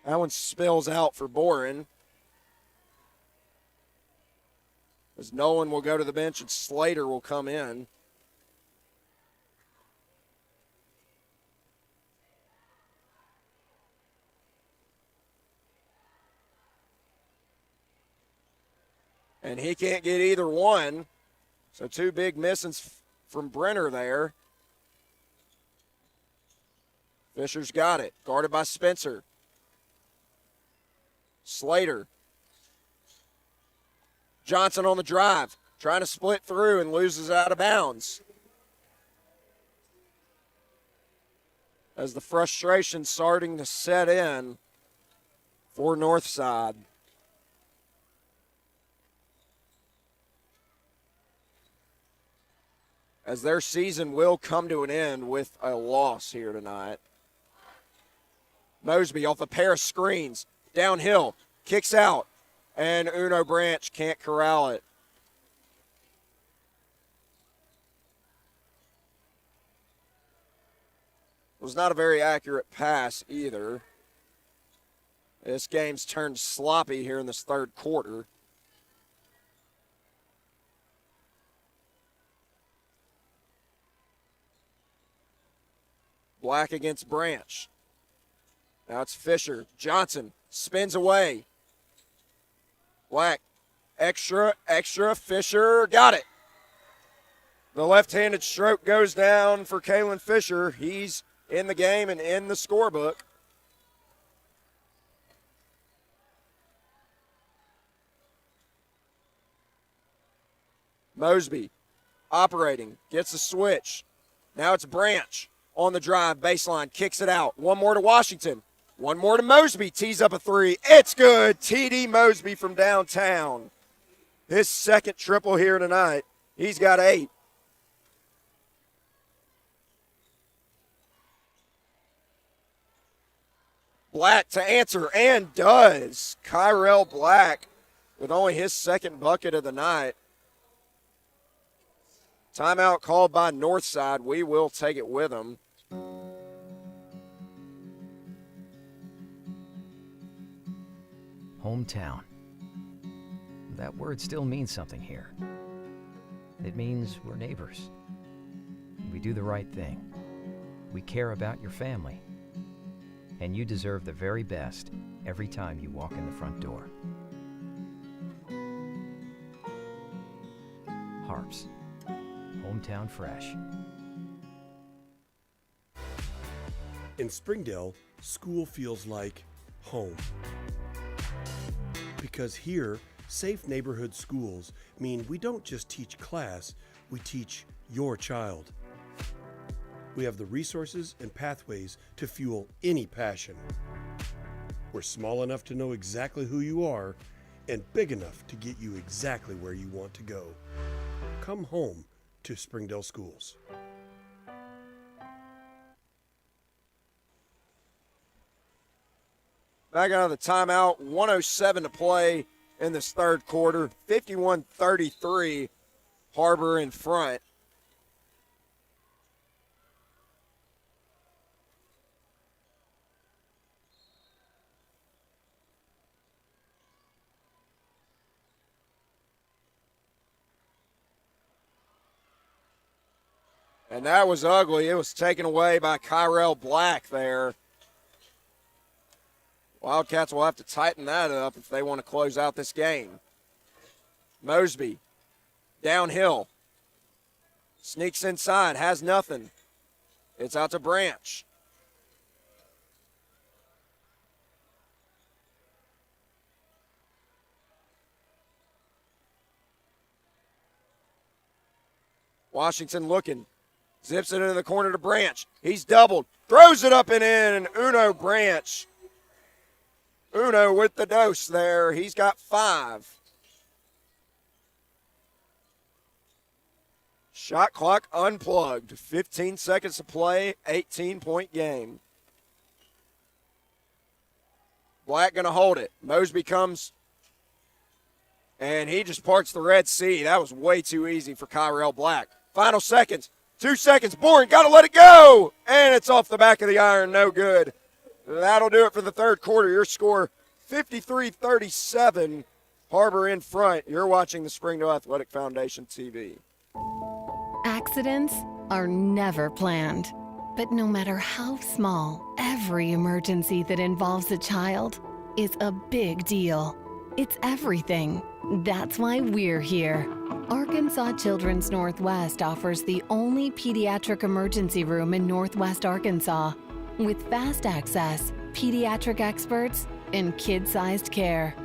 That one spills out for Boren. As Nolan will go to the bench and Slater will come in. And he can't get either one. So two big misses from Brenner there. Fisher's got it. Guarded by Spencer. Slater. Johnson on the drive. Trying to split through and loses out of bounds. As the frustration starting to set in for Northside. As their season will come to an end with a loss here tonight. Mosby off a pair of screens. Downhill. Kicks out. And Uno Branch can't corral it. It was not a very accurate pass either. This game's turned sloppy here in this third quarter. Black against Branch. Now it's Fisher. Johnson spins away. Black. Extra. Fisher got it. The left-handed stroke goes down for Kalen Fisher. He's in the game and in the scorebook. Mosby operating. Gets the switch. Now it's Branch. On the drive, baseline, kicks it out. One more to Washington. One more to Mosby. Tees up a three. It's good. TD Mosby from downtown. His second triple here tonight. He's got 8. Black to answer, and does. Kyrell Black with only his second bucket of the night. Timeout called by Northside. We will take it with them. Hometown. That word still means something here. It means we're neighbors. We do the right thing. We care about your family. And you deserve the very best every time you walk in the front door. Har-Ber's. Hometown fresh. In Springdale, school feels like home. Because here, safe neighborhood schools mean we don't just teach class, we teach your child. We have the resources and pathways to fuel any passion. We're small enough to know exactly who you are and big enough to get you exactly where you want to go. Come home to Springdale Schools. Back out of the timeout, 1:07 to play in this third quarter. 51-33, Har-Ber in front. And that was ugly. It was taken away by Kyrell Black there. Wildcats will have to tighten that up if they want to close out this game. Mosby, downhill. Sneaks inside, has nothing. It's out to Branch. Washington looking. Zips it into the corner to Branch. He's doubled. Throws it up and in. And Uno Branch. Uno with the dose there. He's got 5. Shot clock unplugged. 15 seconds to play. 18-point game. Black going to hold it. Mosby comes, and he just parts the Red Sea. That was way too easy for Kyrell Black. Final seconds. 2 seconds. Bourne, got to let it go. And it's off the back of the iron. No good. That'll do it for the third quarter. Your score, 53-37. Har-Ber in front. You're watching the Springdale Athletic Foundation TV. Accidents are never planned. But no matter how small, every emergency that involves a child is a big deal. It's everything. That's why we're here. Arkansas Children's Northwest offers the only pediatric emergency room in Northwest Arkansas with fast access, pediatric experts, and kid-sized care.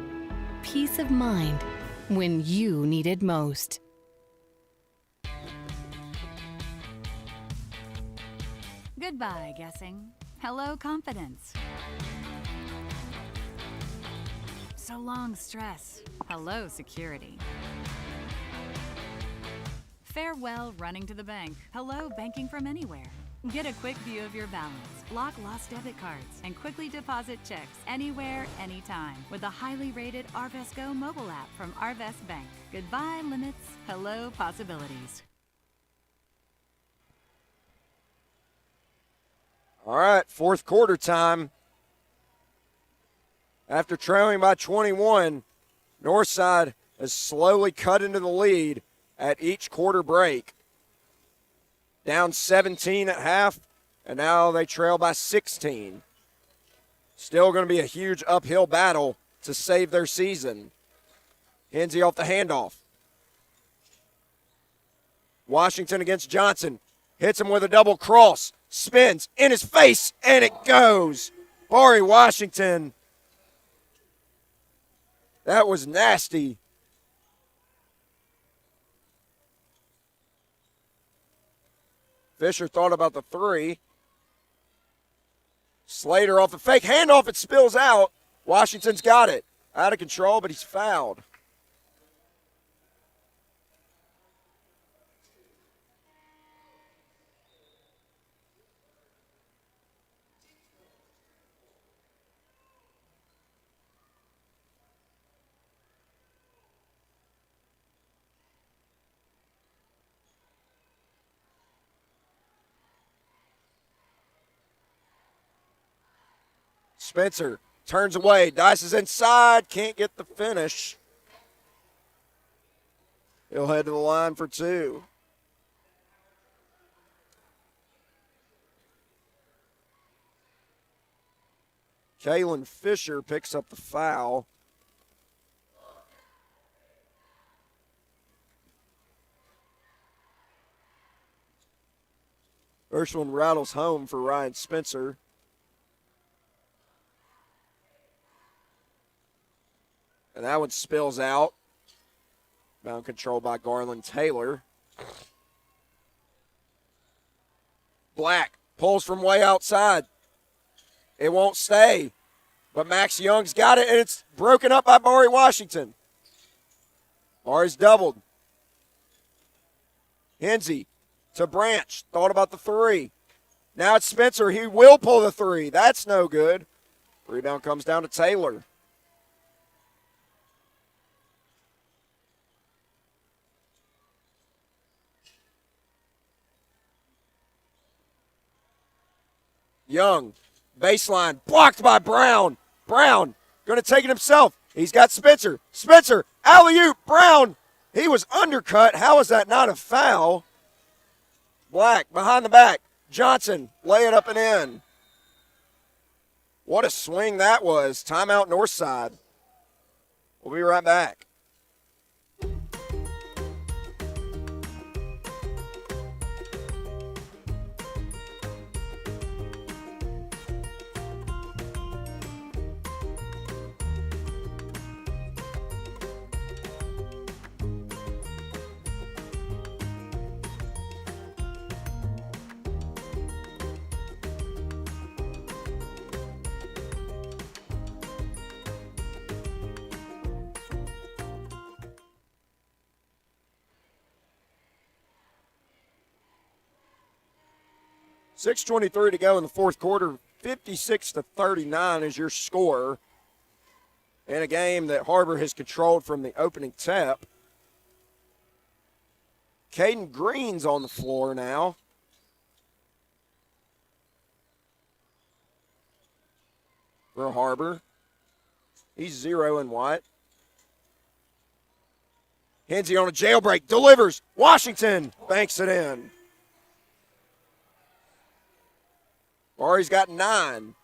Peace of mind when you need it most. Goodbye, guessing. Hello, confidence. So long, stress. Hello, security. Farewell, running to the bank. Hello, banking from anywhere. Get a quick view of your balance, block lost debit cards, and quickly deposit checks anywhere, anytime with the highly rated Arvest Go mobile app from Arvest Bank. Goodbye, limits. Hello, possibilities. All right, fourth quarter time. After trailing by 21, Northside has slowly cut into the lead at each quarter break. Down 17 at half, and now they trail by 16. Still going to be a huge uphill battle to save their season. Hensey off the handoff. Washington against Johnson. Hits him with a double cross. Spins in his face, and it goes. Bari Washington. That was nasty. Fisher thought about the 3. Slater off the fake handoff. It spills out. Washington's got it. Out of control, but he's fouled. Spencer turns away, dices inside, can't get the finish. He'll head to the line for 2. Kalen Fisher picks up the foul. First one rattles home for Ryan Spencer. And that one spills out. Bound control by Garland Taylor. Black pulls from way outside. It won't stay. But Max Young's got it, and it's broken up by Bari Washington. Bari's doubled. Hensey to Branch. Thought about the 3. Now it's Spencer. He will pull the 3. That's no good. Rebound comes down to Taylor. Young, baseline, blocked by Brown. Brown going to take it himself. He's got Spencer. Spencer, alley-oop, Brown. He was undercut. How is that not a foul? Black behind the back. Johnson, lay it up and in. What a swing that was. Timeout Northside. We'll be right back. 6:23 to go in the fourth quarter. 56-39 is your score in a game that Har-Ber has controlled from the opening tip. Caden Green's on the floor now. For Har-Ber. He's 0 and what? Henzie on a jailbreak, delivers. Washington banks it in. Ari's got 9.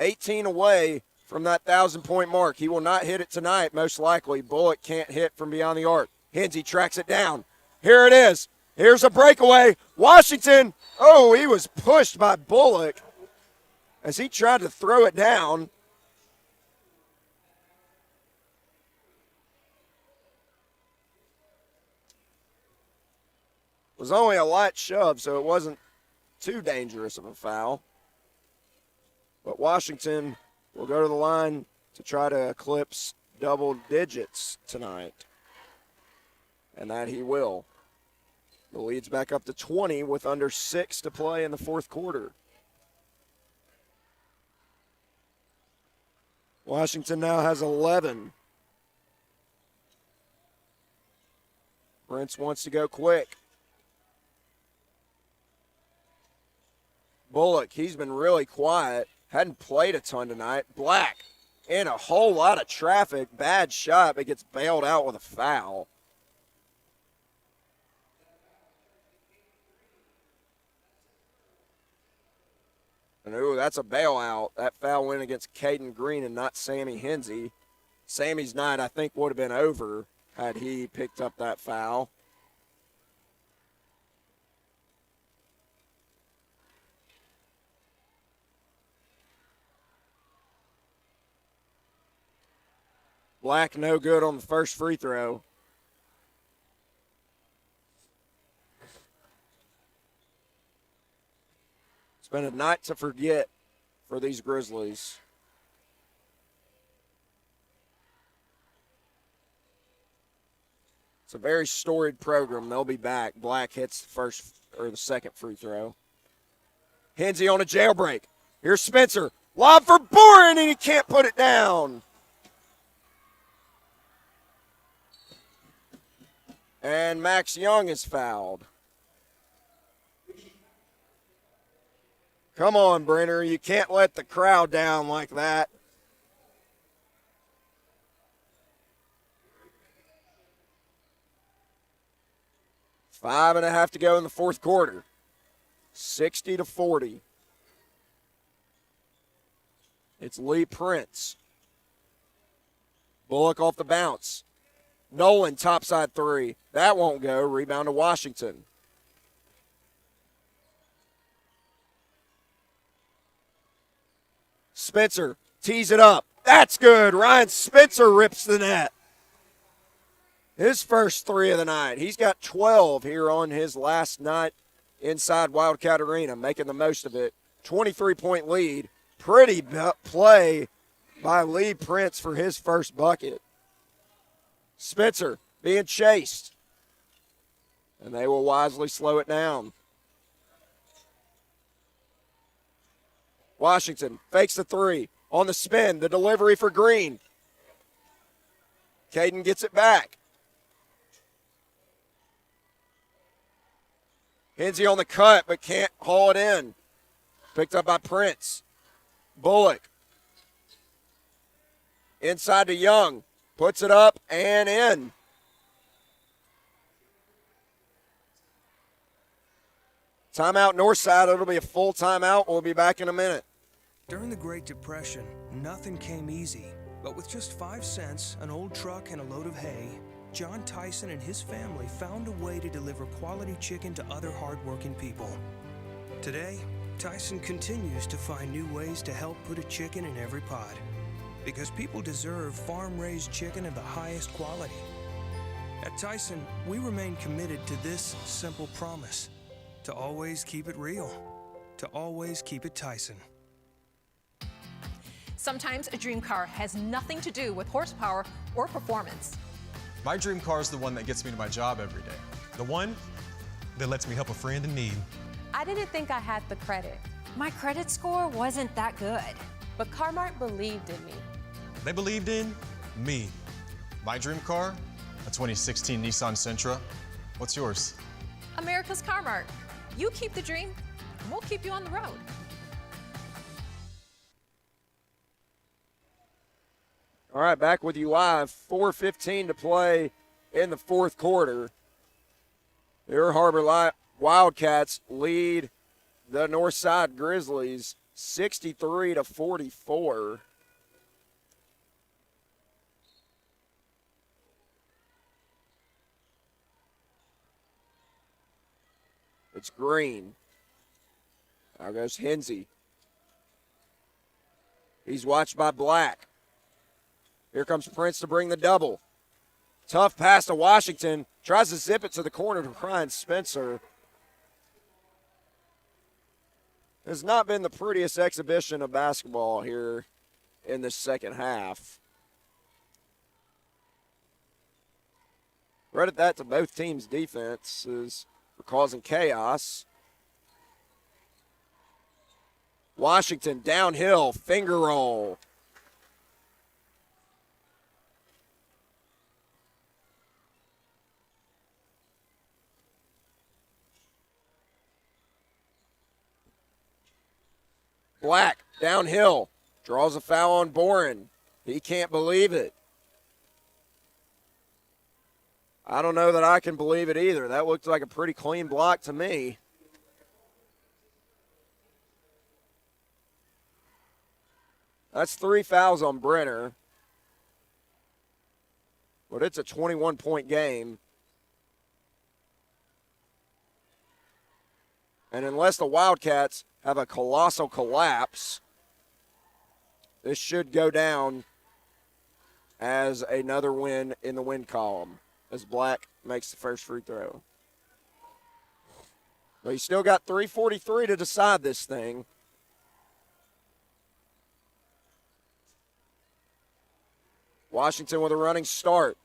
18 away from that 1,000-point mark. He will not hit it tonight, most likely. Bullock can't hit from beyond the arc. Henzie tracks it down. Here it is. Here's a breakaway. Washington. Oh, he was pushed by Bullock as he tried to throw it down. It was only a light shove, so it wasn't too dangerous of a foul. But Washington will go to the line to try to eclipse double digits tonight. And that he will. The lead's back up to 20 with under 6 to play in the fourth quarter. Washington now has 11. Prince wants to go quick. Bullock, he's been really quiet. Hadn't played a ton tonight. Black in a whole lot of traffic. Bad shot, but gets bailed out with a foul. And ooh, that's a bailout. That foul went against Caden Green and not Sammy Henzie. Sammy's night, I think, would have been over had he picked up that foul. Black no good on the first free throw. It's been a night to forget for these Grizzlies. It's a very storied program. They'll be back. Black hits the first or the second free throw. Henzie on a jailbreak. Here's Spencer. Lob for Boren, and he can't put it down. And Max Young is fouled. Come on, Brenner. You can't let the crowd down like that. Five and a half to go in the fourth quarter. 60-40. It's Lee Prince. Bullock off the bounce. Nolan, topside three. That won't go. Rebound to Washington. Spencer tees it up. That's good. Ryan Spencer rips the net. His first 3 of the night. He's got 12 here on his last night inside Wildcat Arena, making the most of it. 23-point lead. Pretty play by Lee Prince for his first bucket. Spencer being chased. And they will wisely slow it down. Washington fakes the three. On the spin, the delivery for Green. Caden gets it back. Henzie on the cut, but can't haul it in. Picked up by Prince. Bullock. Inside to Young. Puts it up and in. Timeout Northside. It'll be a full timeout. We'll be back in a minute. During the Great Depression, nothing came easy. But with just 5 cents, an old truck, and a load of hay, John Tyson and his family found a way to deliver quality chicken to other hardworking people. Today, Tyson continues to find new ways to help put a chicken in every pot. Because people deserve farm-raised chicken of the highest quality. At Tyson, we remain committed to this simple promise: to always keep it real, to always keep it Tyson. Sometimes a dream car has nothing to do with horsepower or performance. My dream car is the one that gets me to my job every day. The one that lets me help a friend in need. I didn't think I had the credit. My credit score wasn't that good. But Car-Mart believed in me. They believed in me. My dream car, a 2016 Nissan Sentra. What's yours? America's Car-Mart. You keep the dream, and we'll keep you on the road. All right, back with you live. 4:15 to play in the fourth quarter. Your Har-Ber Wildcats lead the Northside Grizzlies 63-44. It's Green. Now goes Hensey. He's watched by Black. Here comes Prince to bring the double. Tough pass to Washington. Tries to zip it to the corner to Ryan Spencer. Has not been the prettiest exhibition of basketball here in the second half. Credit that to both teams' defenses for causing chaos. Washington downhill, finger roll. Black, downhill, draws a foul on Boren. He can't believe it. I don't know that I can believe it either. That looked like a pretty clean block to me. That's 3 fouls on Brenner. But it's a 21-point game. And unless the Wildcats have a colossal collapse, this should go down as another win in the win column as Black makes the first free throw. But he's still got 3:43 to decide this thing. Washington with a running start.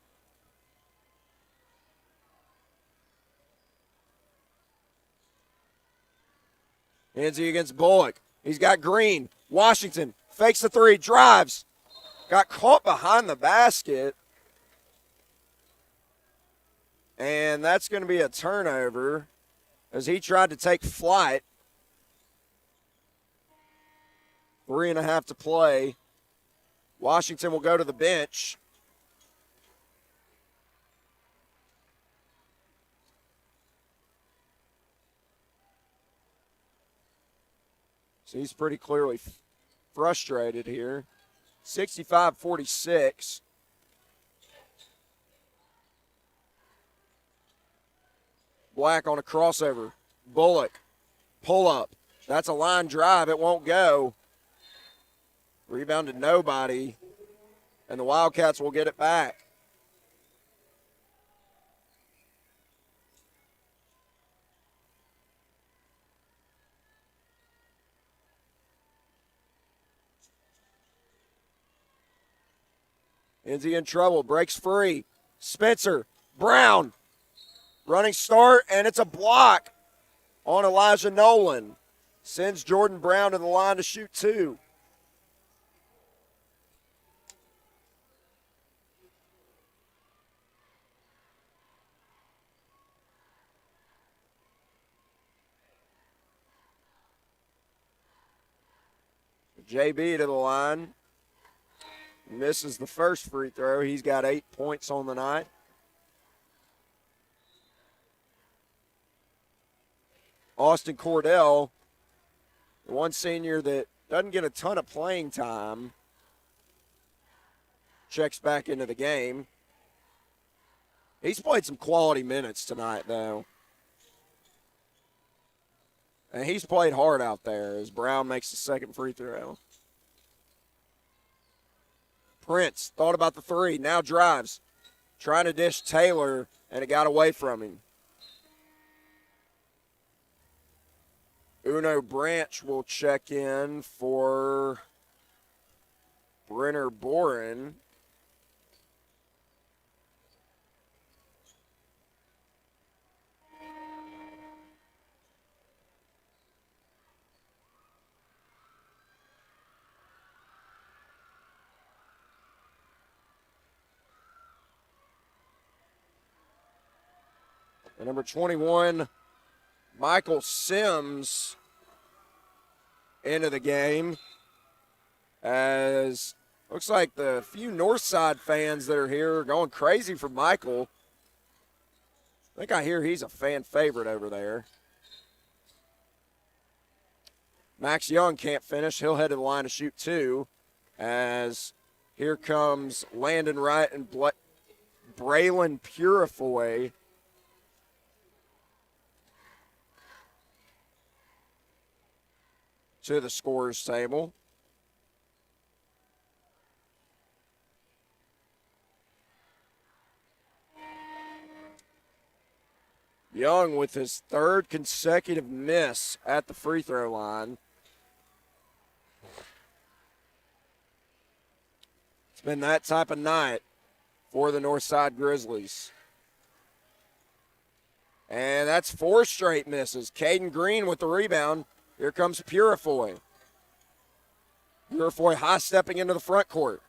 Hensey against Bullock. He's got Green. Washington fakes the three, drives. Got caught behind the basket. And that's going to be a turnover as he tried to take flight. 3.5 to play. Washington will go to the bench. So he's pretty clearly frustrated here. 65-46. Black on a crossover. Bullock, pull up. That's a line drive. It won't go. Rebounded nobody. And the Wildcats will get it back. Hensey in trouble, breaks free. Spencer, Brown, running start, and it's a block on Elijah Nolan. Sends Jordan Brown to the line to shoot two. JB to the line. Misses the first free throw. He's got 8 points on the night. Austin Cordell, the one senior that doesn't get a ton of playing time, checks back into the game. He's played some quality minutes tonight, though. And he's played hard out there as Brown makes the second free throw. Prince thought about the three, now drives. Trying to dish Taylor, and it got away from him. Uno Branch will check in for Brenner Boren. The number 21, Michael Sims, into the game. As looks like the few Northside fans that are here are going crazy for Michael. I think I hear he's a fan favorite over there. Max Young can't finish. He'll head to the line to shoot 2. As here comes Landon Wright and Braylon Purifoy. To the scorer's table. Young with his 3rd consecutive miss at the free throw line. It's been that type of night for the Northside Grizzlies. And that's 4 straight misses. Caden Green with the rebound. Here comes Purifoy. Purifoy high-stepping into the front court.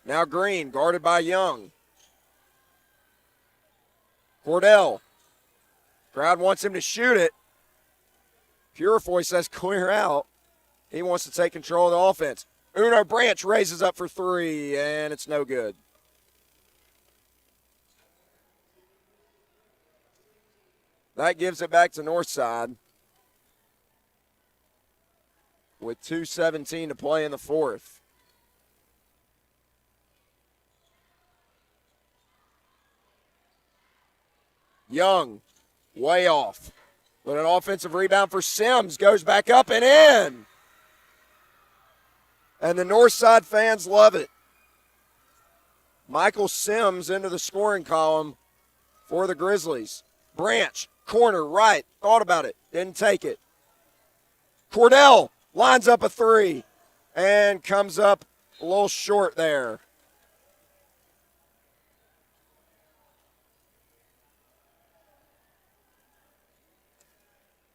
Now Green, guarded by Young. Cordell. Crowd wants him to shoot it. Purifoy says clear out. He wants to take control of the offense. Uno Branch raises up for 3, and it's no good. That gives it back to Northside with 2:17 to play in the 4th. Young, way off. But an offensive rebound for Sims, goes back up and in. And the Northside fans love it. Michael Sims into the scoring column for the Grizzlies. Branch, corner, right, thought about it, didn't take it. Cordell lines up a 3 and comes up a little short there.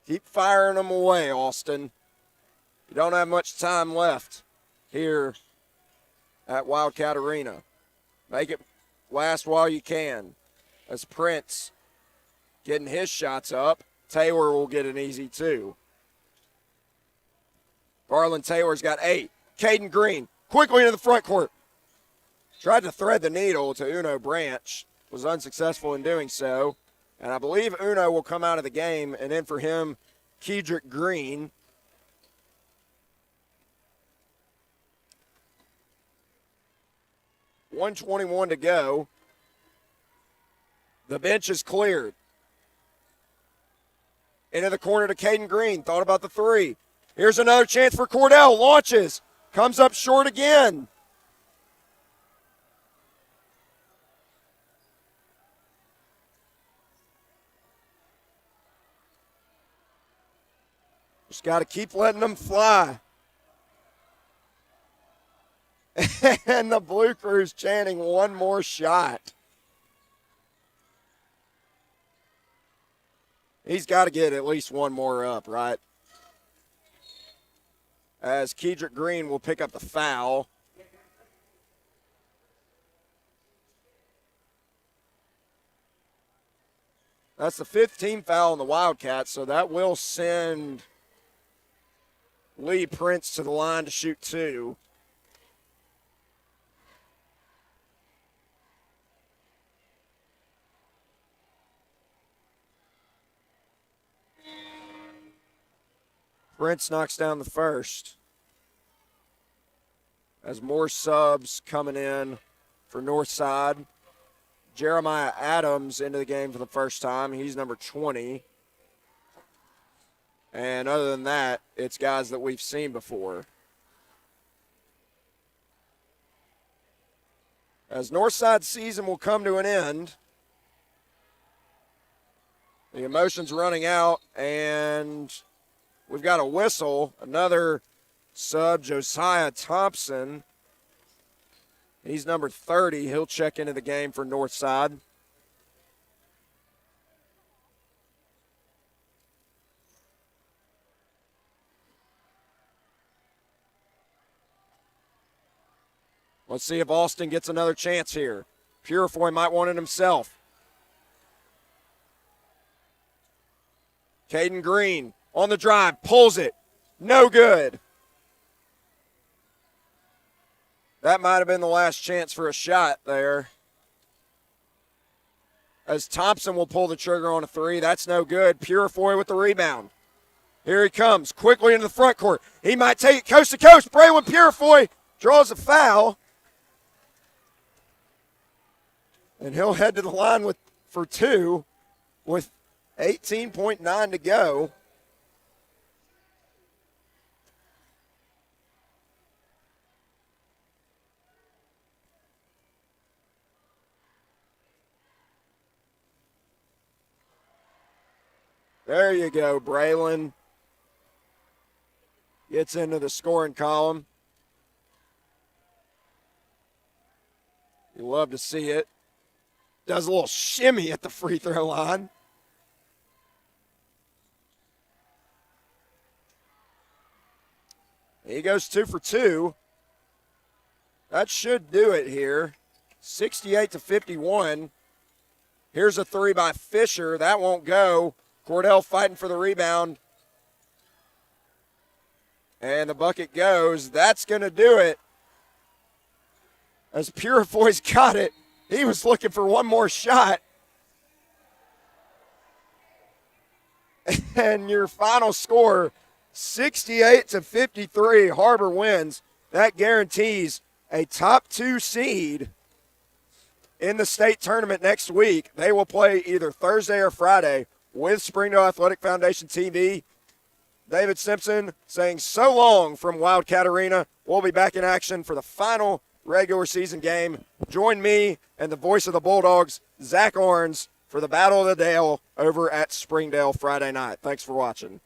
Keep firing them away, Austin. You don't have much time left here at Wildcat Arena. Make it last while you can. As Prince getting his shots up, Taylor will get an easy 2. Garland Taylor's got 8. Caden Green quickly into the front court. Tried to thread the needle to Uno Branch. Was unsuccessful in doing so. And I believe Uno will come out of the game, and in for him, Kedrick Green. .121 to go. The bench is cleared. Into the corner to Caden Green. Thought about the 3. Here's another chance for Cordell. Launches. Comes up short again. Just got to keep letting them fly. And the Blue Crew's chanting one more shot. He's got to get at least one more up, right? As Kedrick Green will pick up the foul. That's the 15th foul on the Wildcats, so that will send Lee Prince to the line to shoot 2. Prince knocks down the first. As more subs coming in for Northside. Jeremiah Adams into the game for the first time. He's number 20. And other than that, it's guys that we've seen before. As Northside's season will come to an end, the emotion's running out, and we've got a whistle. Another sub, Josiah Thompson. He's number 30. He'll check into the game for Northside. Let's see if Austin gets another chance here. Purifoy might want it himself. Caden Green on the drive, pulls it. No good. That might have been the last chance for a shot there. As Thompson will pull the trigger on a three. That's no good. Purifoy with the rebound. Here he comes, quickly into the front court. He might take it coast to coast. Braylon Purifoy draws a foul. And he'll head to the line for two with 18.9 to go. There you go, Braylon. Gets into the scoring column. You love to see it. Does a little shimmy at the free throw line. He goes 2 for 2. That should do it here. 68-51. Here's a three by Fisher. That won't go. Cordell fighting for the rebound. And the bucket goes. That's going to do it. As Purifoy's got it. He was looking for one more shot. And your final score, 68-53. Har-Ber wins. That guarantees a top 2 seed in the state tournament next week. They will play either Thursday or Friday with Springdale Athletic Foundation TV. David Simpson saying so long from Wildcat Arena. We'll be back in action for the final regular season game. Join me and the voice of the Bulldogs, Zach Arns, for the Battle of the Dale over at Springdale Friday night. Thanks for watching.